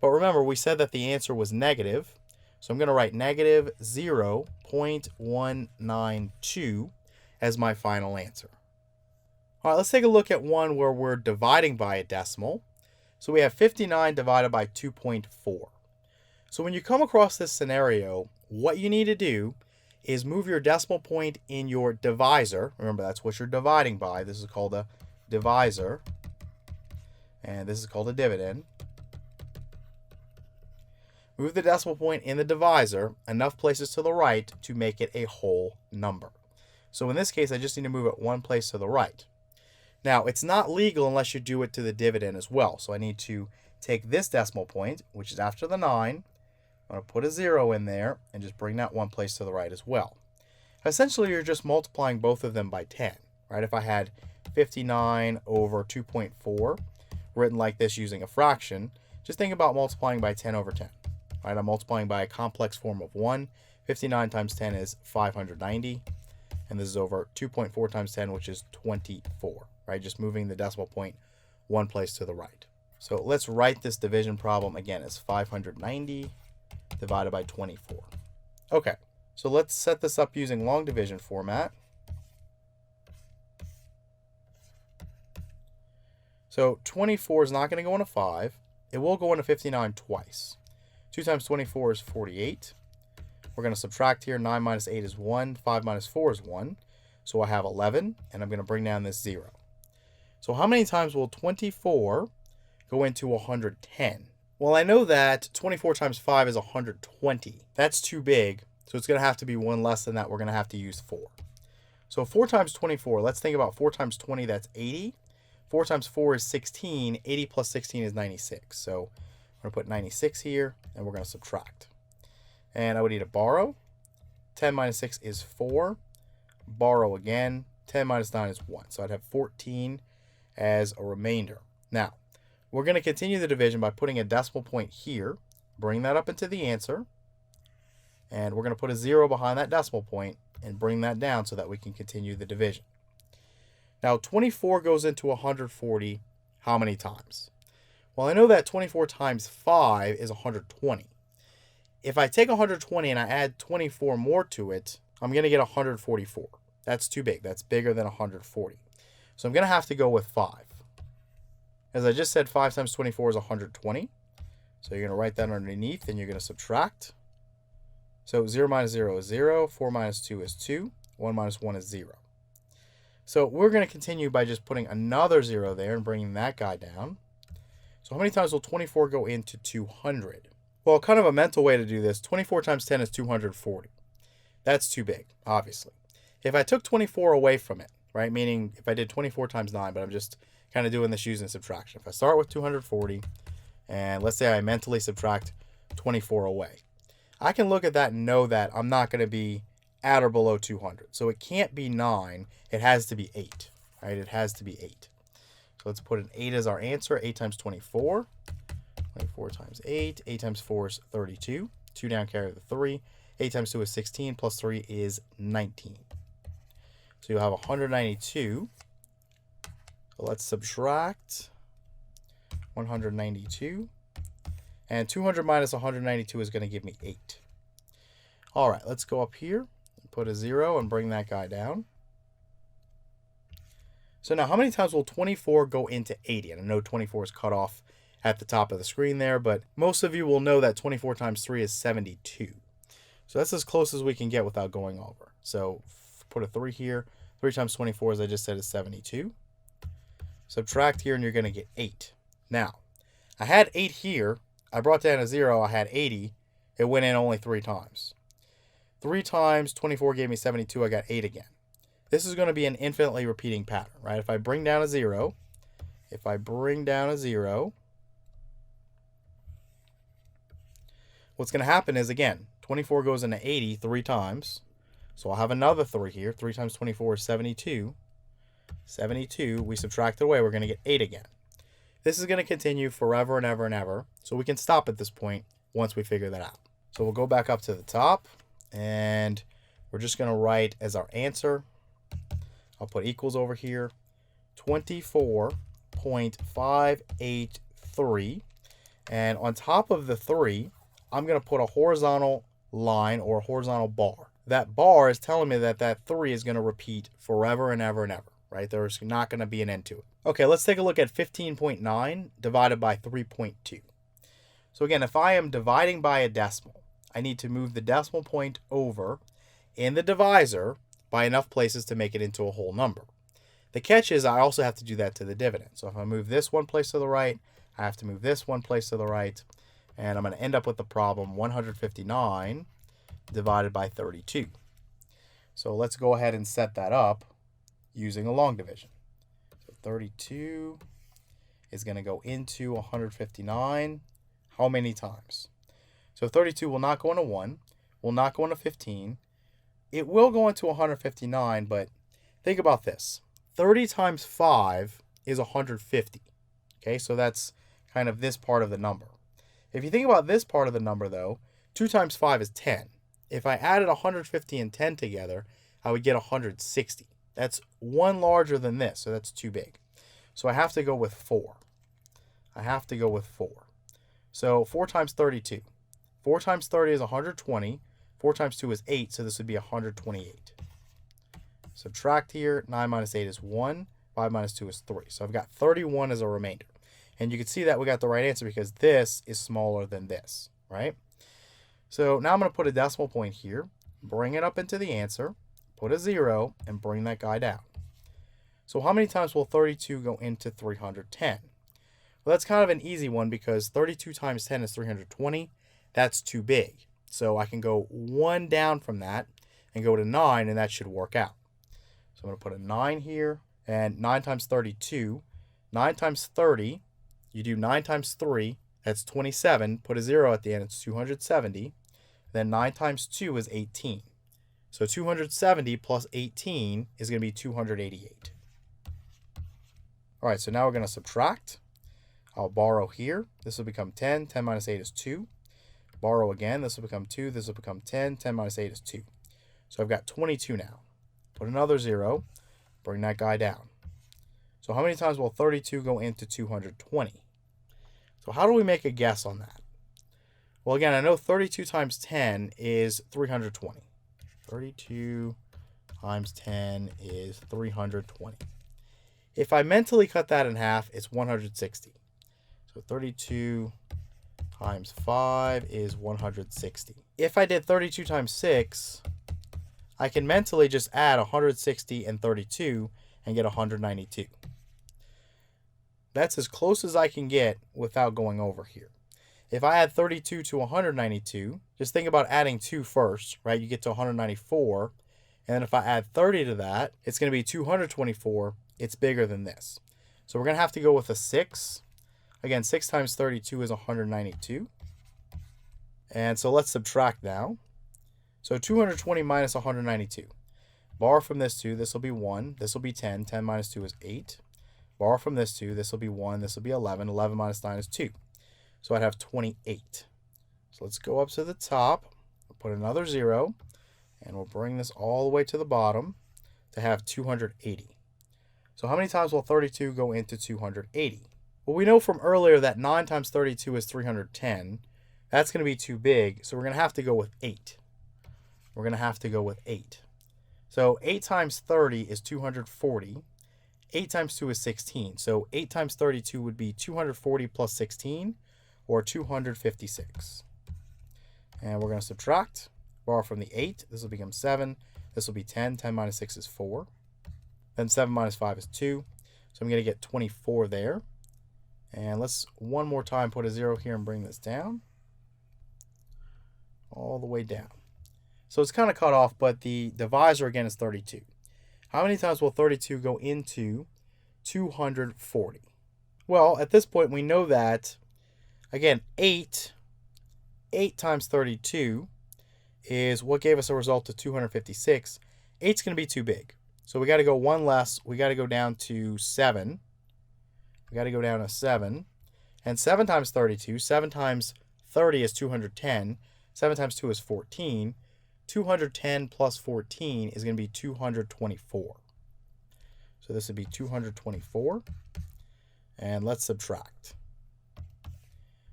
But remember, we said that the answer was negative. So I'm going to write negative 0.192 as my final answer. All right, let's take a look at one where we're dividing by a decimal. So we have 59 divided by 2.4. So when you come across this scenario, what you need to do is move your decimal point in your divisor. Remember, that's what you're dividing by. This is called a divisor. And this is called a dividend. Move the decimal point in the divisor enough places to the right to make it a whole number. So in this case, I just need to move it one place to the right. Now, it's not legal unless you do it to the dividend as well. So I need to take this decimal point, which is after the 9. I'm going to put a 0 in there and just bring that one place to the right as well. Essentially, you're just multiplying both of them by 10, right? If I had 59 over 2.4 written like this using a fraction, just think about multiplying by 10 over 10. Right? I'm multiplying by a complex form of 1. 59 times 10 is 590. And this is over 2.4 times 10, which is 24. Right? Just moving the decimal point one place to the right. So let's write this division problem again as 590 divided by 24. Okay, so let's set this up using long division format. So 24 is not going to go into 5. It will go into 59 twice. 2 times 24 is 48. We're going to subtract here. 9 minus 8 is 1. 5 minus 4 is 1. So I have 11, and I'm going to bring down this 0. So how many times will 24 go into 110? Well, I know that 24 times 5 is 120. That's too big, so it's going to have to be one less than that. We're going to have to use 4. So 4 times 24, let's think about 4 times 20, that's 80. 4 times 4 is 16. 80 plus 16 is 96. So I'm going to put 96 here, and we're going to subtract. And I would need to borrow. 10 minus 6 is 4. Borrow again. 10 minus 9 is 1. So I'd have 14 as a remainder. Now, we're going to continue the division by putting a decimal point here. Bring that up into the answer. And we're going to put a 0 behind that decimal point and bring that down so that we can continue the division. Now, 24 goes into 140 how many times? Well, I know that 24 times 5 is 120. If I take 120 and I add 24 more to it, I'm going to get 144. That's too big. That's bigger than 140. So I'm going to have to go with 5. As I just said, 5 times 24 is 120. So you're going to write that underneath, and you're going to subtract. So 0 minus 0 is 0. 4 minus 2 is 2. 1 minus 1 is 0. So we're going to continue by just putting another 0 there and bringing that guy down. So how many times will 24 go into 200? Well, kind of a mental way to do this, 24 times 10 is 240. That's too big, obviously. If I took 24 away from it, right, meaning if I did 24 times 9, but I'm just kind of doing this using subtraction. If I start with 240, and let's say I mentally subtract 24 away, I can look at that and know that I'm not going to be at or below 200. So it can't be 9. It has to be 8, right? It has to be 8. So let's put an 8 as our answer. 8 times 24. 24 times 8. 8 times 4 is 32. 2 down, carry the 3. 8 times 2 is 16. Plus 3 is 19. So you'll have 192. So let's subtract 192. And 200 minus 192 is going to give me 8. All right, let's go up here. Put a 0 and bring that guy down. So now how many times will 24 go into 80? And I know 24 is cut off at the top of the screen there, but most of you will know that 24 times 3 is 72. So that's as close as we can get without going over. So put a 3 here. 3 times 24, as I just said, is 72. Subtract here, and you're going to get 8. Now, I had 8 here. I brought down a 0. I had 80. It went in only 3 times. 3 times 24 gave me 72. I got 8 again. This is going to be an infinitely repeating pattern, right? If I bring down a 0, what's going to happen is, again, 24 goes into 80 3 times. So I'll have another 3 here. 3 times 24 is 72. 72, we subtract it away, we're going to get 8 again. This is going to continue forever and ever and ever. So we can stop at this point once we figure that out. So we'll go back up to the top, and we're just going to write as our answer. I'll put equals over here. 24.583. And on top of the 3, I'm going to put a horizontal line or a horizontal bar. That bar is telling me that that 3 is going to repeat forever and ever and ever, right? There's not going to be an end to it. Okay, let's take a look at 15.9 divided by 3.2. So again, if I am dividing by a decimal, I need to move the decimal point over in the divisor by enough places to make it into a whole number. The catch is I also have to do that to the dividend. So if I move this one place to the right, I have to move this one place to the right, and I'm going to end up with the problem 159 divided by 32. So let's go ahead and set that up using a long division. So 32 is going to go into 159 how many times? So 32 will not go into 1, will not go into 15. It will go into 159, but think about this. 30 times 5 is 150. Okay, so that's kind of this part of the number. If you think about this part of the number, though, 2 times 5 is 10. If I added 150 and 10 together, I would get 160. That's 1 larger than this, so that's too big. So I have to go with 4. So 4 times 32. 4 times 30 is 120. 4 times 2 is 8, so this would be 128. Subtract here. 9 minus 8 is 1. 5 minus 2 is 3. So I've got 31 as a remainder. And you can see that we got the right answer because this is smaller than this, right? So now I'm going to put a decimal point here, bring it up into the answer, put a 0, and bring that guy down. So how many times will 32 go into 310? Well, that's kind of an easy one because 32 times 10 is 320. That's too big. So I can go 1 down from that and go to 9, and that should work out. So I'm going to put a 9 here, and 9 times 32. 9 times 30, you do 9 times 3, that's 27. Put a 0 at the end, it's 270. Then 9 times 2 is 18. So 270 plus 18 is going to be 288. All right, so now we're going to subtract. I'll borrow here. This will become 10. 10 minus 8 is 2. Borrow again. This will become 2. This will become 10. 10 minus 8 is 2. So I've got 22 now. Put another 0. Bring that guy down. So how many times will 32 go into 220? So how do we make a guess on that? Well, again, I know 32 times 10 is 320. 32 times 10 is 320. If I mentally cut that in half, it's 160. So 32 times 5 is 160. If I did 32 times 6, I can mentally just add 160 and 32 and get 192. That's as close as I can get without going over here. If I add 32 to 192, just think about adding 2 first, right? You get to 194. And then if I add 30 to that, it's going to be 224. It's bigger than this. So we're going to have to go with a 6. Again, 6 times 32 is 192. And so let's subtract now. So 220 minus 192. Borrow from this 2, this will be 1. This will be 10. 10 minus 2 is 8. Borrow from this 2, this will be 1. This will be 11. 11 minus 9 is 2. So I'd have 28. So let's go up to the top. We'll put another 0. And we'll bring this all the way to the bottom to have 280. So how many times will 32 go into 280? Well, we know from earlier that 9 times 32 is 310. That's going to be too big, so we're going to have to go with 8. We're going to have to go with 8. So 8 times 30 is 240. 8 times 2 is 16. So 8 times 32 would be 240 plus 16, or 256. And we're going to subtract. Borrow from the 8. This will become 7. This will be 10. 10 minus 6 is 4. Then 7 minus 5 is 2. So I'm going to get 24 there. And let's one more time put a 0 here and bring this down. All the way down. So it's kind of cut off, but the divisor again is 32. How many times will 32 go into 240? Well, at this point we know that, again, 8 times 32 is what gave us a result of 256. 8's going to be too big. So we got to go one less. We got to go down to 7. We got to go down to 7. And 7 times 32, 7 times 30 is 210. 7 times 2 is 14. 210 plus 14 is going to be 224. So this would be 224. And let's subtract.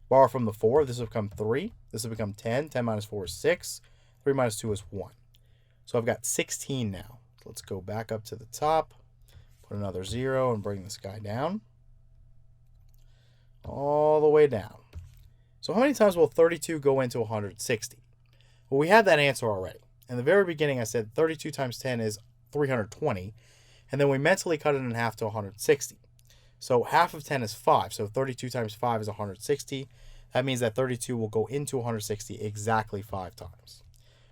Borrow from the 4. This will become 3. This will become 10. 10 minus 4 is 6. 3 minus 2 is 1. So I've got 16 now. So let's go back up to the top. Put another 0 and bring this guy down. All the way down. So how many times will 32 go into 160? Well, we have that answer already. In the very beginning, I said 32 times 10 is 320. And then we mentally cut it in half to 160. So half of 10 is 5. So 32 times 5 is 160. That means that 32 will go into 160 exactly 5 times.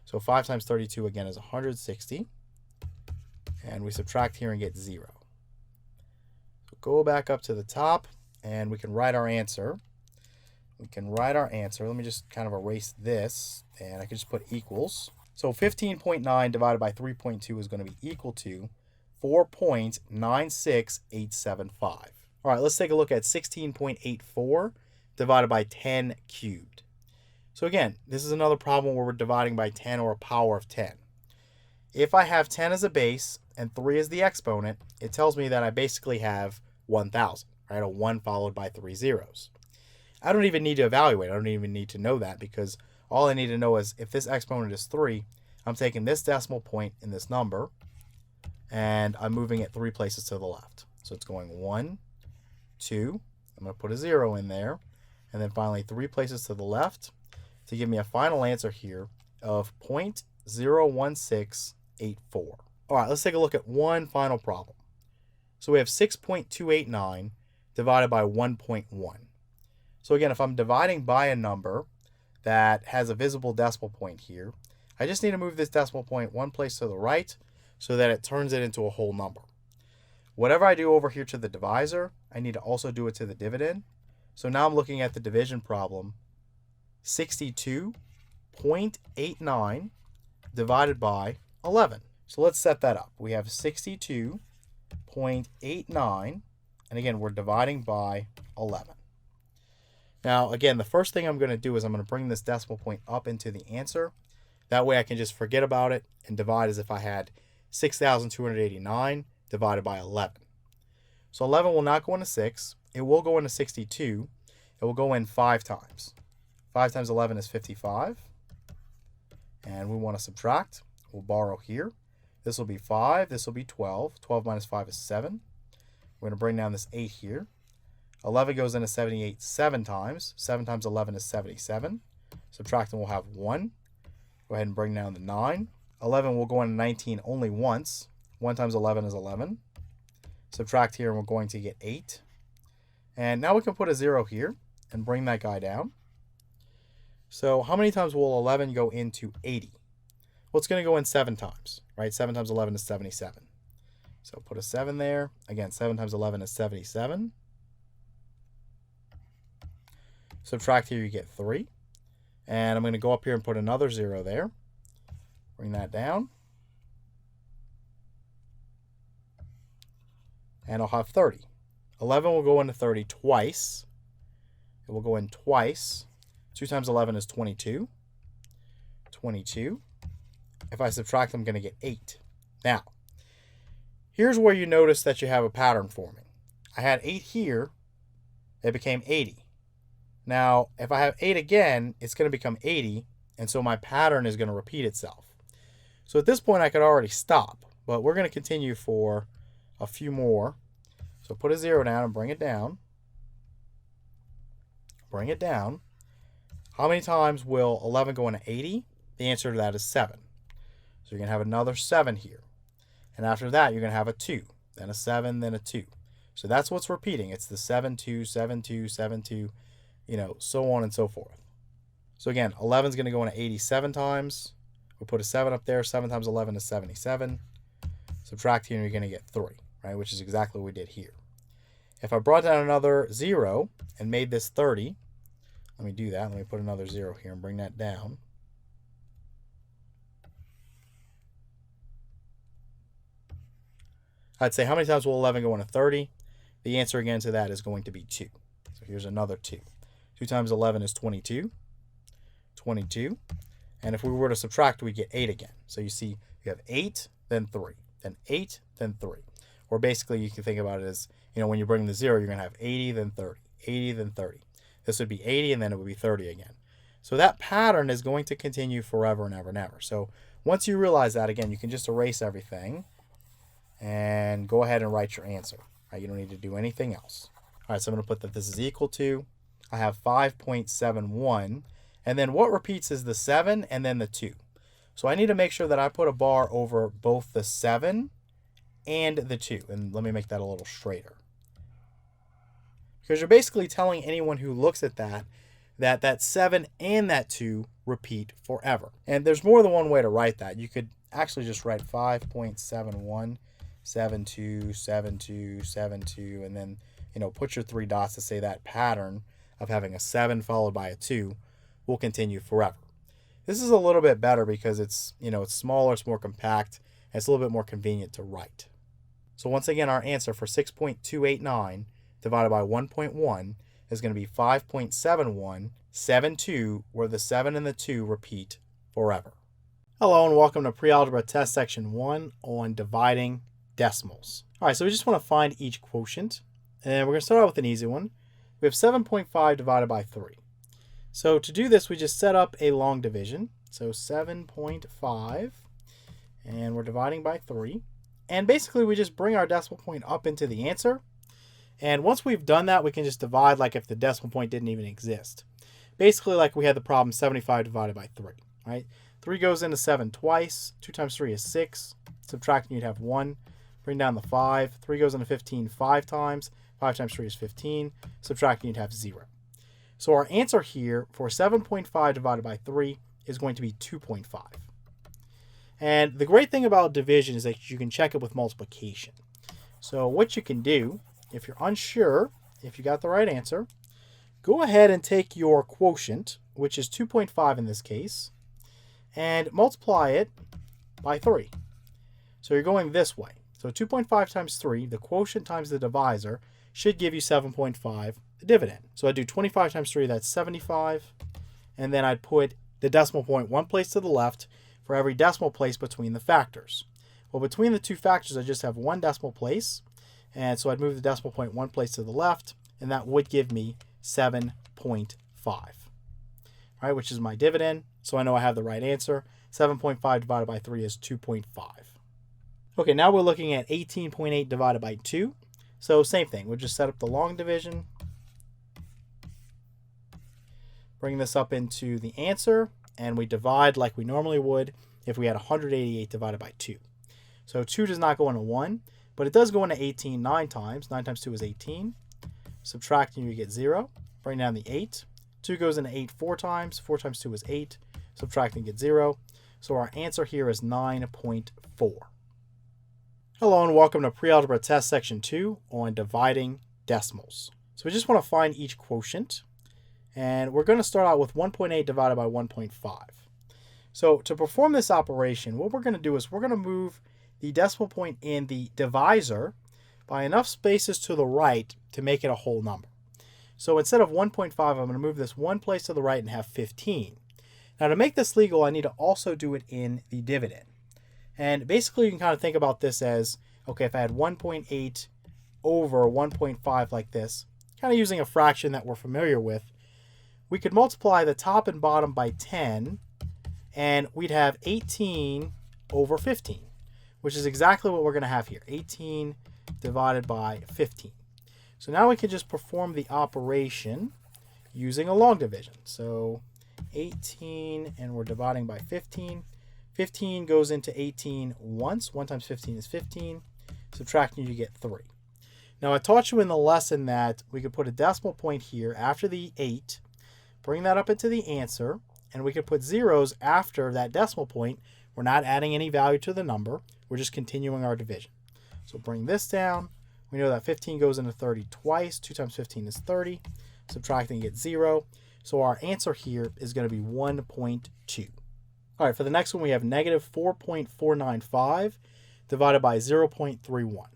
So 5 times 32 again is 160. And we subtract here and get 0. So go back up to the top and we can write our answer. Let me just kind of erase this, and I can just put equals. So 15.9 divided by 3.2 is going to be equal to 4.96875. All right, let's take a look at 16.84 divided by 10 cubed. So again, this is another problem where we're dividing by 10 or a power of 10. If I have 10 as a base and 3 as the exponent, it tells me that I basically have 1,000, right? A 1 followed by 3 zeros. I don't even need to evaluate. I don't even need to know that, because all I need to know is if this exponent is 3, I'm taking this decimal point in this number and I'm moving it 3 places to the left. So it's going 1, 2, I'm going to put a 0 in there, and then finally 3 places to the left to give me a final answer here of 0.01684. All right, let's take a look at one final problem. So we have 6.289 divided by 1.1. So again, if I'm dividing by a number that has a visible decimal point here, I just need to move this decimal point one place to the right so that it turns it into a whole number. Whatever I do over here to the divisor, I need to also do it to the dividend. So now I'm looking at the division problem. 62.89 divided by 11. So let's set that up. We have 62.89, and again, we're dividing by 11. Now, again, the first thing I'm going to do is I'm going to bring this decimal point up into the answer. That way I can just forget about it and divide as if I had 6,289 divided by 11. So 11 will not go into 6. It will go into 62. It will go in 5 times. 5 times 11 is 55. And we want to subtract. We'll borrow here. This will be 5. This will be 12. 12 minus 5 is 7. We're going to bring down this 8 here. 11 goes into 78 7 times. 7 times 11 is 77. Subtracting, we'll have 1. Go ahead and bring down the 9. 11 will go into 19 only once. 1 times 11 is 11. Subtract here, and we're going to get 8. And now we can put a 0 here and bring that guy down. So how many times will 11 go into 80? Well, it's going to go in 7 times, right? 7 times 11 is 77. So put a 7 there. Again, 7 times 11 is 77. Subtract here, you get 3. And I'm going to go up here and put another 0 there. Bring that down. And I'll have 30. 11 will go into 30 twice. It will go in twice. 2 times 11 is 22. 22. If I subtract, I'm going to get 8. Now, here's where you notice that you have a pattern forming. I had 8 here. It became 80. Now, if I have 8 again, it's going to become 80, and so my pattern is going to repeat itself. So at this point, I could already stop, but we're going to continue for a few more. So put a 0 down and bring it down. Bring it down. How many times will 11 go into 80? the answer to that is 7. So you're going to have another 7 here. And after that, you're going to have a 2, then a 7, then a 2. So that's what's repeating. It's the 7, 2, 7, 2, 7, 2, so on and so forth. So again, 11 is going to go into 87 times. We put a 7 up there. 7 times 11 is 77. Subtract here, and you're going to get 3, right? Which is exactly what we did here. If I brought down another 0 and made this 30, let me do that. Let me put another 0 here and bring that down. I'd say how many times will 11 go into 30? The answer again to that is going to be 2. So here's another 2. 2 times 11 is 22. 22. And if we were to subtract, we get 8 again. So you see you have 8, then 3, then 8, then 3. Or basically you can think about it as, when you bring the 0, you're going to have 80, then 30, 80, then 30. This would be 80, and then it would be 30 again. So that pattern is going to continue forever and ever and ever. So once you realize that, again, you can just erase everything and go ahead and write your answer. Right? You don't need to do anything else. All right, so I'm going to put that this is equal to, I have 5.71, and then what repeats is the 7 and then the 2. So I need to make sure that I put a bar over both the 7 and the 2. And let me make that a little straighter. Because you're basically telling anyone who looks at that that 7 and that 2 repeat forever. And there's more than one way to write that. You could actually just write 5.71, 72, 72, 72, and then, put your 3 dots to say that pattern of having a 7 followed by a 2 will continue forever. This is a little bit better because it's, it's smaller, it's more compact, and it's a little bit more convenient to write. So once again, our answer for 6.289 divided by 1.1 is going to be 5.7172, where the 7 and the 2 repeat forever. Hello and welcome to Pre-Algebra Test Section 1 on dividing decimals. All right, so we just want to find each quotient, and we're going to start out with an easy one. We have 7.5 divided by 3. So to do this, we just set up a long division. So 7.5, and we're dividing by 3. And basically, we just bring our decimal point up into the answer. And once we've done that, we can just divide like if the decimal point didn't even exist. Basically, like we had the problem 75 divided by 3, right? 3 goes into 7 twice. 2 times 3 is 6. Subtracting, you'd have 1. Bring down the 5. 3 goes into 15 5 times. 5 times 3 is 15. Subtracting, you'd have 0. So our answer here for 7.5 divided by 3 is going to be 2.5. And the great thing about division is that you can check it with multiplication. So what you can do, if you're unsure if you got the right answer, go ahead and take your quotient, which is 2.5 in this case, and multiply it by 3. So you're going this way. So 2.5 times 3, the quotient times the divisor, should give you 7.5, the dividend. So I do 25 times 3, that's 75. And then I'd put the decimal point one place to the left for every decimal place between the factors. Well, between the two factors, I just have one decimal place. And so I'd move the decimal point one place to the left, and that would give me 7.5, right, which is my dividend. So I know I have the right answer. 7.5 divided by 3 is 2.5. Okay, now we're looking at 18.8 divided by 2. So same thing. We'll just set up the long division. Bring this up into the answer, and we divide like we normally would if we had 188 divided by 2. So 2 does not go into 1, but it does go into 18 9 times. 9 times 2 is 18. Subtracting, you get 0. Bring down the 8. 2 goes into 8 4 times. 4 times 2 is 8. Subtracting, get 0. So our answer here is 9.4. Hello and welcome to Pre-Algebra Test Section 2 on dividing decimals. So we just want to find each quotient. And we're going to start out with 1.8 divided by 1.5. So to perform this operation, what we're going to do is we're going to move the decimal point in the divisor by enough spaces to the right to make it a whole number. So instead of 1.5, I'm going to move this one place to the right and have 15. Now to make this legal, I need to also do it in the dividend. And basically you can kind of think about this as, okay, if I had 1.8 over 1.5 like this, kind of using a fraction that we're familiar with, we could multiply the top and bottom by 10, and we'd have 18 over 15, which is exactly what we're going to have here, 18 divided by 15. So now we can just perform the operation using a long division. So 18, and we're dividing by 15. 15 goes into 18 once. 1 times 15 is 15. Subtracting, you get 3. Now, I taught you in the lesson that we could put a decimal point here after the 8, bring that up into the answer, and we could put zeros after that decimal point. We're not adding any value to the number. We're just continuing our division. So bring this down. We know that 15 goes into 30 twice. 2 times 15 is 30. Subtracting, you get 0. So our answer here is going to be 1.2. All right, for the next one, we have negative 4.495 divided by 0.31.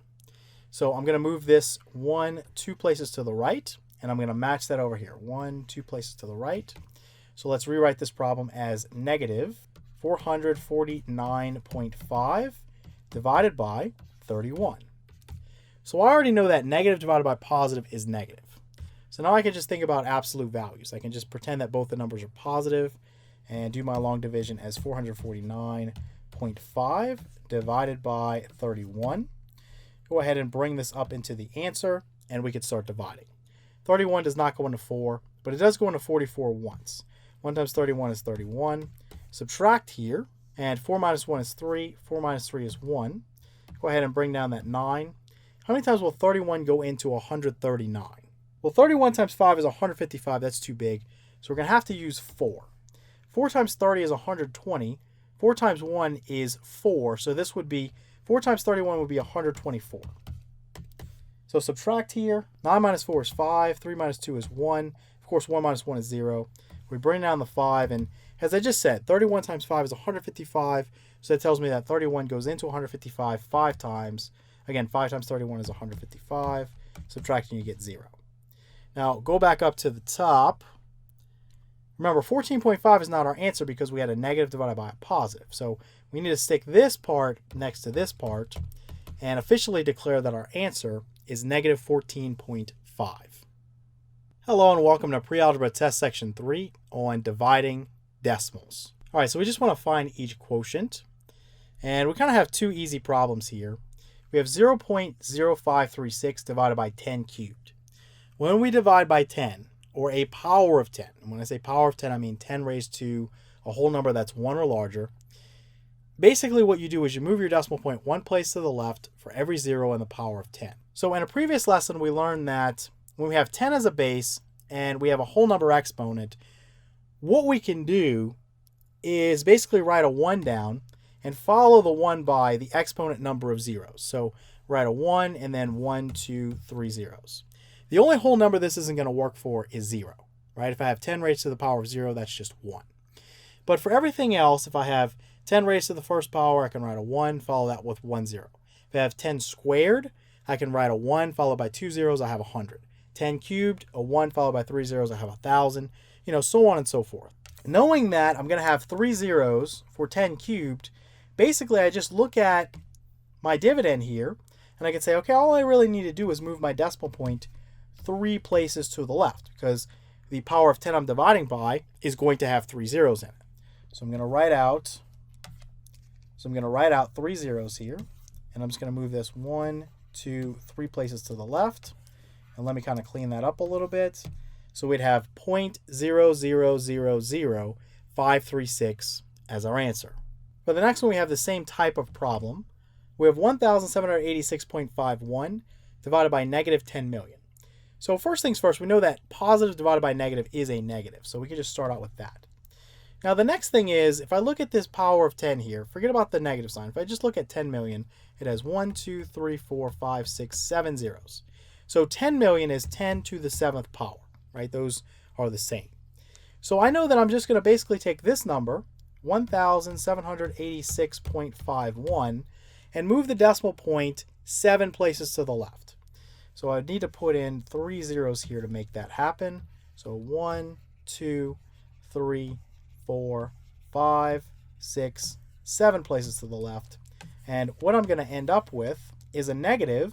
So I'm going to move this 2 places to the right, and I'm going to match that over here. 2 places to the right. So let's rewrite this problem as negative 449.5 divided by 31. So I already know that negative divided by positive is negative. So now I can just think about absolute values. I can just pretend that both the numbers are positive and do my long division as 449.5 divided by 31. Go ahead and bring this up into the answer, and we could start dividing. 31 does not go into 4, but it does go into 44 once. 1 times 31 is 31. Subtract here, and 4 minus 1 is 3. 4 minus 3 is 1. Go ahead and bring down that 9. How many times will 31 go into 139? Well, 31 times 5 is 155. That's too big. So we're going to have to use 4. 4 times 30 is 120. 4 times 1 is 4. So this would be 4 times 31 would be 124. So subtract here. 9 minus 4 is 5. 3 minus 2 is 1. Of course, 1 minus 1 is 0. We bring down the 5. And as I just said, 31 times 5 is 155. So that tells me that 31 goes into 155 5 times. Again, 5 times 31 is 155. Subtracting, you get 0. Now, go back up to the top. Remember, 14.5 is not our answer because we had a negative divided by a positive. So we need to stick this part next to this part and officially declare that our answer is negative 14.5. Hello and welcome to Pre-Algebra Test Section 3 on dividing decimals. All right, so we just want to find each quotient. And we kind of have 2 easy problems here. We have 0.0536 divided by 10 cubed. When we divide by 10, or a power of 10, and when I say power of 10, I mean 10 raised to a whole number that's 1 or larger. Basically what you do is you move your decimal point 1 place to the left for every 0 in the power of 10. So in a previous lesson, we learned that when we have 10 as a base and we have a whole number exponent, what we can do is basically write a 1 down and follow the 1 by the exponent number of zeros. So write a 1 and then 1, 2, 3 zeros. The only whole number this isn't going to work for is 0, right? If I have 10 raised to the power of 0, that's just 1. But for everything else, if I have 10 raised to the first power, I can write a 1, follow that with 1 0. If I have 10 squared, I can write a 1 followed by 2 zeros, I have 100. 10 cubed, a 1 followed by 3 zeros, I have 1,000, so on and so forth. Knowing that I'm going to have 3 zeros for 10 cubed, basically I just look at my dividend here, and I can say, okay, all I really need to do is move my decimal point 3 places to the left, because the power of 10 I'm dividing by is going to have 3 zeros in it. So I'm going to write out 3 zeros here, and I'm just going to move this 1, 2, 3 places to the left. And let me kind of clean that up a little bit. So we'd have 0.0000536 as our answer. For the next one, we have the same type of problem. We have 1,786.51 divided by negative 10 million. So first things first, we know that positive divided by negative is a negative. So we can just start out with that. Now the next thing is, if I look at this power of 10 here, forget about the negative sign. If I just look at 10 million, it has 1, 2, 3, 4, 5, 6, 7 zeros. So 10 million is 10 to the 7th power, right? Those are the same. So I know that I'm just going to basically take this number, 1,786.51, and move the decimal point 7 places to the left. So I need to put in 3 zeros here to make that happen. So 1, 2, 3, 4, 5, 6, 7 places to the left. And what I'm going to end up with is a negative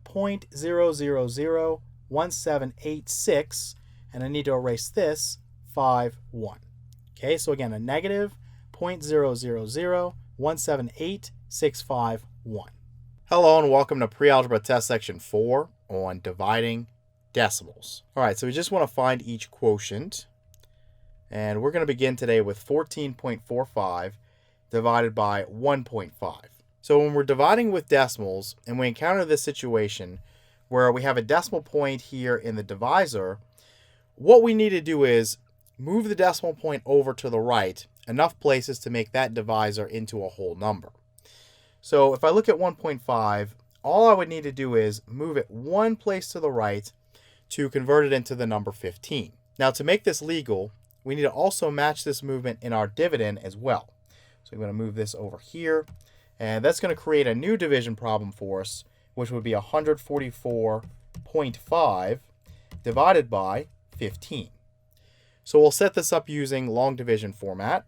0.0001786, and I need to erase this 5, 1. Okay, so again, a negative 0.000178651. Hello and welcome to Pre-Algebra Test Section 4 on dividing decimals. All right, so we just want to find each quotient. And we're going to begin today with 14.45 divided by 1.5. So when we're dividing with decimals and we encounter this situation where we have a decimal point here in the divisor, what we need to do is move the decimal point over to the right enough places to make that divisor into a whole number. So if I look at 1.5, all I would need to do is move it one place to the right to convert it into the number 15. Now to make this legal, we need to also match this movement in our dividend as well. So I'm going to move this over here, and that's going to create a new division problem for us, which would be 144.5 divided by 15. So we'll set this up using long division format.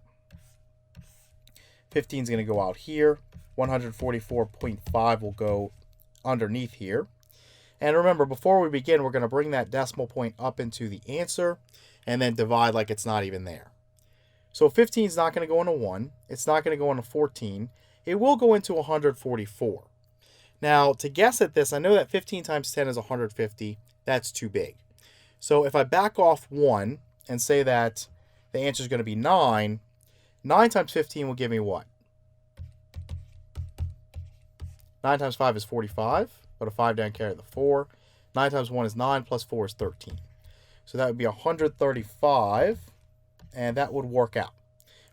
15 is going to go out here. 144.5 will go underneath here. And remember, before we begin, we're going to bring that decimal point up into the answer and then divide like it's not even there. So 15 is not going to go into 1. It's not going to go into 14. It will go into 144. Now, to guess at this, I know that 15 times 10 is 150. That's too big. So if I back off 1 and say that the answer is going to be 9, 9 times 15 will give me what? 9 times 5 is 45. Put a 5 down, carry the 4. 9 times 1 is 9, plus 4 is 13. So that would be 135, and that would work out,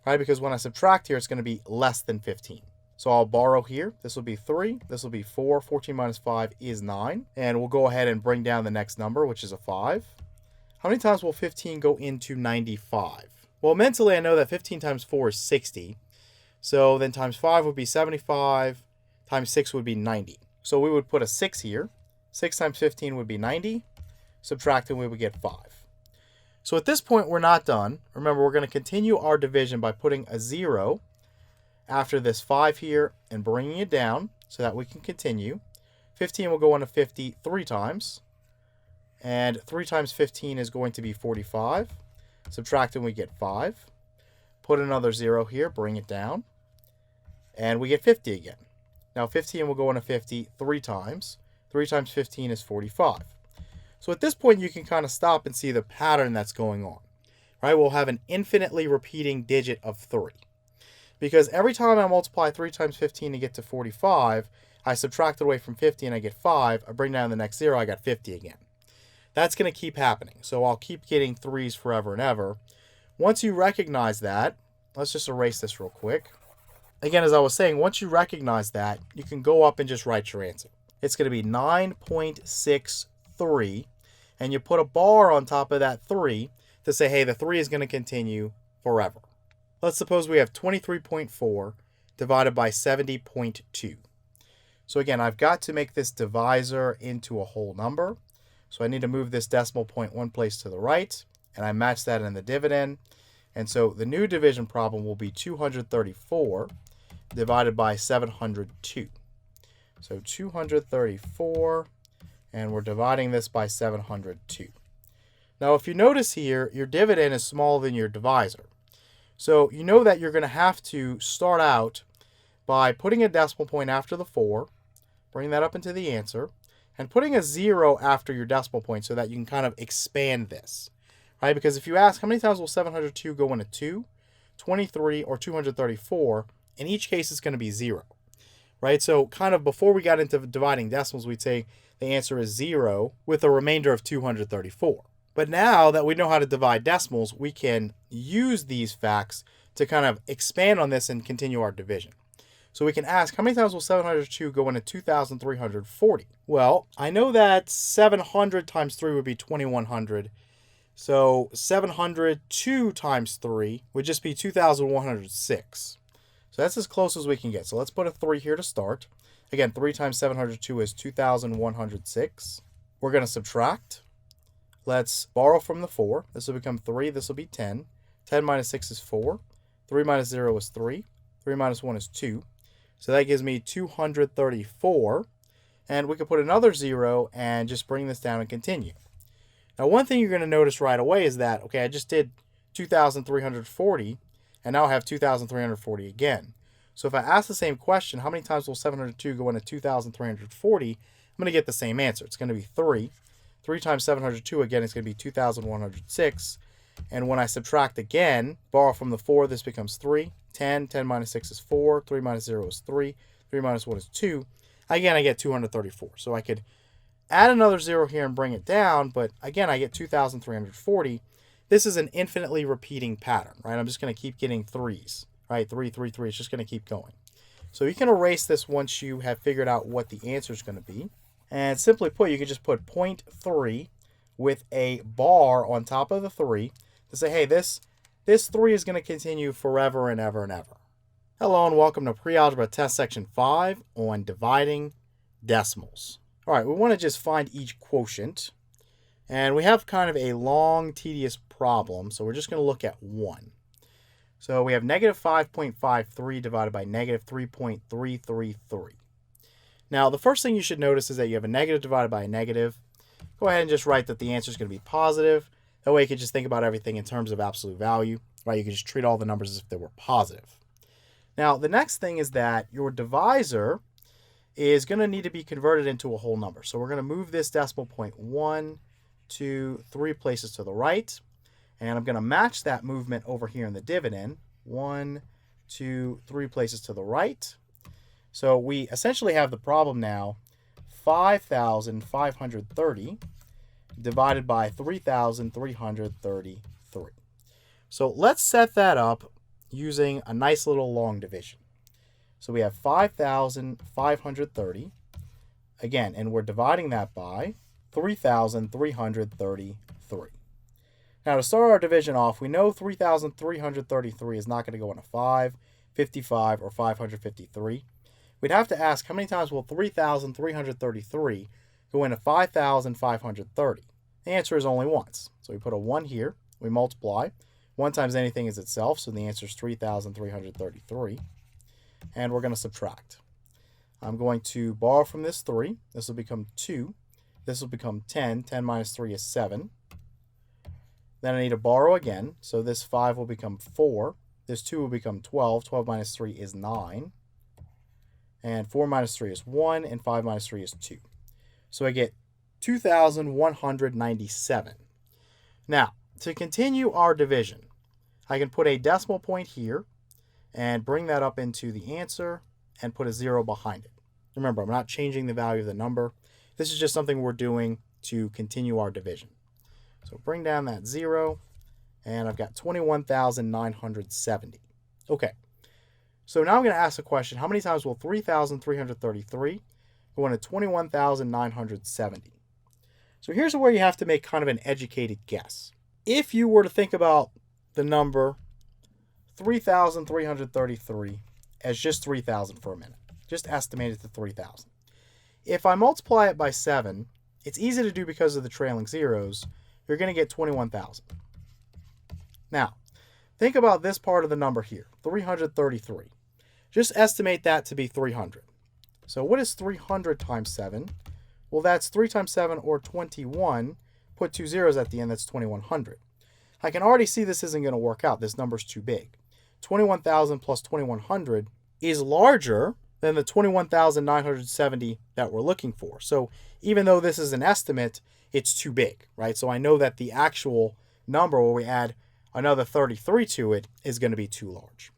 right? Because when I subtract here, it's going to be less than 15. So I'll borrow here. This will be 3. This will be 4. 14 minus 5 is 9. And we'll go ahead and bring down the next number, which is a 5. How many times will 15 go into 95? Well, mentally, I know that 15 times 4 is 60. So then times 5 would be 75. Times 6 would be 90. So we would put a 6 here. 6 times 15 would be 90. Subtracting, we would get 5. So at this point, we're not done. Remember, we're going to continue our division by putting a 0 after this 5 here and bringing it down so that we can continue. 15 will go into 50 3 times. And 3 times 15 is going to be 45. Subtracting, we get 5. Put another 0 here, bring it down. And we get 50 again. Now 15 will go into 50 3 times. 3 times 15 is 45. So at this point, you can kind of stop and see the pattern that's going on. Right? We'll have an infinitely repeating digit of 3. Because every time I multiply 3 times 15 to get to 45, I subtract it away from 50 and I get 5. I bring down the next 0, I got 50 again. That's going to keep happening. So I'll keep getting 3s forever and ever. Once you recognize that, let's just erase this real quick. Again, as I was saying, once you recognize that, you can go up and just write your answer. It's going to be 9.63, and you put a bar on top of that 3 to say, hey, the 3 is going to continue forever. Let's suppose we have 23.4 divided by 70.2. So again, I've got to make this divisor into a whole number. So I need to move this decimal point one place to the right, and I match that in the dividend. And so the new division problem will be 234 divided by 702. So 234, and we're dividing this by 702. Now, if you notice here, your dividend is smaller than your divisor. So you know that you're going to have to start out by putting a decimal point after the 4, bring that up into the answer, and putting a 0 after your decimal point so that you can kind of expand this. Right? Because if you ask how many times will 702 go into 2, 23, or 234, in each case it's going to be 0. Right? So kind of before we got into dividing decimals, we'd say the answer is 0 with a remainder of 234. But now that we know how to divide decimals, we can use these facts to kind of expand on this and continue our division. So we can ask, how many times will 702 go into 2,340? Well, I know that 700 times 3 would be 2,100. So 702 times 3 would just be 2,106. So that's as close as we can get. So let's put a 3 here to start. Again, 3 times 702 is 2,106. We're going to subtract. Let's borrow from the 4. This will become 3. This will be 10. 10 minus 6 is 4. 3 minus 0 is 3. 3 minus 1 is 2. So that gives me 234. And we could put another 0 and just bring this down and continue. Now, one thing you're going to notice right away is that, okay, I just did 2,340, and now I have 2,340 again. So if I ask the same question, how many times will 702 go into 2,340, I'm going to get the same answer. It's going to be 3. 3 times 702, again, is going to be 2,106. And when I subtract again, borrow from the 4, this becomes 3. 10, 10 minus 6 is 4. 3 minus 0 is 3. 3 minus 1 is 2. Again, I get 234. So I could add another 0 here and bring it down, but again, I get 2,340. This is an infinitely repeating pattern, right? I'm just going to keep getting 3s, right? 3, 3, 3. It's just going to keep going. So you can erase this once you have figured out what the answer is going to be. And simply put, you could just put 0.3 with a bar on top of the 3 to say, hey, this 3 is going to continue forever and ever and ever. Hello and welcome to Pre-Algebra Test Section 5 on dividing decimals. All right, we want to just find each quotient. And we have kind of a long, tedious problem, so we're just going to look at one. So we have negative 5.53 divided by negative 3.333. Now, the first thing you should notice is that you have a negative divided by a negative. Go ahead and just write that the answer is going to be positive. That way you can just think about everything in terms of absolute value, right? You can just treat all the numbers as if they were positive. Now, the next thing is that your divisor is going to need to be converted into a whole number. So we're going to move this decimal point 1, 2, 3 places to the right. And I'm going to match that movement over here in the dividend. 1, 2, 3 places to the right. So we essentially have the problem now, 5,530 divided by 3,333. So let's set that up using a nice little long division. So we have 5,530. Again, and we're dividing that by 3,333. Now, to start our division off, we know 3,333 is not going to go into 5, 55, or 553. We'd have to ask how many times will 3,333 go into 5,530? The answer is only once. So we put a 1 here. We multiply. 1 times anything is itself, so the answer is 3,333. And we're going to subtract. I'm going to borrow from this 3. This will become 2. This will become 10. 10 minus 3 is 7. Then I need to borrow again. So this 5 will become 4. This 2 will become 12. 12 minus 3 is 9. And 4 minus 3 is 1. And 5 minus 3 is 2. So I get 2,197. Now, to continue our division, I can put a decimal point here and bring that up into the answer and put a 0 behind it. Remember, I'm not changing the value of the number. This is just something we're doing to continue our division. So bring down that 0, and I've got 21,970. Okay, so now I'm going to ask the question, how many times will 3,333 go into 21,970? So here's where you have to make kind of an educated guess. If you were to think about the number 3,333 as just 3,000 for a minute, just estimate it to 3,000. If I multiply it by 7, it's easy to do because of the trailing zeros. You're going to get 21,000. Now, think about this part of the number here, 333. Just estimate that to be 300. So what is 300 times 7? Well, that's 3 times 7, or 21. Put 2 zeros at the end, that's 2,100. I can already see this isn't going to work out. This number's too big. 21,000 plus 2,100 is larger than the 21,970 that we're looking for. So even though this is an estimate, it's too big, right? So I know that the actual number where we add another 33 to it is going to be too large.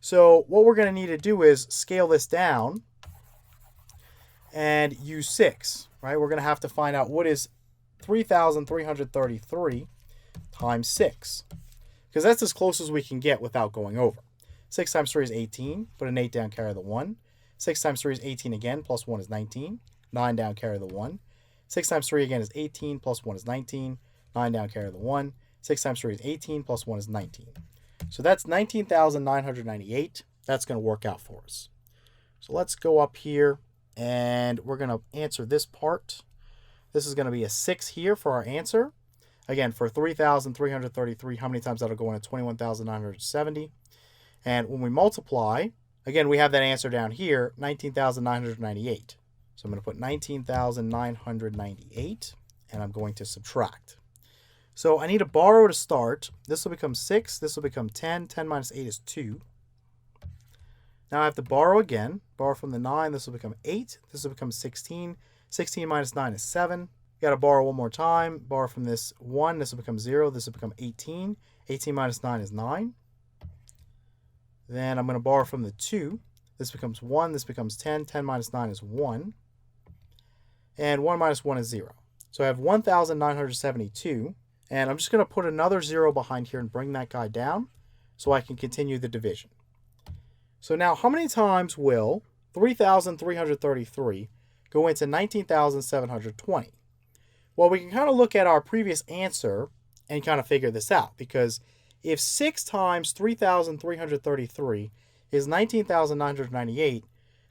So what we're going to need to do is scale this down and use 6, right? We're going to have to find out what is 3,333 times 6, because that's as close as we can get without going over. 6 times 3 is 18. Put an 8 down, carry the 1. 6 times 3 is 18 again, plus 1 is 19. 9 down, carry the 1. 6 times 3 again is 18, plus 1 is 19. 9 down, carry the 1. 6 times 3 is 18, plus 1 is 19. So that's 19,998. That's going to work out for us. So let's go up here, and we're going to answer this part. This is going to be a 6 here for our answer. Again, for 3,333, how many times that'll go into 21,970? And when we multiply, again, we have that answer down here, 19,998. So I'm going to put 19,998, and I'm going to subtract. So I need to borrow to start. This will become 6. This will become 10. 10 minus 8 is 2. Now I have to borrow again. Borrow from the 9. This will become 8. This will become 16. 16 minus 9 is 7. Got to borrow one more time. Borrow from this 1. This will become 0. This will become 18. 18 minus 9 is 9. Then I'm going to borrow from the 2. This becomes 1. This becomes 10. 10 minus 9 is 1. And 1 minus 1 is 0. So I have 1,972. And I'm just going to put another 0 behind here and bring that guy down so I can continue the division. So now how many times will 3,333 go into 19,720? Well, we can kind of look at our previous answer and kind of figure this out, because if 6 times 3,333 is 19,998,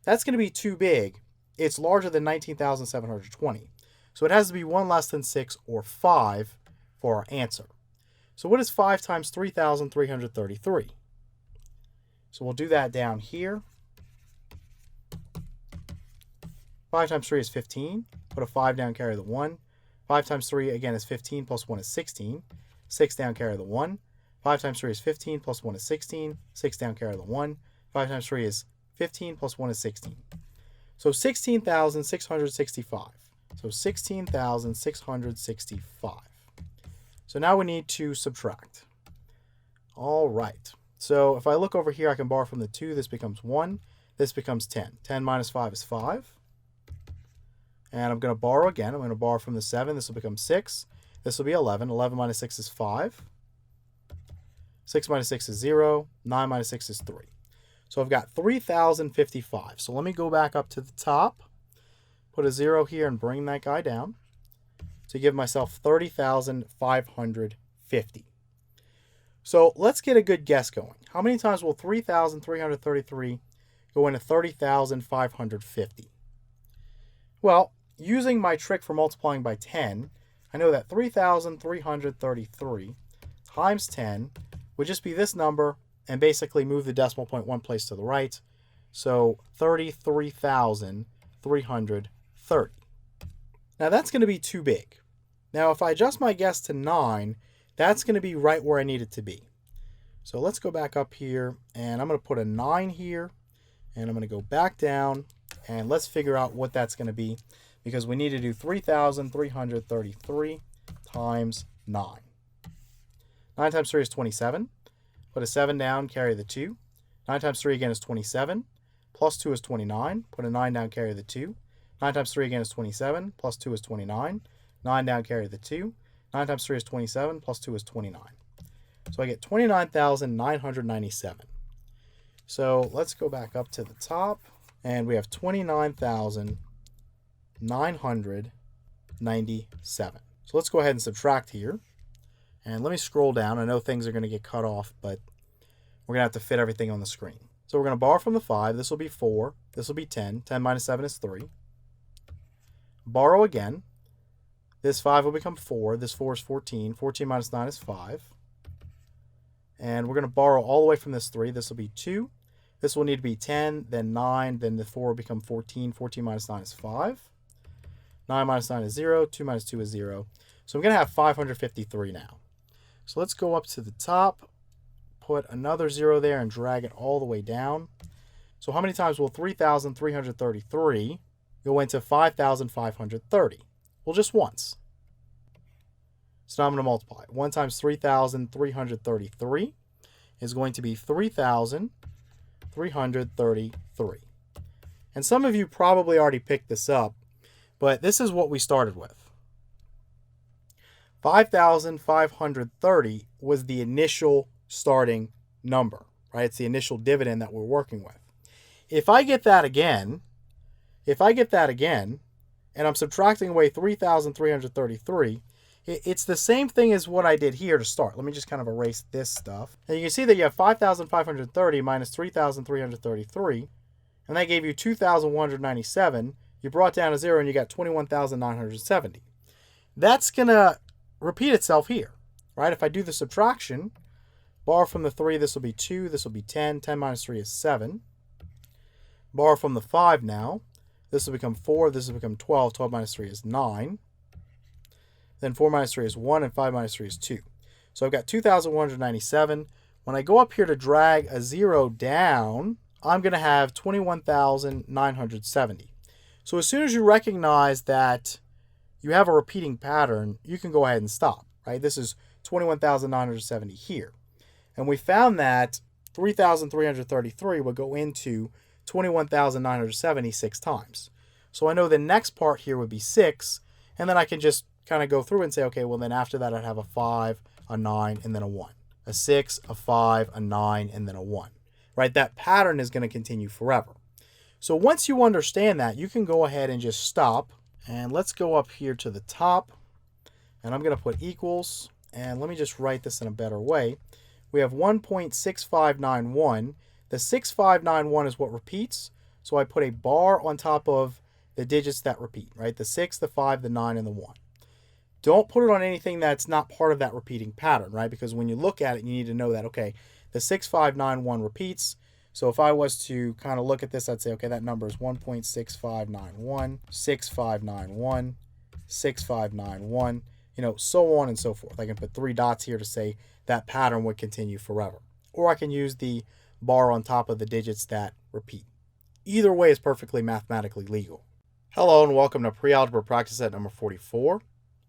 that's going to be too big. It's larger than 19,720. So it has to be 1 less than 6 or 5 for our answer. So what is 5 times 3,333? So we'll do that down here. 5 times 3 is 15. Put a 5 down, carry the 1. 5 times 3, again, is 15, plus 1 is 16. 6 down, carry the 1. 5 times 3 is 15, plus 1 is 16. 6 down, carry the 1. 5 times 3 is 15, plus 1 is 16. So 16,665. So 16,665. So now we need to subtract. All right. So if I look over here, I can borrow from the 2. This becomes 1. This becomes 10. 10 minus 5 is 5. And I'm going to borrow again. I'm going to borrow from the 7. This will become 6. This will be 11. 11 minus 6 is 5. 6 minus 6 is 0. 9 minus 6 is 3. So I've got 3,055. So let me go back up to the top, put a 0 here, and bring that guy down to give myself 30,550. So let's get a good guess going. How many times will 3,333 go into 30,550? Well, using my trick for multiplying by 10, I know that 3,333 times 10 would just be this number, and basically move the decimal point 1 place to the right. So 33,330. Now that's going to be too big. Now if I adjust my guess to 9, that's going to be right where I need it to be. So let's go back up here, and I'm going to put a 9 here, and I'm going to go back down, and let's figure out what that's going to be, because we need to do 3,333 times 9. 9 times 3 is 27. Put a 7 down, carry the 2. 9 times 3 again is 27. Plus 2 is 29. Put a 9 down, carry the 2. 9 times 3 again is 27. Plus 2 is 29. 9 down, carry the 2. 9 times 3 is 27. Plus 2 is 29. So I get 29,997. So let's go back up to the top. And we have 29,997. So let's go ahead and subtract here. And let me scroll down. I know things are going to get cut off, but we're going to have to fit everything on the screen. So we're going to borrow from the 5. This will be 4. This will be 10. 10 minus 7 is 3. Borrow again. This 5 will become 4. This 4 is 14. 14 minus 9 is 5. And we're going to borrow all the way from this 3. This will be 2. This will need to be 10, then 9, then the 4 will become 14. 14 minus 9 is 5. 9 minus 9 is 0. 2 minus 2 is 0. So I'm going to have 553 now. So let's go up to the top, put another 0 there, and drag it all the way down. So how many times will 3,333 go into 5,530? Well, just once. So now I'm going to multiply. 1 times 3,333 is going to be 3,333. And some of you probably already picked this up, but this is what we started with. 5,530 was the initial starting number, right? It's the initial dividend that we're working with. If I get that again, and I'm subtracting away 3,333, it's the same thing as what I did here to start. Let me just kind of erase this stuff. And you can see that you have 5,530 minus 3,333, and that gave you 2,197. You brought down a 0, and you got 21,970. That's going to repeat itself here, right? If I do the subtraction, borrow from the 3, this will be 2, this will be 10. 10 minus 3 is 7. Borrow from the 5 now. This will become 4, this will become 12. 12 minus 3 is 9. Then 4 minus 3 is 1, and 5 minus 3 is 2. So I've got 2,197. When I go up here to drag a 0 down, I'm going to have 21,970. So as soon as you recognize that you have a repeating pattern, you can go ahead and stop, right? This is 21,970 here. And we found that 3,333 would go into 21,976 times. So I know the next part here would be 6, and then I can just kind of go through and say, okay, well then after that I'd have a 5, a 9, and then a 1. A 6, a 5, a 9, and then a 1. Right? That pattern is going to continue forever. So once you understand that, you can go ahead and just stop. And let's go up here to the top. And I'm going to put equals. And let me just write this in a better way. We have 1.6591. The 6591 is what repeats. So I put a bar on top of the digits that repeat, right? The 6, the 5, the 9, and the 1. Don't put it on anything that's not part of that repeating pattern, right? Because when you look at it, you need to know that, okay, the 6591 repeats. So if I was to kind of look at this, I'd say, okay, that number is 1.6591, 6591, 6591, so on and so forth. I can put 3 dots here to say that pattern would continue forever. Or I can use the bar on top of the digits that repeat. Either way is perfectly mathematically legal. Hello and welcome to Pre-Algebra Practice Set number 44.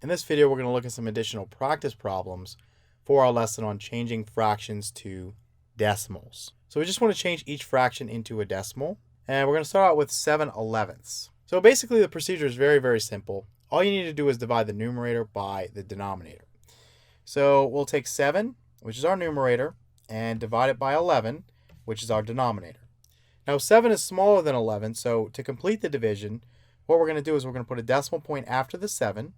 In this video, we're going to look at some additional practice problems for our lesson on changing fractions to decimals. So we just want to change each fraction into a decimal, and we're going to start out with 7/11ths. So basically the procedure is very, very simple. All you need to do is divide the numerator by the denominator. So we'll take 7, which is our numerator, and divide it by 11, which is our denominator. Now 7 is smaller than 11, so to complete the division, what we're going to do is we're going to put a decimal point after the 7.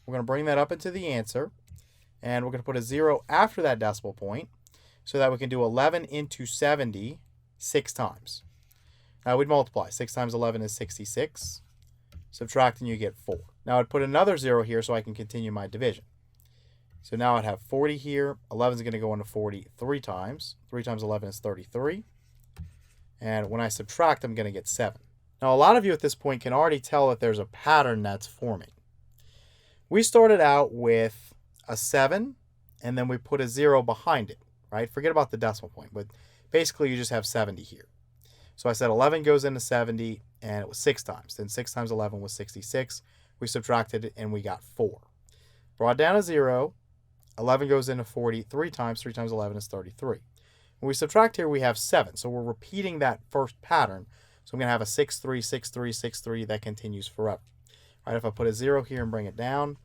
We're going to bring that up into the answer, and we're going to put a 0 after that decimal point so that we can do 11 into 70 6 times. Now we'd multiply. 6 times 11 is 66. Subtract and you get 4. Now I'd put another 0 here so I can continue my division. So now I'd have 40 here. 11 is going to go into 40 3 times. 3 times 11 is 33. And when I subtract, I'm going to get 7. Now a lot of you at this point can already tell that there's a pattern that's forming. We started out with a 7, and then we put a 0 behind it, right? Forget about the decimal point, but basically you just have 70 here. So I said 11 goes into 70, and it was 6 times. Then 6 times 11 was 66. We subtracted it, and we got 4. Brought down a 0. 11 goes into 40 3 times. 3 times 11 is 33. When we subtract here, we have 7. So we're repeating that first pattern. So I'm going to have a 6, 3, 6, 3, 6, 3 that continues forever. Right, if I put a 0 here and bring it down,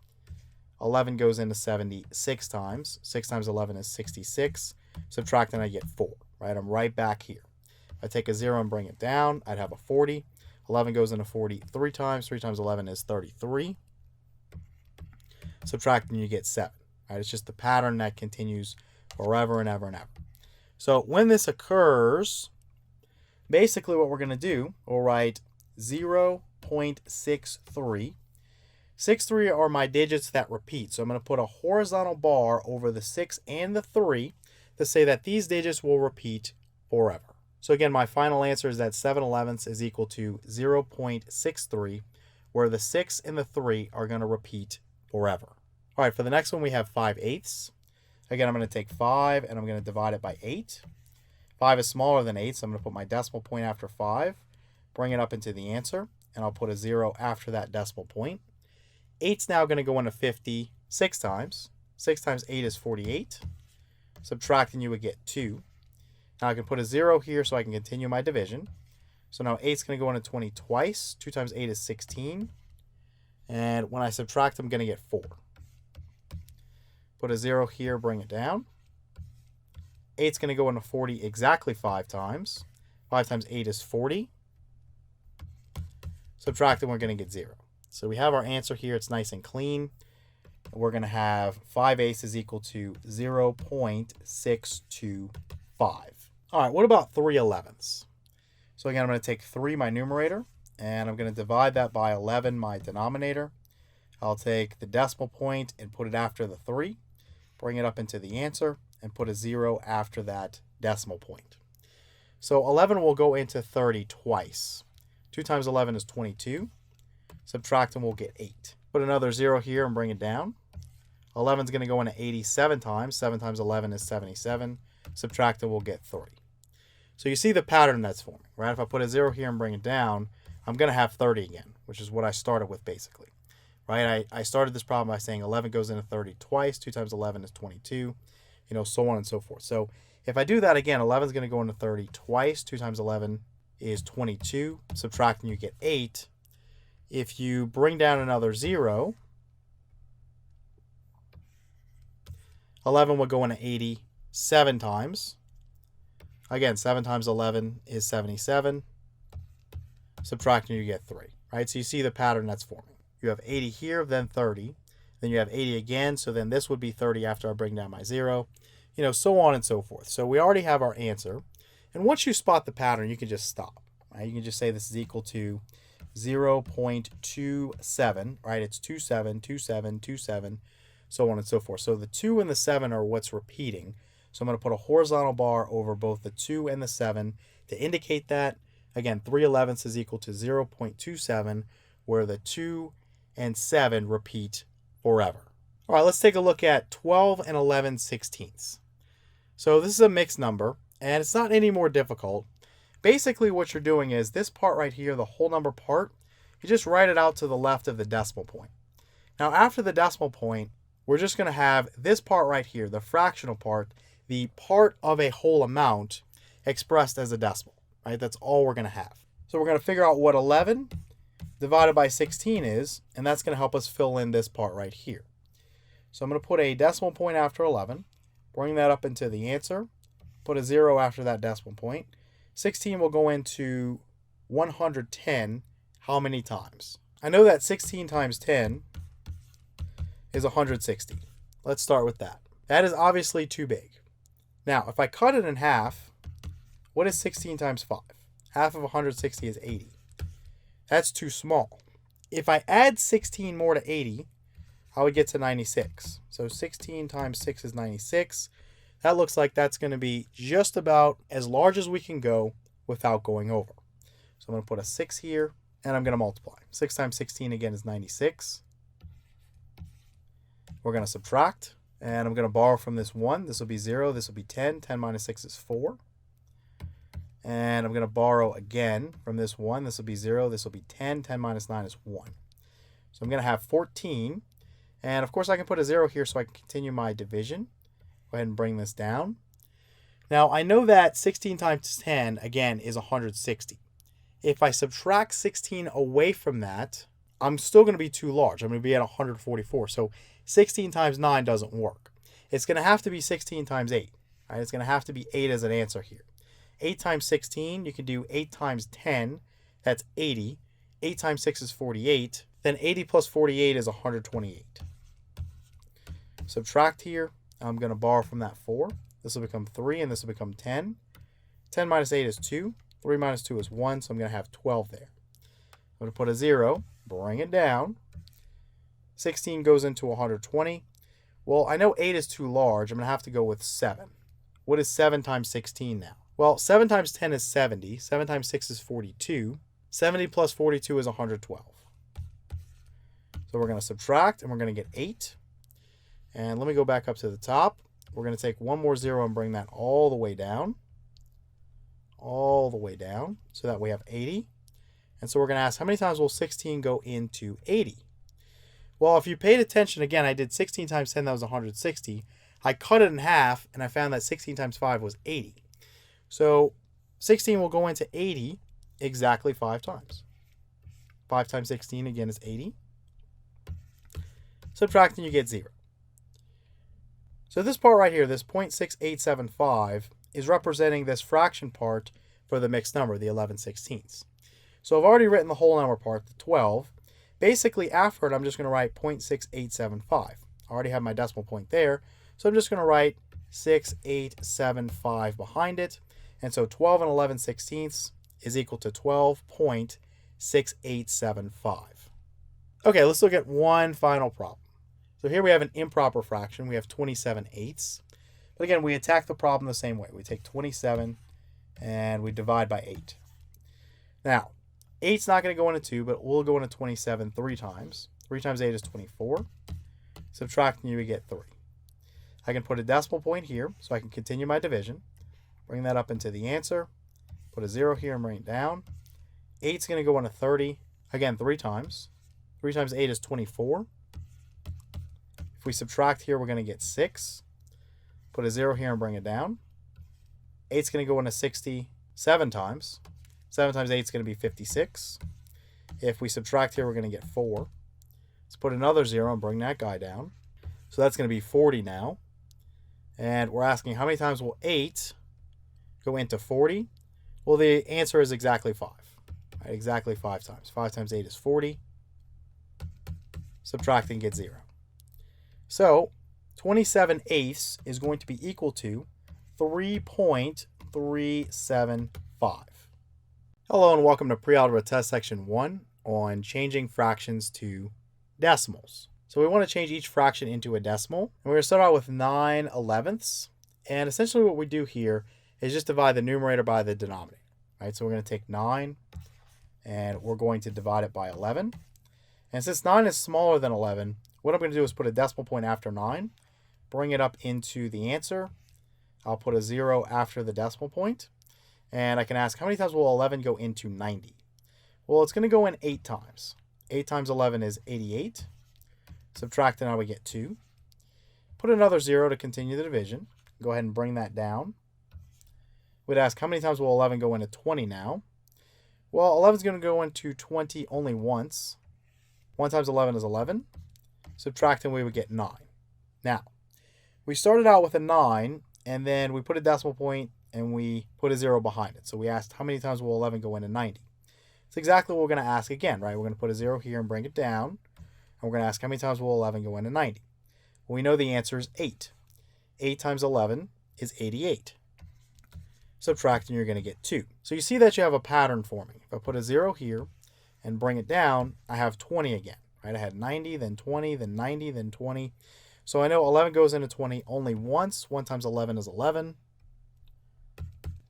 11 goes into 70 6 times. 6 times 11 is 66. Subtract and I get 4. Right, I'm right back here. If I take a 0 and bring it down, I'd have a 40. 11 goes into 40 3 times. 3 times 11 is 33. Subtract and you get 7. Right, it's just the pattern that continues forever and ever and ever. So when this occurs, basically what we're going to do, we'll write 0.63. 63 are my digits that repeat. So I'm going to put a horizontal bar over the 6 and the 3 to say that these digits will repeat forever. So again, my final answer is that 7/11ths is equal to 0.63, where the 6 and the 3 are going to repeat forever. All right, for the next one, we have 5/8. Again, I'm going to take 5 and I'm going to divide it by 8. 5 is smaller than 8, so I'm going to put my decimal point after 5, bring it up into the answer, and I'll put a 0 after that decimal point. 8's now going to go into 50 6 times. 6 times 8 is 48. Subtracting, you would get 2. Now I can put a 0 here so I can continue my division. So now 8's going to go into 20 twice. 2 times 8 is 16. And when I subtract, I'm going to get 4. Put a 0 here, bring it down. 8's going to go into 40 exactly 5 times. 5 times 8 is 40. Subtract and we're going to get 0. So we have our answer here. It's nice and clean. We're going to have 5/8 is equal to 0.625. All right, what about 3/11ths? So again, I'm going to take 3, my numerator, and I'm going to divide that by 11, my denominator. I'll take the decimal point and put it after the 3, bring it up into the answer, and put a 0 after that decimal point. So 11 will go into 30 twice. 2 times 11 is 22. Subtract and we'll get 8. Put another 0 here and bring it down. 11 is going to go into 87 times. 7 times 11 is 77. Subtract and we'll get 3. So you see the pattern that's forming, right? If I put a 0 here and bring it down, I'm going to have 30 again, which is what I started with basically. right? I started this problem by saying 11 goes into 30 twice. 2 times 11 is 22, so on and so forth. So if I do that again, 11 is going to go into 30 twice. 2 times 11 is 22. Subtracting, you get 8. If you bring down another 0, 11 will go into 80 7 times. Again, 7 times 11 is 77. Subtracting, you get 3, right? So you see the pattern that's forming. You have 80 here, then 30. Then you have 80 again, so then this would be 30 after I bring down my 0. So on and so forth. So we already have our answer. And once you spot the pattern, you can just stop. Right? You can just say this is equal to 0.27, right? It's 27, 27, 27, so on and so forth. So the 2 and the 7 are what's repeating. So I'm going to put a horizontal bar over both the 2 and the 7 to indicate that. Again, 3/11 is equal to 0.27, where the 2 and 7 repeat forever. All right, let's take a look at 12 and 11/16. So this is a mixed number, and it's not any more difficult. Basically, what you're doing is this part right here, the whole number part, you just write it out to the left of the decimal point. Now, after the decimal point, we're just going to have this part right here, the fractional part, the part of a whole amount expressed as a decimal, right? That's all we're going to have. So we're going to figure out what 11 divided by 16 is, and that's going to help us fill in this part right here. So I'm going to put a decimal point after 11, bring that up into the answer, put a 0 after that decimal point. 16 will go into 110 how many times? I know that 16 times 10 is 160. Let's start with that. That is obviously too big. Now, if I cut it in half, what is 16 times 5? Half of 160 is 80. That's too small. If I add 16 more to 80, I would get to 96. So 16 times 6 is 96. That looks like that's going to be just about as large as we can go without going over. So I'm going to put a 6 here, and I'm going to multiply. 6 times 16 again is 96. We're going to subtract, and I'm going to borrow from this 1. This will be 0. This will be 10. 10 minus 6 is 4. And I'm going to borrow again from this 1. This will be 0. This will be 10. 10 minus 9 is 1. So I'm going to have 14. And of course, I can put a 0 here so I can continue my division. Go ahead and bring this down. Now, I know that 16 times 10, again, is 160. If I subtract 16 away from that, I'm still going to be too large. I'm going to be at 144. So 16 times 9 doesn't work. It's going to have to be 16 times 8. Right? It's going to have to be 8 as an answer here. 8 times 16, you can do 8 times 10. That's 80. 8 times 6 is 48. Then 80 plus 48 is 128. Subtract here. I'm going to borrow from that 4. This will become 3, and this will become 10. 10 minus 8 is 2. 3 minus 2 is 1, so I'm going to have 12 there. I'm going to put a 0, bring it down. 16 goes into 120. Well, I know 8 is too large. I'm going to have to go with 7. What is 7 times 16 now? Well, 7 times 10 is 70. 7 times 6 is 42. 70 plus 42 is 112. So we're going to subtract, and we're going to get 8. And let me go back up to the top. We're going to take one more 0 and bring that all the way down. All the way down. So that we have 80. And so we're going to ask, how many times will 16 go into 80? Well, if you paid attention, again, I did 16 times 10, that was 160. I cut it in half, and I found that 16 times 5 was 80. So 16 will go into 80 exactly 5 times. 5 times 16, again, is 80. Subtracting, you get 0. So this part right here, this 0.6875, is representing this fraction part for the mixed number, the 11/16. So I've already written the whole number part, the 12. Basically, after it, I'm just going to write 0.6875. I already have my decimal point there, so I'm just going to write 6875 behind it. And so 12 and 11/16 is equal to 12.6875. Okay, let's look at one final problem. So here we have an improper fraction. We have 27/8. But again, we attack the problem the same way. We take 27 and we divide by 8. Now, 8's not going to go into 2, but we'll go into 27 3 times. 3 times 8 is 24. Subtracting, we get 3. I can put a decimal point here so I can continue my division. Bring that up into the answer. Put a 0 here and bring it down. 8's going to go into 30. Again, 3 times. 3 times 8 is 24. If we subtract here, we're going to get 6. Put a 0 here and bring it down. 8's going to go into 60 7 times. 7 times 8 is going to be 56. If we subtract here, we're going to get 4. Let's put another 0 and bring that guy down. So that's going to be 40 now. And we're asking how many times will 8 go into 40? Well, the answer is exactly 5. Right, exactly 5 times. 5 times 8 is 40. Subtracting gets 0. So 27/8 is going to be equal to 3.375. Hello and welcome to Pre-Algebra Test Section 1 on changing fractions to decimals. So we want to change each fraction into a decimal. And we're going to start out with 9/11ths. And essentially what we do here is just divide the numerator by the denominator. Right? So we're going to take 9 and we're going to divide it by 11. And since 9 is smaller than 11, what I'm going to do is put a decimal point after 9, bring it up into the answer. I'll put a 0 after the decimal point. And I can ask, how many times will 11 go into 90? Well, it's going to go in 8 times. 8 times 11 is 88. Subtract, and now we get 2. Put another 0 to continue the division. Go ahead and bring that down. We'd ask, how many times will 11 go into 20 now? Well, 11 is going to go into 20 only once. 1 times 11 is 11. Subtracting, we would get 9. Now, we started out with a 9, and then we put a decimal point, and we put a 0 behind it. So we asked, how many times will 11 go into 90? It's exactly what we're going to ask again, right? We're going to put a 0 here and bring it down. And we're going to ask, how many times will 11 go into 90? Well, we know the answer is 8. 8 times 11 is 88. Subtracting, you're going to get 2. So you see that you have a pattern forming. If I put a 0 here and bring it down, I have 20 again. Right? I had 90, then 20, then 90, then 20. So I know 11 goes into 20 only once. 1 times 11 is 11.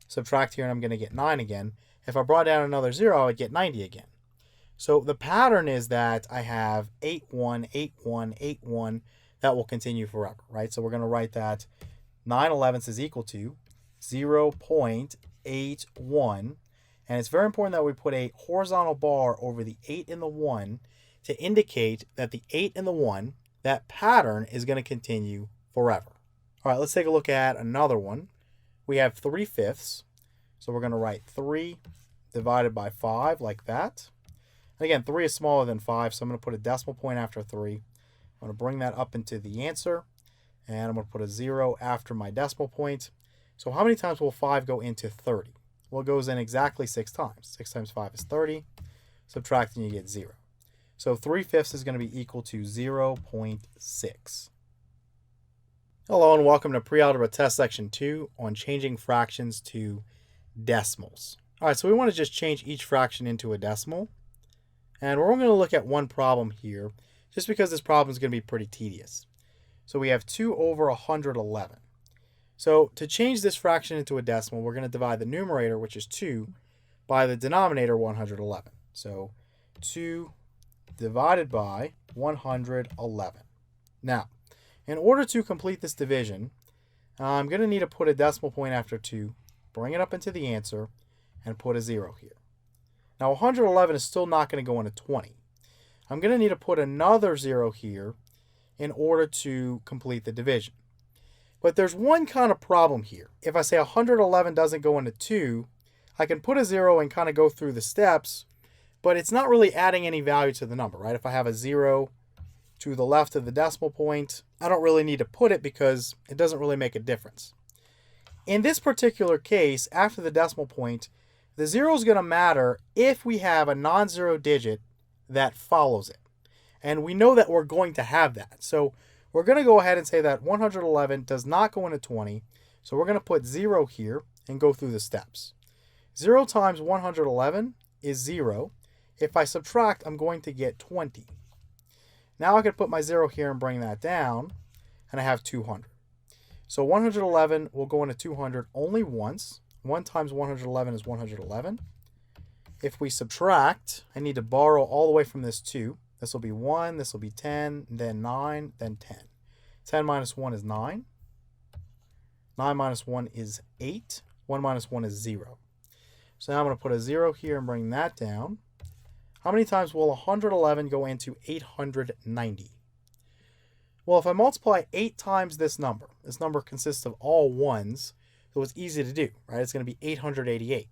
Subtract here, and I'm going to get 9 again. If I brought down another 0, I would get 90 again. So the pattern is that I have 8, 1, 8, 1, 8, 1. That will continue forever, right? So we're going to write that 9/11ths is equal to 0.81. And it's very important that we put a horizontal bar over the 8 and the 1 to indicate that the 8 and the 1, that pattern is going to continue forever. All right, let's take a look at another one. We have 3/5. So we're going to write 3 divided by 5 like that. And again, 3 is smaller than 5, so I'm going to put a decimal point after 3. I'm going to bring that up into the answer, and I'm going to put a 0 after my decimal point. So how many times will 5 go into 30? Well, it goes in exactly 6 times. 6 times 5 is 30. Subtracting, you get 0. So 3/5 is going to be equal to 0.6. Hello and welcome to Pre-Algebra Test Section 2 on changing fractions to decimals. All right, so we want to just change each fraction into a decimal. And we're only going to look at one problem here, just because this problem is going to be pretty tedious. So we have 2 over 111. So to change this fraction into a decimal, we're going to divide the numerator, which is 2, by the denominator, 111. So 2 divided by 111. Now, in order to complete this division, I'm going to need to put a decimal point after 2, bring it up into the answer, and put a 0 here. Now 111 is still not going to go into 20. I'm going to need to put another 0 here in order to complete the division. But there's one kind of problem here. If I say 111 doesn't go into 2, I can put a 0 and kind of go through the steps, but it's not really adding any value to the number, right? If I have a 0 to the left of the decimal point, I don't really need to put it because it doesn't really make a difference. In this particular case, after the decimal point, the 0 is going to matter if we have a non-zero digit that follows it. And we know that we're going to have that. So we're going to go ahead and say that 111 does not go into 20. So we're going to put 0 here and go through the steps. 0 times 111 is 0. If I subtract, I'm going to get 20. Now I can put my 0 here and bring that down, and I have 200. So 111 will go into 200 only once. 1 times 111 is 111. If we subtract, I need to borrow all the way from this 2. This will be 1, this will be 10, then 9, then 10. 10 minus 1 is 9. 9 minus 1 is 8. 1 minus 1 is 0. So now I'm going to put a 0 here and bring that down. how many times will 111 go into 890? Well, if I multiply 8 times this number consists of all ones, so it's easy to do, right? It's going to be 888.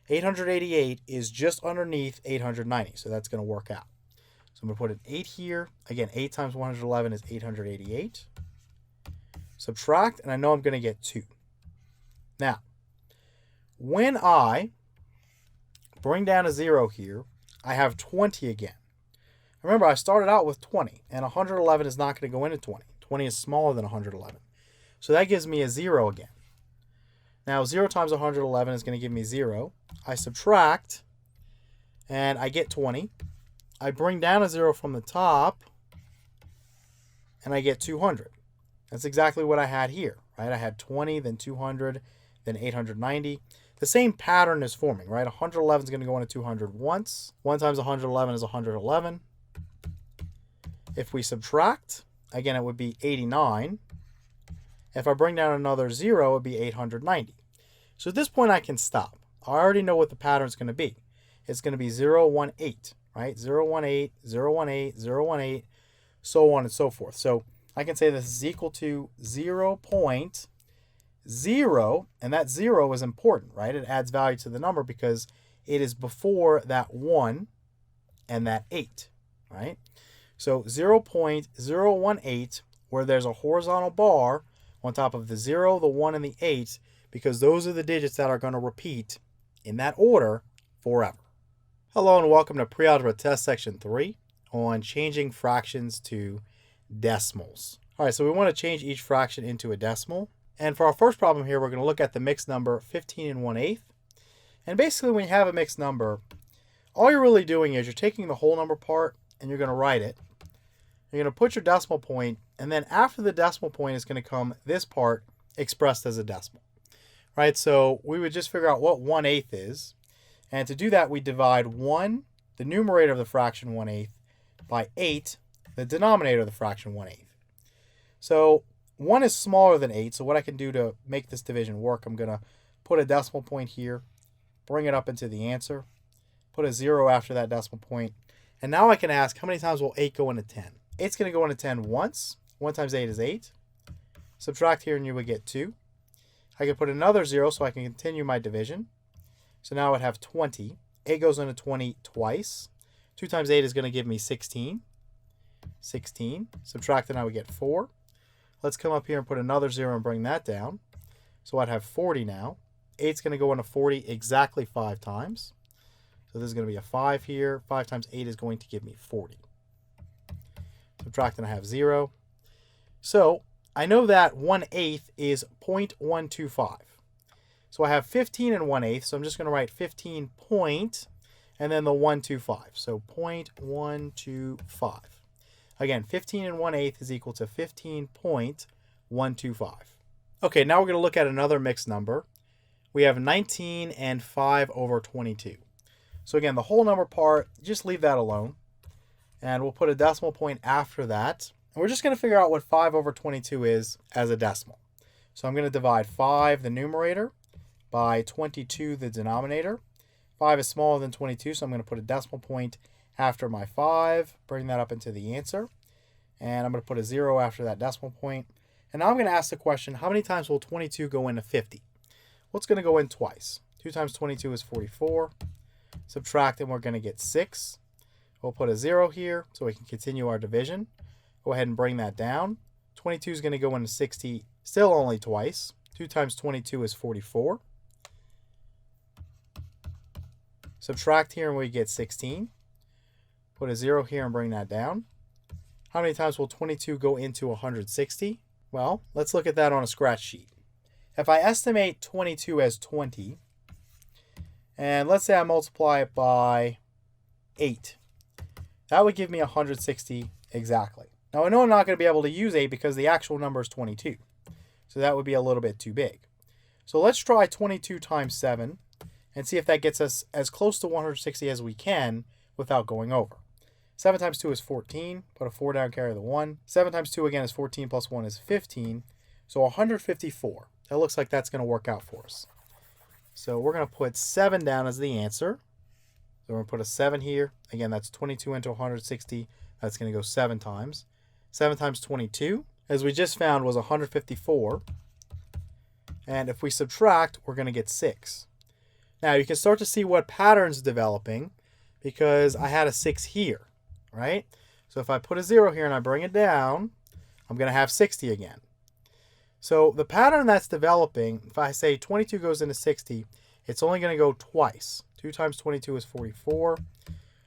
888 is just underneath 890, so that's going to work out. So I'm going to put an 8 here. Again, 8 times 111 is 888. Subtract, and I know I'm going to get 2. Now, when I bring down a 0 here, I have 20 again. Remember, I started out with 20, and 111 is not going to go into 20. 20 is smaller than 111. So that gives me a 0 again. Now, 0 times 111 is going to give me 0. I subtract, and I get 20. I bring down a 0 from the top, and I get 200. That's exactly what I had here, right? I had 20, then 200, then 890. The same pattern is forming, right? 111 is going to go into 200 once. 1 times 111 is 111. If we subtract, again, it would be 89. If I bring down another 0, it would be 890. So at this point, I can stop. I already know what the pattern is going to be. It's going to be 0, 1, 8, right? 0, 1, 8, 0, 1, 8, 0, 1, 8, so on and so forth. So I can say this is equal to 0.0, and that 0 is important, right? It adds value to the number because it is before that 1 and that 8, right? So 0.018, where there's a horizontal bar on top of the 0, the 1, and the 8, because those are the digits that are going to repeat in that order forever. Hello and welcome to Pre-Algebra Test Section 3 on changing fractions to decimals. All right, so we want to change each fraction into a decimal. And for our first problem here, we're going to look at the mixed number 15 1/8. And basically, when you have a mixed number, all you're really doing is you're taking the whole number part and you're going to write it. You're going to put your decimal point, and then after the decimal point is going to come this part expressed as a decimal. Right, so we would just figure out what 1/8 is. And to do that, we divide 1, the numerator of the fraction 1/8, by 8, the denominator of the fraction 1/8. So 1 is smaller than 8, so what I can do to make this division work, I'm going to put a decimal point here, bring it up into the answer, put a 0 after that decimal point, and now I can ask, how many times will 8 go into 10? 8's going to go into 10 once. 1 times 8 is 8. Subtract here and you would get 2. I can put another 0 so I can continue my division. So now I would have 20. 8 goes into 20 twice. 2 times 8 is going to give me 16. 16. Subtract and I would get 4. Let's come up here and put another 0 and bring that down. So I'd have 40 now. 8's going to go into 40 exactly 5 times. So this is going to be a 5 here. 5 times 8 is going to give me 40. Subtract and I have 0. So I know that 1/8 is 0.125. So I have 15 1/8, so I'm just going to write 15 point and then the 125. So 0.125. Again, 15 1/8 is equal to 15.125. Okay, now we're going to look at another mixed number. We have 19 and 5/22. So again, the whole number part, just leave that alone. And we'll put a decimal point after that. And we're just going to figure out what 5/22 is as a decimal. So I'm going to divide 5, the numerator, by 22, the denominator. 5 is smaller than 22, so I'm going to put a decimal point after my 5, bring that up into the answer. And I'm going to put a 0 after that decimal point. And now I'm going to ask the question, how many times will 22 go into 50? Well, it's going to go in twice. 2 times 22 is 44. Subtract, and we're going to get 6. We'll put a 0 here so we can continue our division. Go ahead and bring that down. 22 is going to go into 60, still only twice. 2 times 22 is 44. Subtract here and we get 16. Put a 0 here and bring that down. How many times will 22 go into 160? Well, let's look at that on a scratch sheet. If I estimate 22 as 20, and let's say I multiply it by 8, that would give me 160 exactly. Now I know I'm not going to be able to use 8 because the actual number is 22. So that would be a little bit too big. So let's try 22 times 7 and see if that gets us as close to 160 as we can without going over. 7 times 2 is 14. Put a 4 down, carry the 1. 7 times 2 again is 14 plus 1 is 15. So 154. That looks like that's going to work out for us. So we're going to put 7 down as the answer. So we're going to put a 7 here. Again, that's 22 into 160. That's going to go 7 times. 7 times 22, as we just found, was 154. And if we subtract, we're going to get 6. Now you can start to see what pattern's developing because I had a 6 here, right? So if I put a 0 here and I bring it down, I'm going to have 60 again. So the pattern that's developing, if I say 22 goes into 60, it's only going to go twice. 2 times 22 is 44.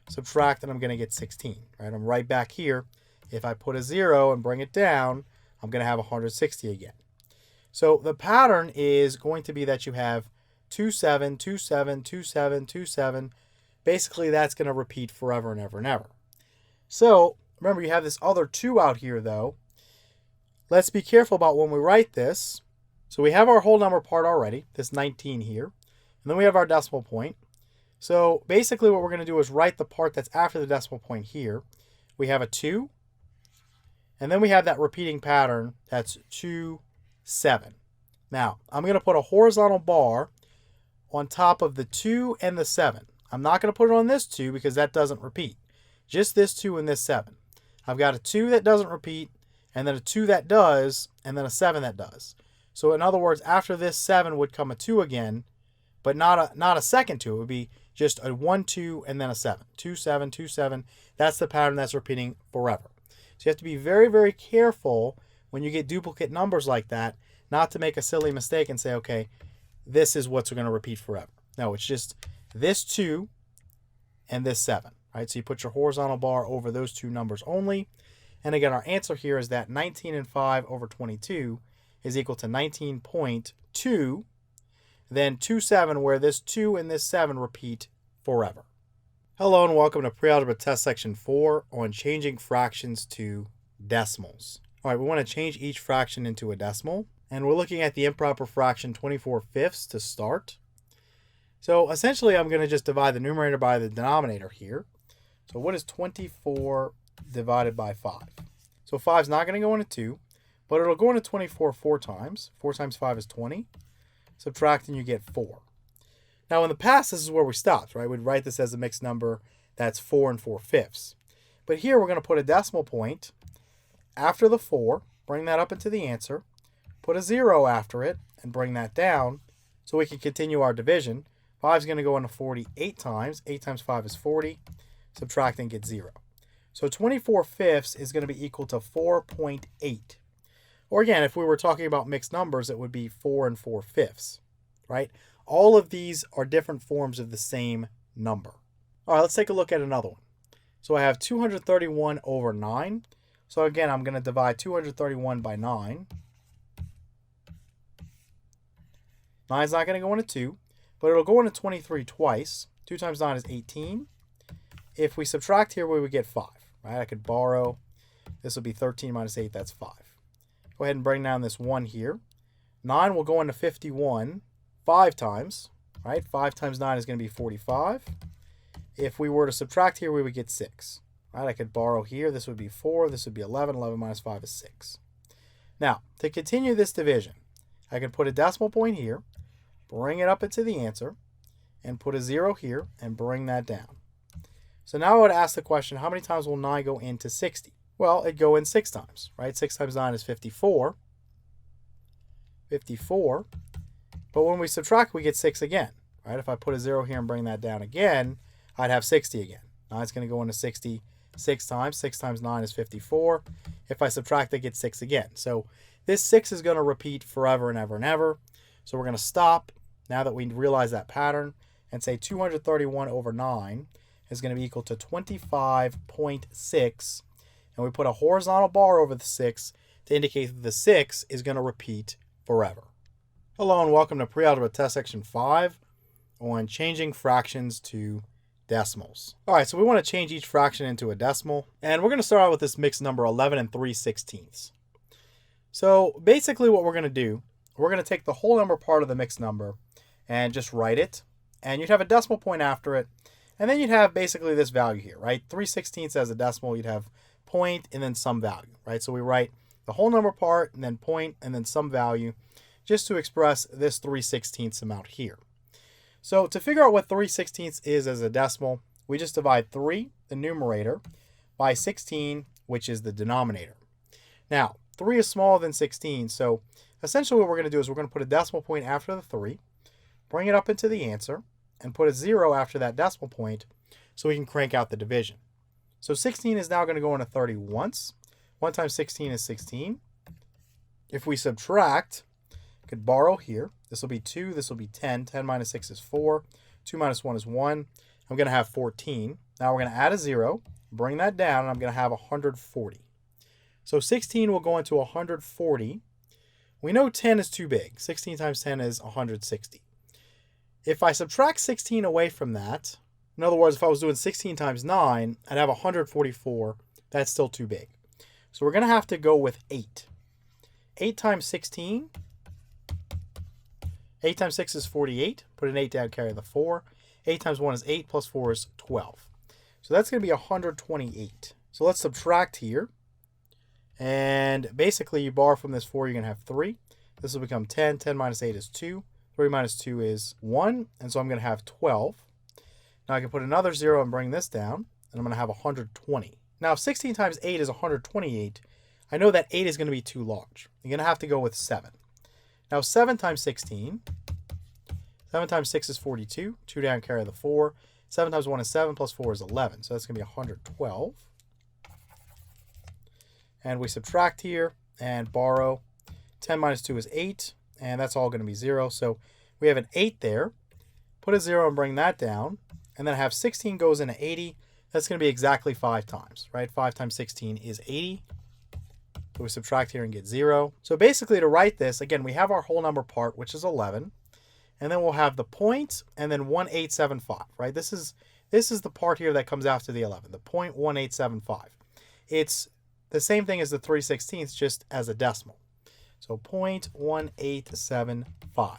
Subtract, and I'm going to get 16. Right? I'm right back here. If I put a 0 and bring it down, I'm going to have 160 again. So the pattern is going to be that you have 2, 7, 2, 7, 2, 7, 2, 7. Basically, that's going to repeat forever and ever and ever. So remember, you have this other 2 out here, though. Let's be careful about when we write this. So we have our whole number part already, this 19 here. And then we have our decimal point. So basically what we're going to do is write the part that's after the decimal point here. We have a 2. And then we have that repeating pattern. That's 2, 7. Now, I'm going to put a horizontal bar on top of the 2 and the 7. I'm not going to put it on this 2 because that doesn't repeat. Just this 2 and this 7. I've got a 2 that doesn't repeat, and then a 2 that does, and then a 7 that does. So in other words, after this 7 would come a 2 again, but not a second 2. It would be just a 1, 2, and then a 7. 2, 7, 2, 7. That's the pattern that's repeating forever. So you have to be very, very careful when you get duplicate numbers like that, not to make a silly mistake and say, okay, this is what's going to repeat forever. No, it's just this 2 and this 7. Right? So you put your horizontal bar over those 2 numbers only. And again, our answer here is that 19 and 5 over 22 is equal to 19.2. Then 2, 7, where this 2 and this 7 repeat forever. Hello and welcome to Pre-Algebra Test Section 4 on changing fractions to decimals. All right, we want to change each fraction into a decimal. And we're looking at the improper fraction 24/5 to start. So essentially, I'm going to just divide the numerator by the denominator here. So what is 24 divided by 5? So 5 is not going to go into 2, but it'll go into 24 4 times. 4 times 5 is 20. Subtract and you get 4. Now in the past, this is where we stopped, right? We'd write this as a mixed number that's 4 and 4/5. But here we're going to put a decimal point after the 4, bring that up into the answer, put a 0 after it, and bring that down so we can continue our division. 5 is going to go into 48 times. 8 times 5 is 40. Subtract and get 0. So 24/5 is going to be equal to 4.8. Or again, if we were talking about mixed numbers, it would be 4 and 4/5, right? All of these are different forms of the same number. All right, let's take a look at another one. So I have 231 over 9. So again, I'm going to divide 231 by 9. 9 is not going to go into 2, but it'll go into 23 twice. 2 times 9 is 18. If we subtract here, we would get 5. Right? I could borrow. This will be 13 minus 8. That's 5. Go ahead and bring down this 1 here. 9 will go into 51 5 times. Right? 5 times 9 is going to be 45. If we were to subtract here, we would get 6. Right? I could borrow here. This would be 4. This would be 11. 11 minus 5 is 6. Now, to continue this division, I can put a decimal point here, bring it up into the answer, and put a 0 here, and bring that down. So now I would ask the question, how many times will 9 go into 60? Well, it'd go in 6 times, right? 6 times 9 is 54. 54. But when we subtract, we get 6 again, right? If I put a 0 here and bring that down again, I'd have 60 again. 9 is going to go into 60 6 times. 6 times 9 is 54. If I subtract, I get 6 again. So this 6 is going to repeat forever and ever and ever. So we're going to stop now that we realize that pattern and say 231 over 9 is going to be equal to 25.6. And we put a horizontal bar over the 6 to indicate that the 6 is going to repeat forever. Hello and welcome to Pre-Algebra Test Section 5 on changing fractions to decimals. All right, so we want to change each fraction into a decimal. And we're going to start out with this mixed number 11 and 3/16. So basically what we're going to do, we're going to take the whole number part of the mixed number and just write it. And you'd have a decimal point after it. And then you'd have basically this value here, right? 3/16 as a decimal, you'd have point and then some value, right? So we write the whole number part and then point and then some value just to express this 3/16 amount here. So to figure out what 3/16 is as a decimal, we just divide 3, the numerator, by 16, which is the denominator. Now, 3 is smaller than 16, so essentially what we're going to do is we're going to put a decimal point after the 3, bring it up into the answer, and put a 0 after that decimal point so we can crank out the division. So 16 is now going to go into 30 once. 1 times 16 is 16. If we subtract, I could borrow here. This will be 2, this will be 10. 10 minus 6 is 4. 2 minus 1 is 1. I'm going to have 14. Now we're going to add a 0, bring that down, and I'm going to have 140. So 16 will go into 140. We know 10 is too big. 16 times 10 is 160. If I subtract 16 away from that, in other words, if I was doing 16 times 9, I'd have 144. That's still too big. So we're going to have to go with 8. 8 times 16. 8 times 6 is 48. Put an 8 down, carry the 4. 8 times 1 is 8, plus 4 is 12. So that's going to be 128. So let's subtract here. And basically, you borrow from this 4, you're going to have 3. This will become 10. 10 minus 8 is 2. 3 minus 2 is 1. And so I'm going to have 12. Now I can put another 0 and bring this down. And I'm going to have 120. Now, if 16 times 8 is 128, I know that 8 is going to be too large. You're going to have to go with 7. Now, 7 times 16. 7 times 6 is 42. 2 down, carry the 4. 7 times 1 is 7, plus 4 is 11. So that's going to be 112. And we subtract here and borrow. 10 minus 2 is 8. And that's all going to be 0. So we have an 8 there. Put a 0 and bring that down. And then have 16 goes into 80. That's going to be exactly 5 times, right? 5 times 16 is 80. So we subtract here and get 0. So basically, to write this, again, we have our whole number part, which is 11. And then we'll have the point and then 1875, right? This is the part here that comes after the 11, the 0.1875. It's the same thing as the 3/16, just as a decimal. So 0.1875.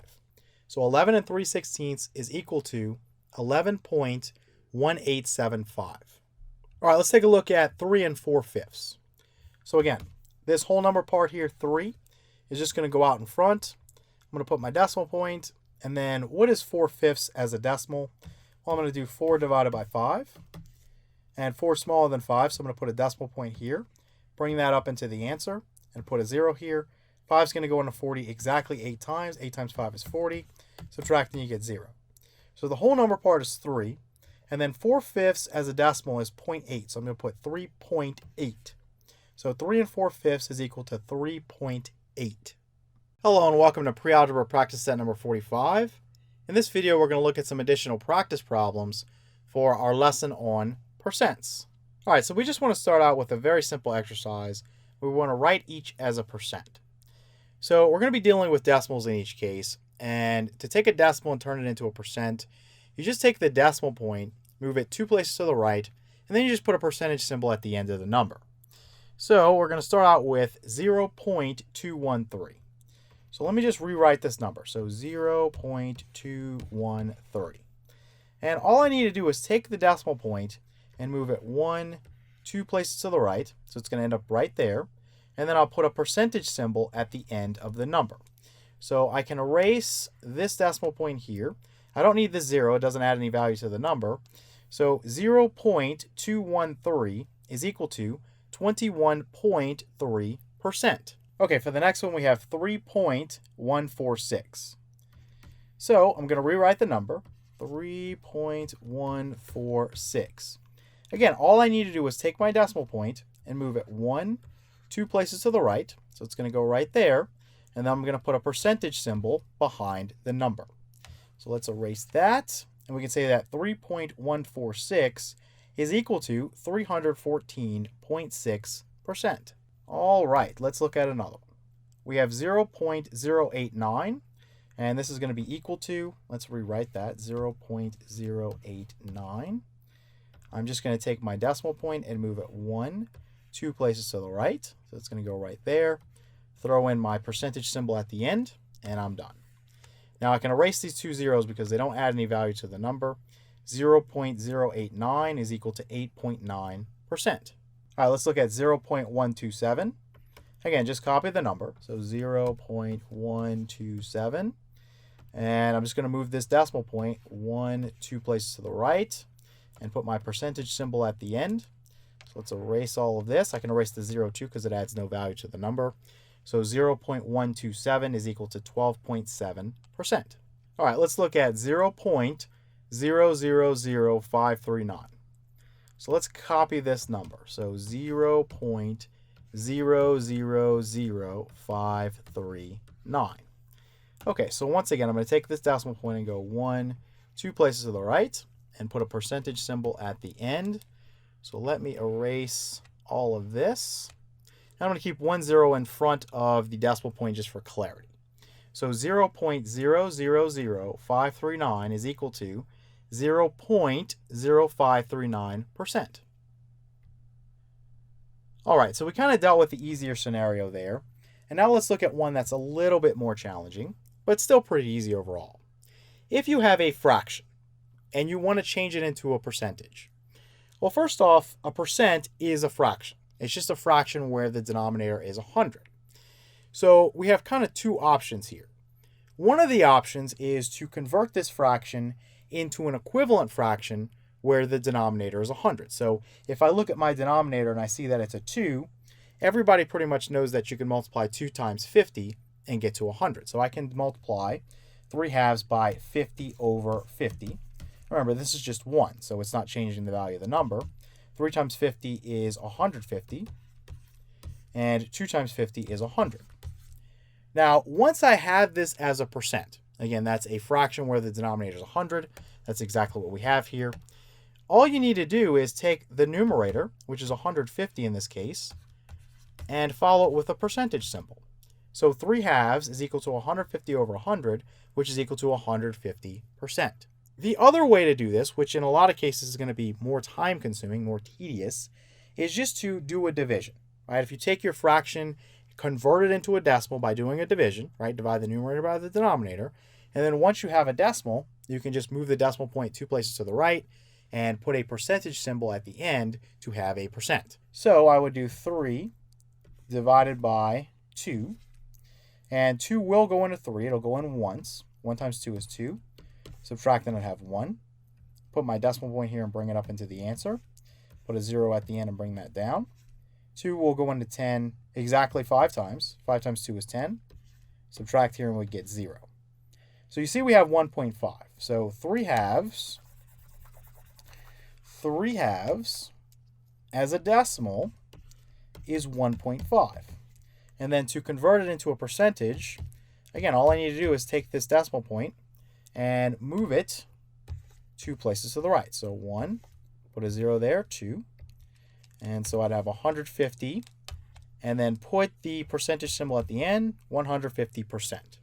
So 11 and 3/16 is equal to 11.1875. All right, let's take a look at 3 4/5. So again, this whole number part here, 3, is just going to go out in front. I'm going to put my decimal point. And then what is 4/5 as a decimal? Well, I'm going to do 4 divided by 5. And 4 is smaller than 5, so I'm going to put a decimal point here. Bring that up into the answer and put a 0 here. 5 is going to go into 40 exactly 8 times. 8 times 5 is 40. Subtract and you get 0. So the whole number part is 3. And then 4/5 as a decimal is 0.8. So I'm going to put 3.8. So 3 4/5 is equal to 3.8. Hello and welcome to Pre-Algebra Practice Set number 45. In this video, we're going to look at some additional practice problems for our lesson on percents. All right, so we just want to start out with a very simple exercise. We want to write each as a percent. So we're going to be dealing with decimals in each case. And to take a decimal and turn it into a percent, you just take the decimal point, move it 2 places to the right, and then you just put a percentage symbol at the end of the number. So we're going to start out with 0.213. So let me just rewrite this number. So 0.2130. And all I need to do is take the decimal point and move it 2 places to the right. So it's going to end up right there. And then I'll put a percentage symbol at the end of the number. So I can erase this decimal point here. I don't need the 0. It doesn't add any value to the number. So 0.213 is equal to 21.3%. Okay, for the next one, we have 3.146. So I'm going to rewrite the number, 3.146. Again, all I need to do is take my decimal point and move it 2 places to the right. So it's going to go right there. And then I'm going to put a percentage symbol behind the number. So let's erase that. And we can say that 3.146 is equal to 314.6%. All right, let's look at another one. We have 0.089, and this is going to be equal to, let's rewrite that, 0.089. I'm just going to take my decimal point and move it 2 places to the right. So it's going to go right there. Throw in my percentage symbol at the end, and I'm done. Now I can erase these 2 zeros because they don't add any value to the number. 0.089 is equal to 8.9%. All right, let's look at 0.127. Again, just copy the number. So 0.127. And I'm just going to move this decimal point 2 places to the right. and put my percentage symbol at the end. So let's erase all of this. I can erase the 0 too because it adds no value to the number. So 0.127 is equal to 12.7%. All right, let's look at 0.000539. So let's copy this number. So 0.000539. Okay, so once again, I'm going to take this decimal point and go 2 places to the right and put a percentage symbol at the end. So let me erase all of this. And I'm going to keep 1 0 in front of the decimal point just for clarity. So 0.000539 is equal to 0.0539%. All right, so we kind of dealt with the easier scenario there. And now let's look at one that's a little bit more challenging, but still pretty easy overall. If you have a fraction and you want to change it into a percentage, well, first off, a percent is a fraction. It's just a fraction where the denominator is 100. So we have kind of two options here. One of the options is to convert this fraction into an equivalent fraction where the denominator is 100. So if I look at my denominator and I see that it's a 2, everybody pretty much knows that you can multiply 2 times 50 and get to 100. So I can multiply 3/2 by 50 over 50. Remember, this is just 1, so it's not changing the value of the number. 3 times 50 is 150, and 2 times 50 is 100. Now, once I have this as a percent, again, that's a fraction where the denominator is 100. That's exactly what we have here. All you need to do is take the numerator, which is 150 in this case, and follow it with a percentage symbol. So 3/2 is equal to 150 over 100, which is equal to 150%. The other way to do this, which in a lot of cases is going to be more time consuming, more tedious, is just to do a division, right? If you take your fraction, convert it into a decimal by doing a division, right? Divide the numerator by the denominator. And then once you have a decimal, you can just move the decimal point 2 places to the right and put a percentage symbol at the end to have a percent. So I would do 3 divided by 2. And 2 will go into 3. It'll go in once. 1 times 2 is 2. Subtract, then I'd have 1. Put my decimal point here and bring it up into the answer. Put a 0 at the end and bring that down. 2 will go into 10 exactly 5 times. 5 times 2 is 10. Subtract here and we get 0. So you see we have 1.5. So 3/2 as a decimal is 1.5. And then to convert it into a percentage, again, all I need to do is take this decimal point and move it 2 places to the right. So 1, put a 0 there, 2. And so I'd have 150, and then put the percentage symbol at the end, 150%.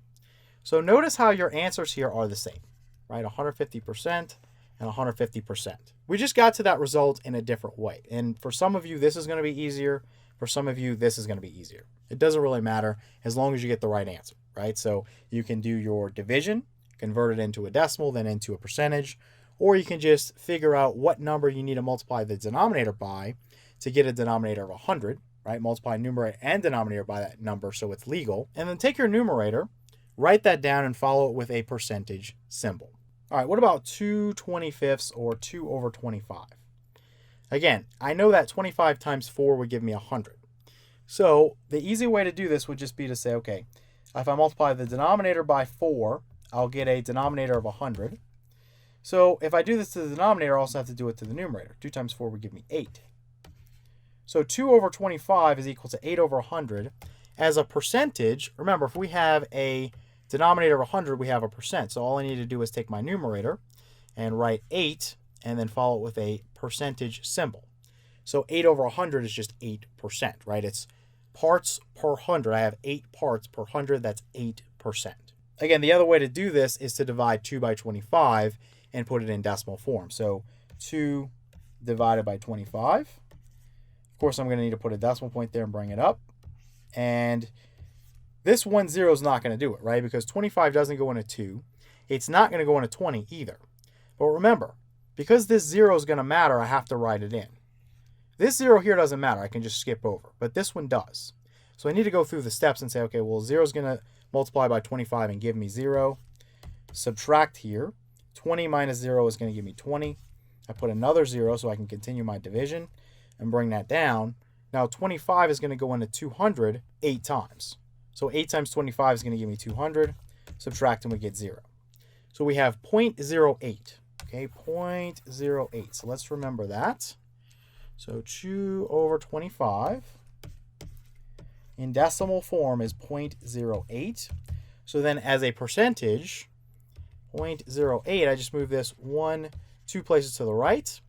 So notice how your answers here are the same, right? 150% and 150%. We just got to that result in a different way. And for some of you, this is going to be easier. For some of you, this is going to be easier. It doesn't really matter as long as you get the right answer, right? So you can do your division, convert it into a decimal, then into a percentage, or you can just figure out what number you need to multiply the denominator by to get a denominator of 100, right? Multiply numerator and denominator by that number so it's legal. And then take your numerator, write that down, and follow it with a percentage symbol. All right, what about 2/25 or 2 over 25? Again, I know that 25 times 4 would give me 100. So the easy way to do this would just be to say, okay, if I multiply the denominator by 4, I'll get a denominator of 100. So if I do this to the denominator, I also have to do it to the numerator. 2 times 4 would give me 8. So 2 over 25 is equal to 8 over 100. As a percentage, remember, if we have a denominator of 100, we have a percent. So all I need to do is take my numerator and write 8 and then follow it with a percentage symbol. So 8 over 100 is just 8%, right? It's parts per 100. I have 8 parts per 100. That's 8%. Again, the other way to do this is to divide 2 by 25 and put it in decimal form. So 2 divided by 25. Of course, I'm going to need to put a decimal point there and bring it up. And this 1 0 is not going to do it, right? Because 25 doesn't go into 2. It's not going to go into 20 either. But remember, because this 0 is going to matter, I have to write it in. This 0 here doesn't matter. I can just skip over. But this one does. So I need to go through the steps and say, okay, well, 0 is going to multiply by 25 and give me 0. Subtract here. 20 minus 0 is going to give me 20. I put another 0 so I can continue my division and bring that down. Now 25 is going to go into 200 8 times. So 8 times 25 is going to give me 200. Subtract and we get 0. So we have 0.08. Okay, 0.08. So let's remember that. So 2 over 25 in decimal form is 0.08. So then as a percentage, 0.08, I just move this 2 places to the right.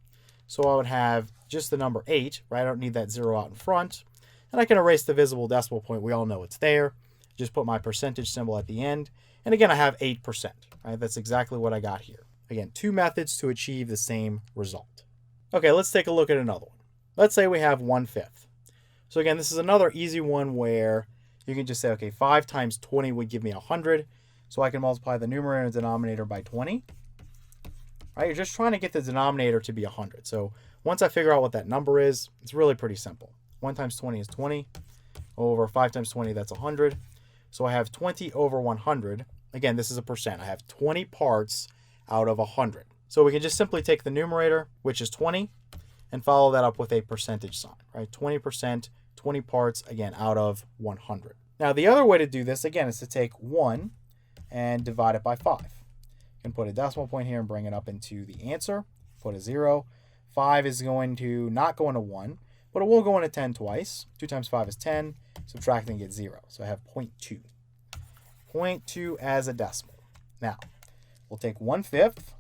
So I would have just the number 8, right? I don't need that 0 out in front. And I can erase the visible decimal point. We all know it's there. Just put my percentage symbol at the end. And again, I have 8%, right? That's exactly what I got here. Again, 2 methods to achieve the same result. Okay, let's take a look at another one. Let's say we have 1/5. So again, this is another easy one where you can just say, okay, 5 times 20 would give me 100. So I can multiply the numerator and denominator by 20. Right? You're just trying to get the denominator to be 100. So once I figure out what that number is, it's really pretty simple. 1 times 20 is 20. Over 5 times 20, that's 100. So I have 20 over 100. Again, this is a percent. I have 20 parts out of 100. So we can just simply take the numerator, which is 20, and follow that up with a percentage sign, right? 20%, 20 parts, again, out of 100. Now, the other way to do this, again, is to take 1 and divide it by 5. You can put a decimal point here and bring it up into the answer. Put a 0. 5 is going to not go into 1, but it will go into 10 twice. 2 times 5 is 10. Subtract and get 0. So I have 0.2. 0.2 as a decimal. Now, we'll take 1/5,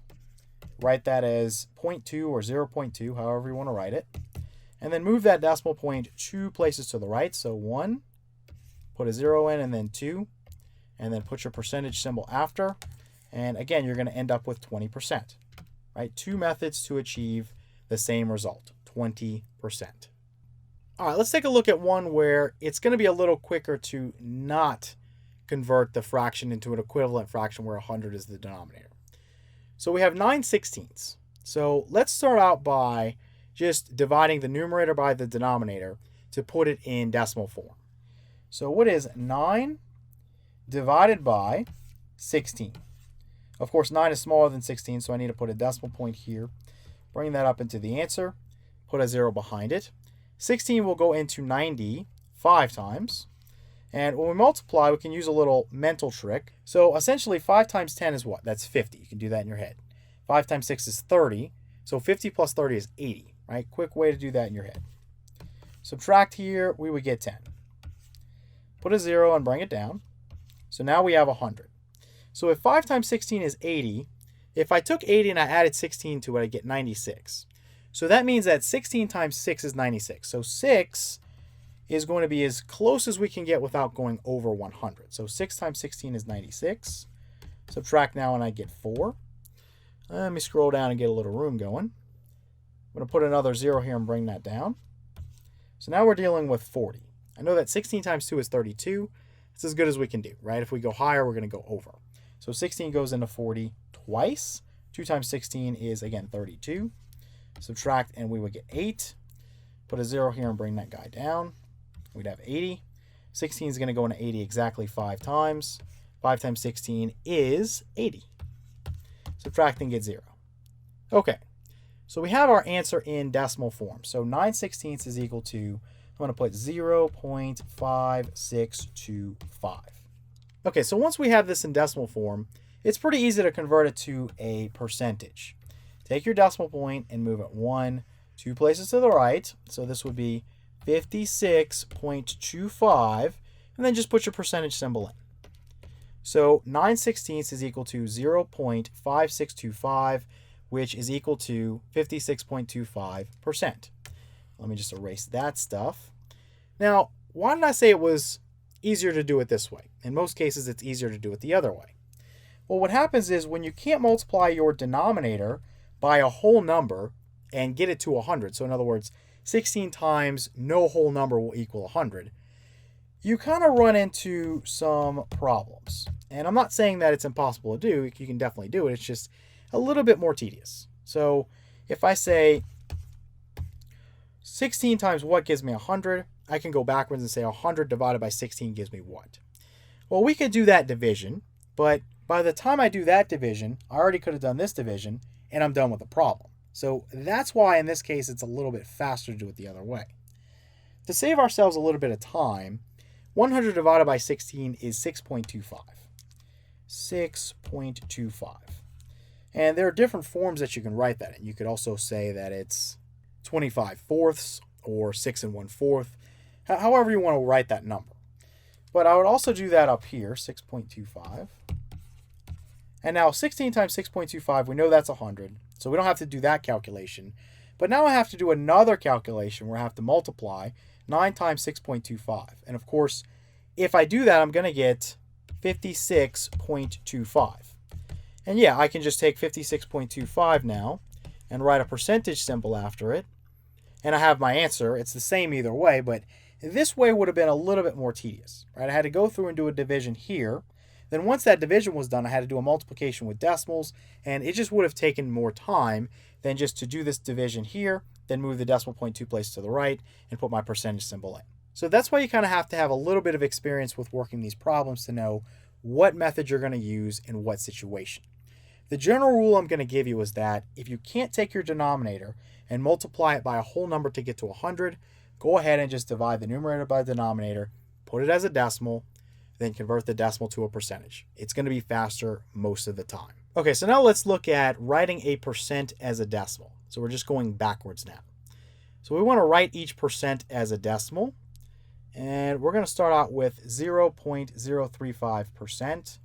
write that as 0.2 or 0.2, however you want to write it, and then move that decimal point 2 places to the right. So 1, put a 0 in, and then 2, and then put your percentage symbol after. And again, you're going to end up with 20%. Right? 2 methods to achieve the same result, 20%. All right, let's take a look at one where it's going to be a little quicker to not convert the fraction into an equivalent fraction where 100 is the denominator. So we have 9/16. So let's start out by just dividing the numerator by the denominator to put it in decimal form. So what is 9 divided by 16? Of course, 9 is smaller than 16, so I need to put a decimal point here. Bring that up into the answer. Put a 0 behind it. 16 will go into 90 5 times. And when we multiply, we can use a little mental trick. So essentially, 5 times 10 is what? That's 50. You can do that in your head. 5 times 6 is 30. So 50 plus 30 is 80, right? Quick way to do that in your head. Subtract here, we would get 10. Put a 0 and bring it down. So now we have 100. So if 5 times 16 is 80, if I took 80 and I added 16 to it, I get 96. So that means that 16 times 6 is 96. So 6 is going to be as close as we can get without going over 100. So 6 times 16 is 96. Subtract now and I get 4. Let me scroll down and get a little room going. I'm going to put another 0 here and bring that down. So now we're dealing with 40. I know that 16 times 2 is 32. It's as good as we can do, right? If we go higher, we're going to go over. So 16 goes into 40 twice. 2 times 16 is, again, 32. Subtract and we would get 8. Put a 0 here and bring that guy down. We'd have 80. 16 is going to go into 80 exactly 5 times. 5 times 16 is 80. Subtract and get 0. Okay, so we have our answer in decimal form. So 9/16 is equal to, I'm going to put 0.5625. Okay, so once we have this in decimal form, it's pretty easy to convert it to a percentage. Take your decimal point and move it 2 places to the right. So this would be 56.25, and then just put your percentage symbol in. So 9/16 is equal to 0.5625, which is equal to 56.25%. Let me just erase that stuff. Now, why did I say it was easier to do it this way? In most cases, it's easier to do it the other way. Well, what happens is when you can't multiply your denominator by a whole number and get it to 100, so in other words, 16 times no whole number will equal 100, you kind of run into some problems. And I'm not saying that it's impossible to do. You can definitely do it. It's just a little bit more tedious. So if I say 16 times what gives me 100, I can go backwards and say 100 divided by 16 gives me what? Well, we could do that division, but by the time I do that division, I already could have done this division, and I'm done with the problem. So that's why in this case it's a little bit faster to do it the other way. To save ourselves a little bit of time, 100 divided by 16 is 6.25. 6.25. And there are different forms that you can write that in. You could also say that it's 25 fourths or 6 1/4, however you want to write that number. But I would also do that up here, 6.25. And now 16 times 6.25, we know that's 100. So we don't have to do that calculation. But now I have to do another calculation where I have to multiply 9 times 6.25. And of course, if I do that, I'm going to get 56.25. And yeah, I can just take 56.25 now and write a percentage symbol after it. And I have my answer. It's the same either way, but this way would have been a little bit more tedious, right? I had to go through and do a division here. Then once that division was done, I had to do a multiplication with decimals, and it just would have taken more time than just to do this division here, then move the decimal point 2 places to the right, and put my percentage symbol in. So that's why you kind of have to have a little bit of experience with working these problems to know what method you're going to use in what situation. The general rule I'm going to give you is that if you can't take your denominator and multiply it by a whole number to get to 100, go ahead and just divide the numerator by the denominator, put it as a decimal, then convert the decimal to a percentage. It's going to be faster most of the time. Okay, so now let's look at writing a percent as a decimal. So we're just going backwards now. So we want to write each percent as a decimal, and we're going to start out with 0.035%.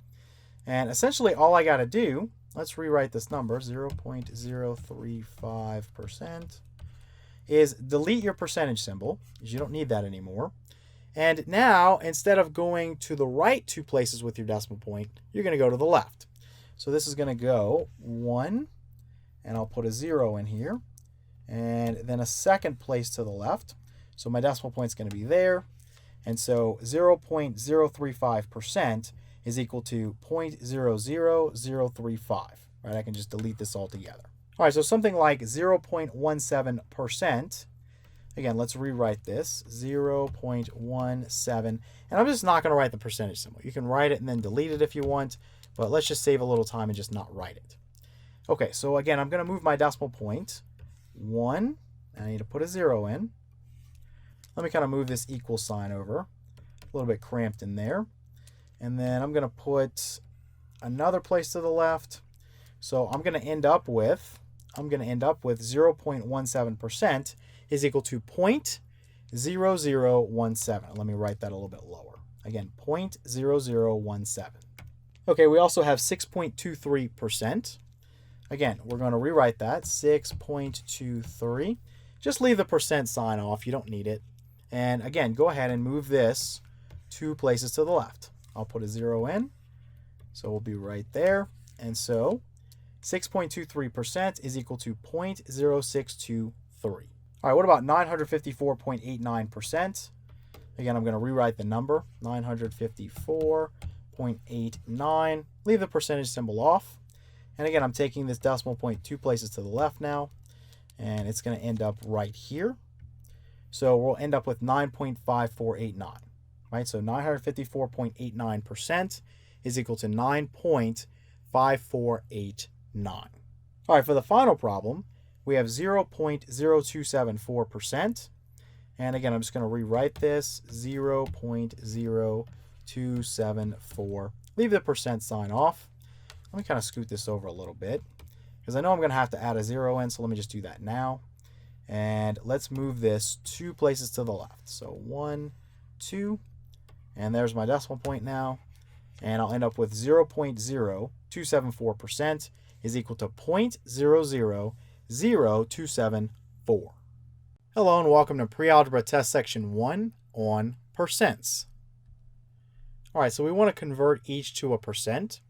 And essentially all I got to do, let's rewrite this number, 0.035%, is delete your percentage symbol, because you don't need that anymore. And now, instead of going to the right 2 places with your decimal point, you're going to go to the left. So this is going to go 1, and I'll put a 0 in here, and then a second place to the left. So my decimal point is going to be there. And so 0.035% is equal to 0.00035. Right? I can just delete this all together. All right, so something like 0.17%. Again, let's rewrite this, 0.17. And I'm just not going to write the percentage symbol. You can write it and then delete it if you want, but let's just save a little time and just not write it. Okay, so again, I'm going to move my decimal point 1. I need to put a 0 in. Let me kind of move this equal sign over. A little bit cramped in there. And then I'm going to put another place to the left. So I'm going to end up with 0.17% is equal to 0.0017. Let me write that a little bit lower. Again, 0.0017. Okay, we also have 6.23%. Again, we're going to rewrite that, 6.23. Just leave the percent sign off. You don't need it. And again, go ahead and move this 2 places to the left. I'll put a 0 in. So we'll be right there. And so 6.23% is equal to 0.0623. All right, what about 954.89%? Again, I'm going to rewrite the number, 954.89. Leave the percentage symbol off. And again, I'm taking this decimal point 2 places to the left now, and it's going to end up right here. So we'll end up with 9.5489, right? So 954.89% is equal to 9.5489. All right, for the final problem, we have 0.0274%. And again, I'm just going to rewrite this, 0.0274. Leave the percent sign off. Let me kind of scoot this over a little bit, because I know I'm going to have to add a 0 in, so let me just do that now. And let's move this 2 places to the left. So 1, 2, and there's my decimal point now. And I'll end up with 0.0274% is equal to 0.000274. Hello and welcome to Pre-Algebra Test Section 1 on percents. All right, so we want to convert each to a percent,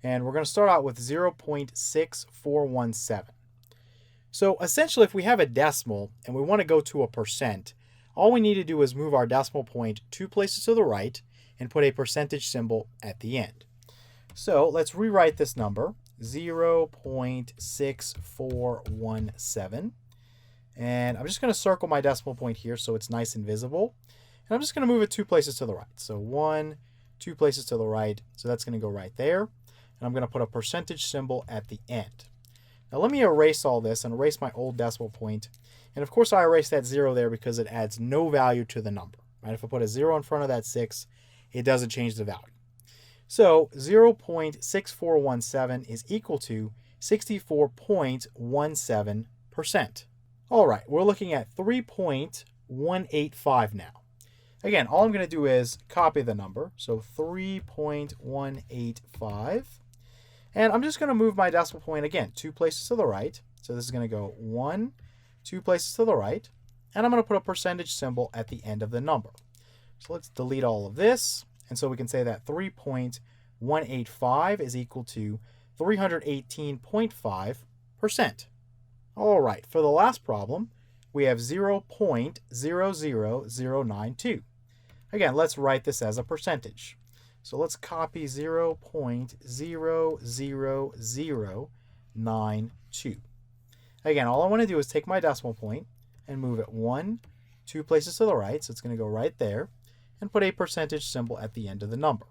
and we're going to start out with 0.6417. So essentially, if we have a decimal and we want to go to a percent, all we need to do is move our decimal point 2 places to the right and put a percentage symbol at the end. So let's rewrite this number, 0.6417. And I'm just going to circle my decimal point here so it's nice and visible. And I'm just going to move it 2 places to the right. So 1, 2 places to the right. So that's going to go right there. And I'm going to put a percentage symbol at the end. Now let me erase all this and erase my old decimal point. And of course I erase that 0 there because it adds no value to the number. Right? If I put a 0 in front of that 6, it doesn't change the value. So 0.6417 is equal to 64.17%. All right, we're looking at 3.185 now. Again, all I'm going to do is copy the number. So 3.185. And I'm just going to move my decimal point again 2 places to the right. So this is going to go 1, 2 places to the right. And I'm going to put a percentage symbol at the end of the number. So let's delete all of this. And so we can say that 3.185 is equal to 318.5%. All right, for the last problem, we have 0.00092. Again, let's write this as a percentage. So let's copy 0.00092. Again, all I want to do is take my decimal point and move it 1, 2 places to the right. So it's going to go right there and put a percentage symbol at the end of the number.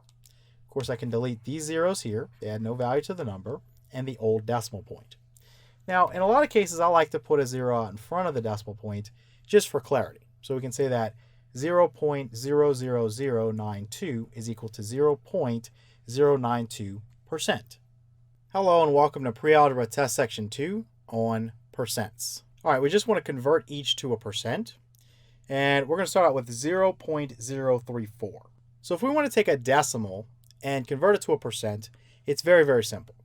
Of course, I can delete these zeros here. They add no value to the number and the old decimal point. Now, in a lot of cases, I like to put a 0 out in front of the decimal point just for clarity. So we can say that 0.00092 is equal to 0.092%. Hello and welcome to Pre-Algebra Test Section 2 on percents. All right, we just want to convert each to a percent. And we're going to start out with 0.034. So if we want to take a decimal and convert it to a percent, it's very, very simple.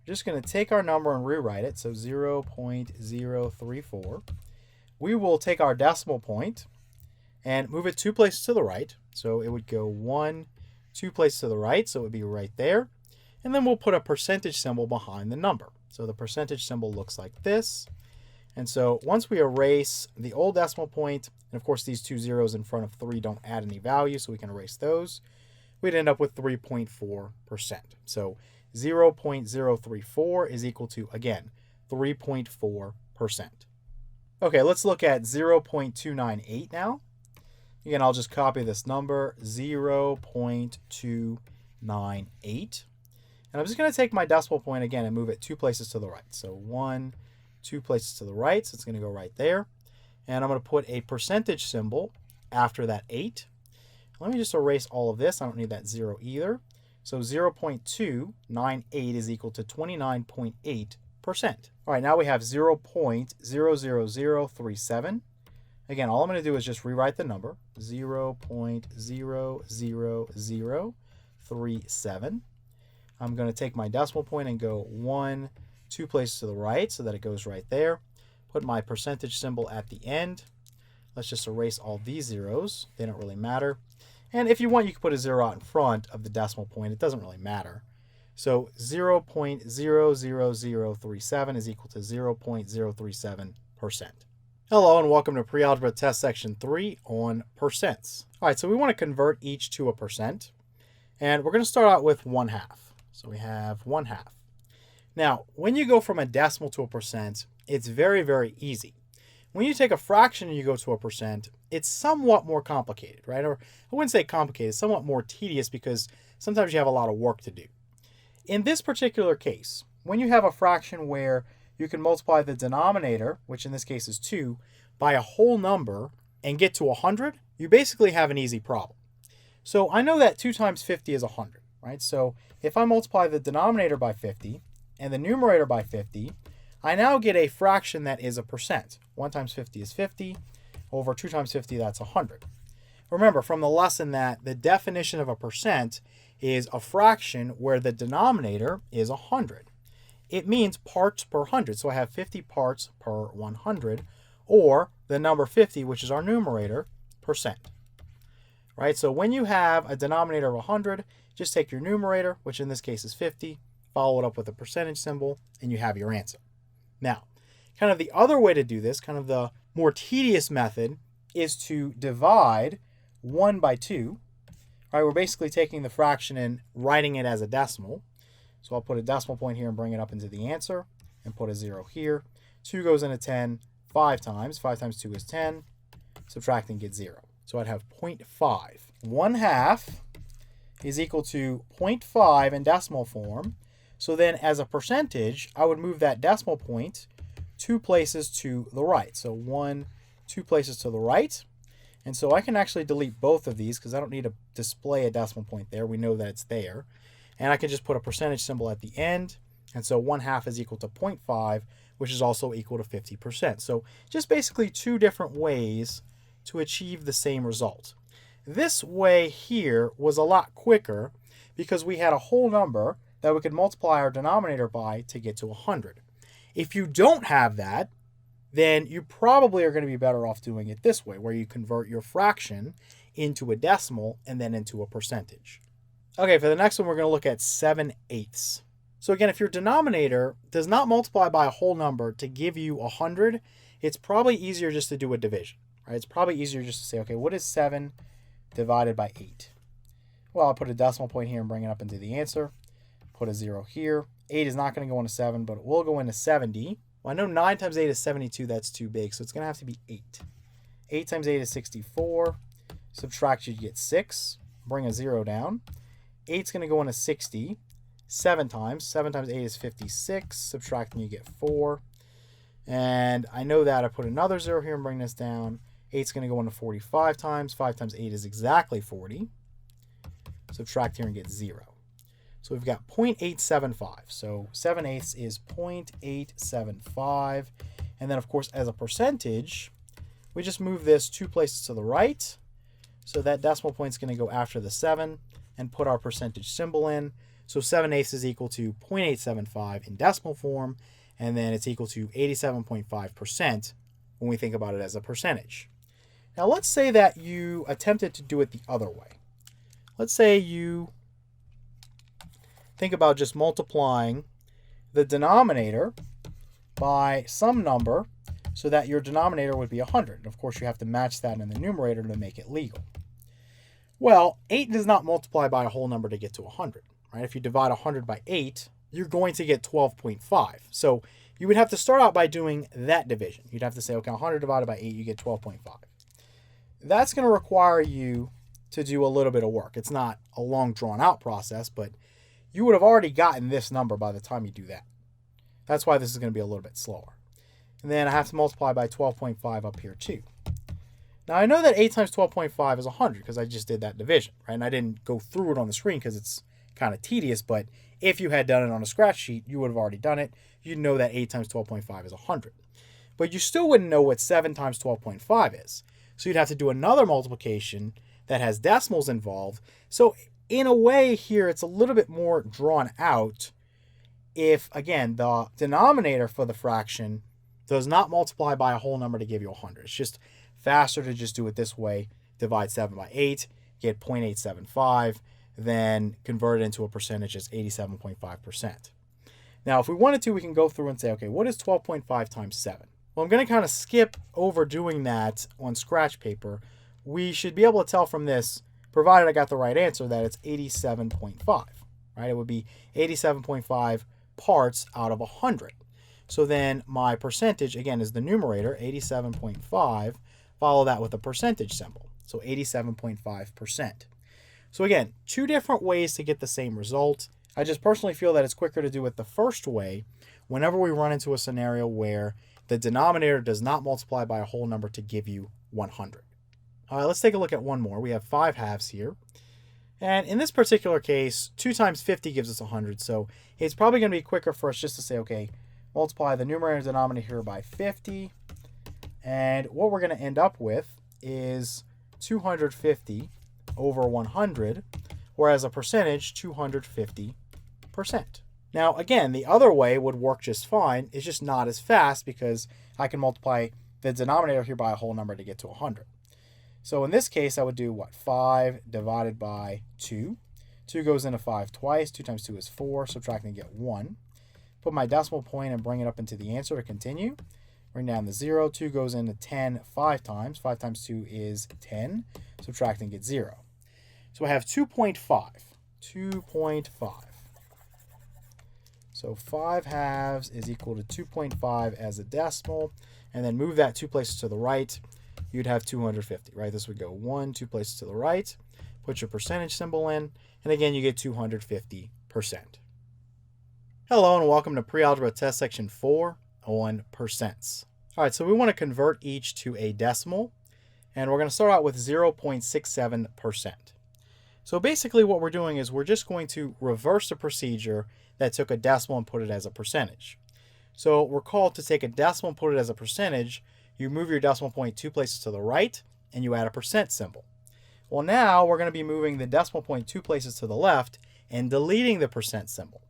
We're just going to take our number and rewrite it. So 0.034. We will take our decimal point and move it 2 places to the right. So it would go 1, 2 places to the right. So it would be right there. And then we'll put a percentage symbol behind the number. So the percentage symbol looks like this. And so once we erase the old decimal point, and of course these 2 zeros in front of 3 don't add any value, so we can erase those, we'd end up with 3.4%. So 0.034 is equal to, again, 3.4%. Okay, let's look at 0.298 now. Again, I'll just copy this number, 0.298. And I'm just going to take my decimal point again and move it 2 places to the right. So 1, 2 places to the right, so it's going to go right there. And I'm going to put a percentage symbol after that 8. Let me just erase all of this. I don't need that 0 either. So 0.298 is equal to 29.8%. All right, now we have 0.00037. Again, all I'm going to do is just rewrite the number, 0.00037. I'm going to take my decimal point and go 1, 2 places to the right so that it goes right there. Put my percentage symbol at the end. Let's just erase all these zeros. They don't really matter. And if you want, you can put a 0 out in front of the decimal point. It doesn't really matter. So 0.00037 is equal to 0.037%. Hello and welcome to Pre-Algebra Test Section 3 on percents. All right, so we want to convert each to a percent. And we're going to start out with 1/2. So we have 1/2. Now, when you go from a decimal to a percent, it's very, very easy. When you take a fraction and you go to a percent, it's somewhat more complicated, right? Or I wouldn't say complicated, somewhat more tedious because sometimes you have a lot of work to do. In this particular case, when you have a fraction where you can multiply the denominator, which in this case is 2, by a whole number and get to 100, you basically have an easy problem. So I know that 2 times 50 is 100, right? So if I multiply the denominator by 50 and the numerator by 50, I now get a fraction that is a percent. 1 times 50 is 50. Over 2 times 50, that's 100. Remember from the lesson that the definition of a percent is a fraction where the denominator is 100. It means parts per 100. So I have 50 parts per 100, or the number 50, which is our numerator, percent. Right? So when you have a denominator of 100, just take your numerator, which in this case is 50, follow it up with a percentage symbol, and you have your answer. Now, kind of the other way to do this, kind of the more tedious method, is to divide 1 by 2. Right, we're basically taking the fraction and writing it as a decimal. So I'll put a decimal point here and bring it up into the answer and put a 0 here. 2 goes into 10 5 times. 5 times 2 is 10. Subtract and get 0. So I'd have 0.5. 1/2 is equal to 0.5 in decimal form So then as a percentage, I would move that decimal point 2 places to the right. So 1, 2 places to the right. And so I can actually delete both of these because I don't need to display a decimal point there. We know that it's there. And I can just put a percentage symbol at the end. And so 1/2 is equal to 0.5, which is also equal to 50%. So just basically 2 different ways to achieve the same result. This way here was a lot quicker because we had a whole number that we could multiply our denominator by to get to 100. If you don't have that, then you probably are going to be better off doing it this way, where you convert your fraction into a decimal and then into a percentage. Okay, for the next one, we're going to look at 7/8. So again, if your denominator does not multiply by a whole number to give you 100, it's probably easier just to do a division, right? It's probably easier just to say, okay, what is 7 divided by 8? Well, I'll put a decimal point here and bring it up into the answer. Put a 0 here. 8 is not going to go into 7, but it will go into 70. Well, I know 9 times 8 is 72. That's too big, so it's going to have to be 8. 8 times 8 is 64. Subtract, you get 6. Bring a 0 down. 8 is going to go into 60. 7 times. 7 times 8 is 56. Subtracting, you get 4. And I know that. I put another 0 here and bring this down. 8 is going to go into 45 times. 5 times 8 is exactly 40. Subtract here and get 0. So we've got 0.875. So 7/8 is 0.875. And then, of course, as a percentage, we just move this 2 places to the right. So that decimal point is going to go after the 7 and put our percentage symbol in. So 7/8 is equal to 0.875 in decimal form. And then it's equal to 87.5% when we think about it as a percentage. Now, let's say that you attempted to do it the other way. Let's say you think about just multiplying the denominator by some number so that your denominator would be 100. And of course, you have to match that in the numerator to make it legal. Well, 8 does not multiply by a whole number to get to 100, right? If you divide 100 by 8, you're going to get 12.5. So you would have to start out by doing that division. You'd have to say, okay, 100 divided by 8, you get 12.5. That's going to require you to do a little bit of work. It's not a long drawn out process, but you would have already gotten this number by the time you do that. That's why this is going to be a little bit slower. And then I have to multiply by 12.5 up here too. Now I know that 8 times 12.5 is 100 because I just did that division, right? And I didn't go through it on the screen because it's kind of tedious, but if you had done it on a scratch sheet, you would have already done it. You'd know that 8 times 12.5 is 100. But you still wouldn't know what 7 times 12.5 is. So you'd have to do another multiplication that has decimals involved. So in a way here, it's a little bit more drawn out if, again, the denominator for the fraction does not multiply by a whole number to give you 100. It's just faster to just do it this way. Divide 7 by 8, get 0.875, then convert it into a percentage as 87.5%. Now, if we wanted to, we can go through and say, okay, what is 12.5 times 7? Well, I'm going to kind of skip over doing that on scratch paper. We should be able to tell from this, provided I got the right answer, that it's 87.5, right? It would be 87.5 parts out of 100. So then my percentage, again, is the numerator, 87.5. Follow that with a percentage symbol, so 87.5%. So again, 2 different ways to get the same result. I just personally feel that it's quicker to do it the first way whenever we run into a scenario where the denominator does not multiply by a whole number to give you 100. All right, let's take a look at one more. We have 5/2 here. And in this particular case, 2 times 50 gives us 100. So it's probably going to be quicker for us just to say, okay, multiply the numerator and denominator here by 50. And what we're going to end up with is 250 over 100, whereas a percentage, 250%. Now, again, the other way would work just fine. It's just not as fast because I can multiply the denominator here by a whole number to get to 100. So in this case, I would do what? 5 divided by 2. 2 goes into 5 twice. 2 times 2 is 4. Subtracting to get 1. Put my decimal point and bring it up into the answer to continue. Bring down the 0. 2 goes into 10 5 times. 5 times 2 is 10. Subtracting get 0. So I have 2.5. 2.5. So 5/2 is equal to 2.5 as a decimal. And then move that 2 places to the right. You'd have 250, right? This would go 1, 2 places to the right. Put your percentage symbol in. And again, you get 250%. Hello and welcome to Pre-Algebra Test Section 4 on percents. All right, so we want to convert each to a decimal, and we're going to start out with 0.67%. So basically what we're doing is we're just going to reverse the procedure that took a decimal and put it as a percentage. So recall, to take a decimal and put it as a percentage, you move your decimal point 2 places to the right and you add a percent symbol. Well, now we're going to be moving the decimal point 2 places to the left and deleting the percent symbol.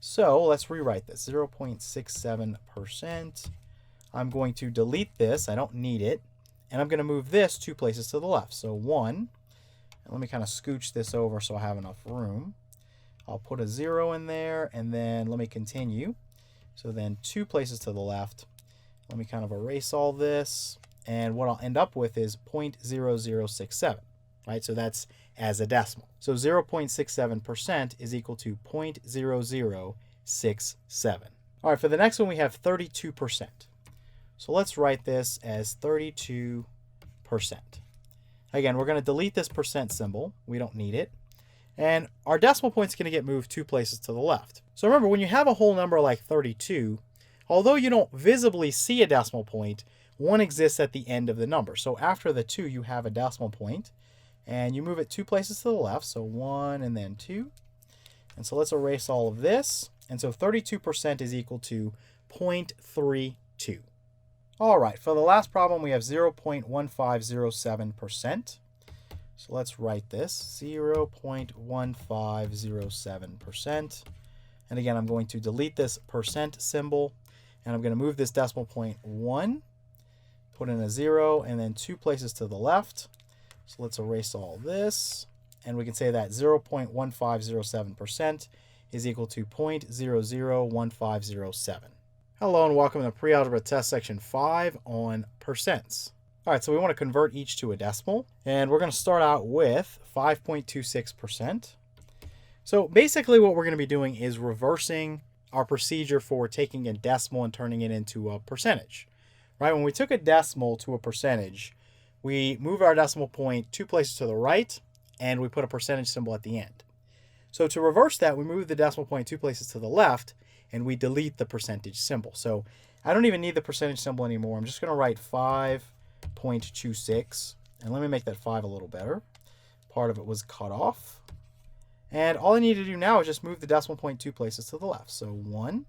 So let's rewrite this, 0.67%. I'm going to delete this, I don't need it, and I'm going to move this 2 places to the left. So 1, and let me kind of scooch this over so I have enough room. I'll put a 0 in there, and then let me continue. So then 2 places to the left. Let me kind of erase all this, and what I'll end up with is 0.0067. Right, so that's as a decimal. So 0.67% is equal to 0.0067. All right, for the next one we have 32%. So let's write this as 32%. Again, we're going to delete this percent symbol. We don't need it. And our decimal point's going to get moved 2 places to the left. So remember, when you have a whole number like 32, although you don't visibly see a decimal point, one exists at the end of the number. So after the 2, you have a decimal point. And you move it 2 places to the left, so 1 and then 2. And so let's erase all of this. And so 32% is equal to 0.32. All right, for the last problem, we have 0.1507%. So let's write this, 0.1507%. And again, I'm going to delete this percent symbol, and I'm going to move this decimal point 1, put in a 0, and then 2 places to the left. So let's erase all this, and we can say that 0.1507% is equal to 0.001507. Hello and welcome to Pre-Algebra Test Section 5 on percents. All right, so we want to convert each to a decimal, and we're going to start out with 5.26%. So basically what we're going to be doing is reversing our procedure for taking a decimal and turning it into a percentage. Right, when we took a decimal to a percentage, we move our decimal point 2 places to the right, and we put a percentage symbol at the end. So to reverse that, we move the decimal point 2 places to the left, and we delete the percentage symbol. So I don't even need the percentage symbol anymore. I'm just going to write 5.26, and let me make that 5 a little better. Part of it was cut off. And all I need to do now is just move the decimal point 2 places to the left. So 1,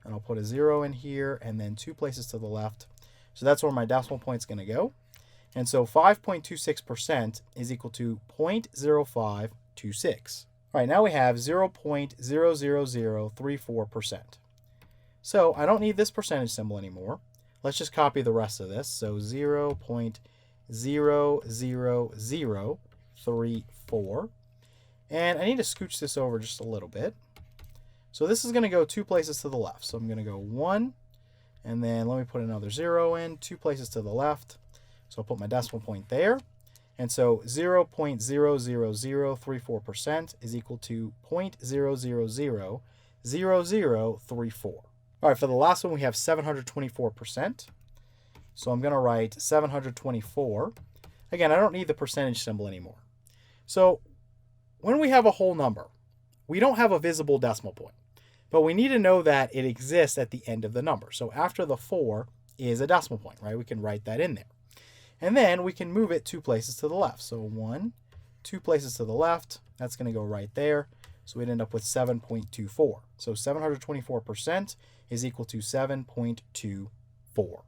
and I'll put a 0 in here, and then 2 places to the left. So that's where my decimal point's going to go. And so 5.26% is equal to 0.0526. All right, now we have 0.00034%. So I don't need this percentage symbol anymore. Let's just copy the rest of this. So 0.00034. And I need to scooch this over just a little bit. So this is going to go 2 places to the left. So I'm going to go 1, and then let me put another 0 in, 2 places to the left. So I'll put my decimal point there. And so 0.00034% is equal to 0.0000034. All right, for the last one, we have 724%. So I'm going to write 724. Again, I don't need the percentage symbol anymore. So when we have a whole number, we don't have a visible decimal point, but we need to know that it exists at the end of the number. So after the 4 is a decimal point, right? We can write that in there. And then we can move it 2 places to the left. So 1, 2 places to the left, that's going to go right there. So we'd end up with 7.24. So 724% is equal to 7.24.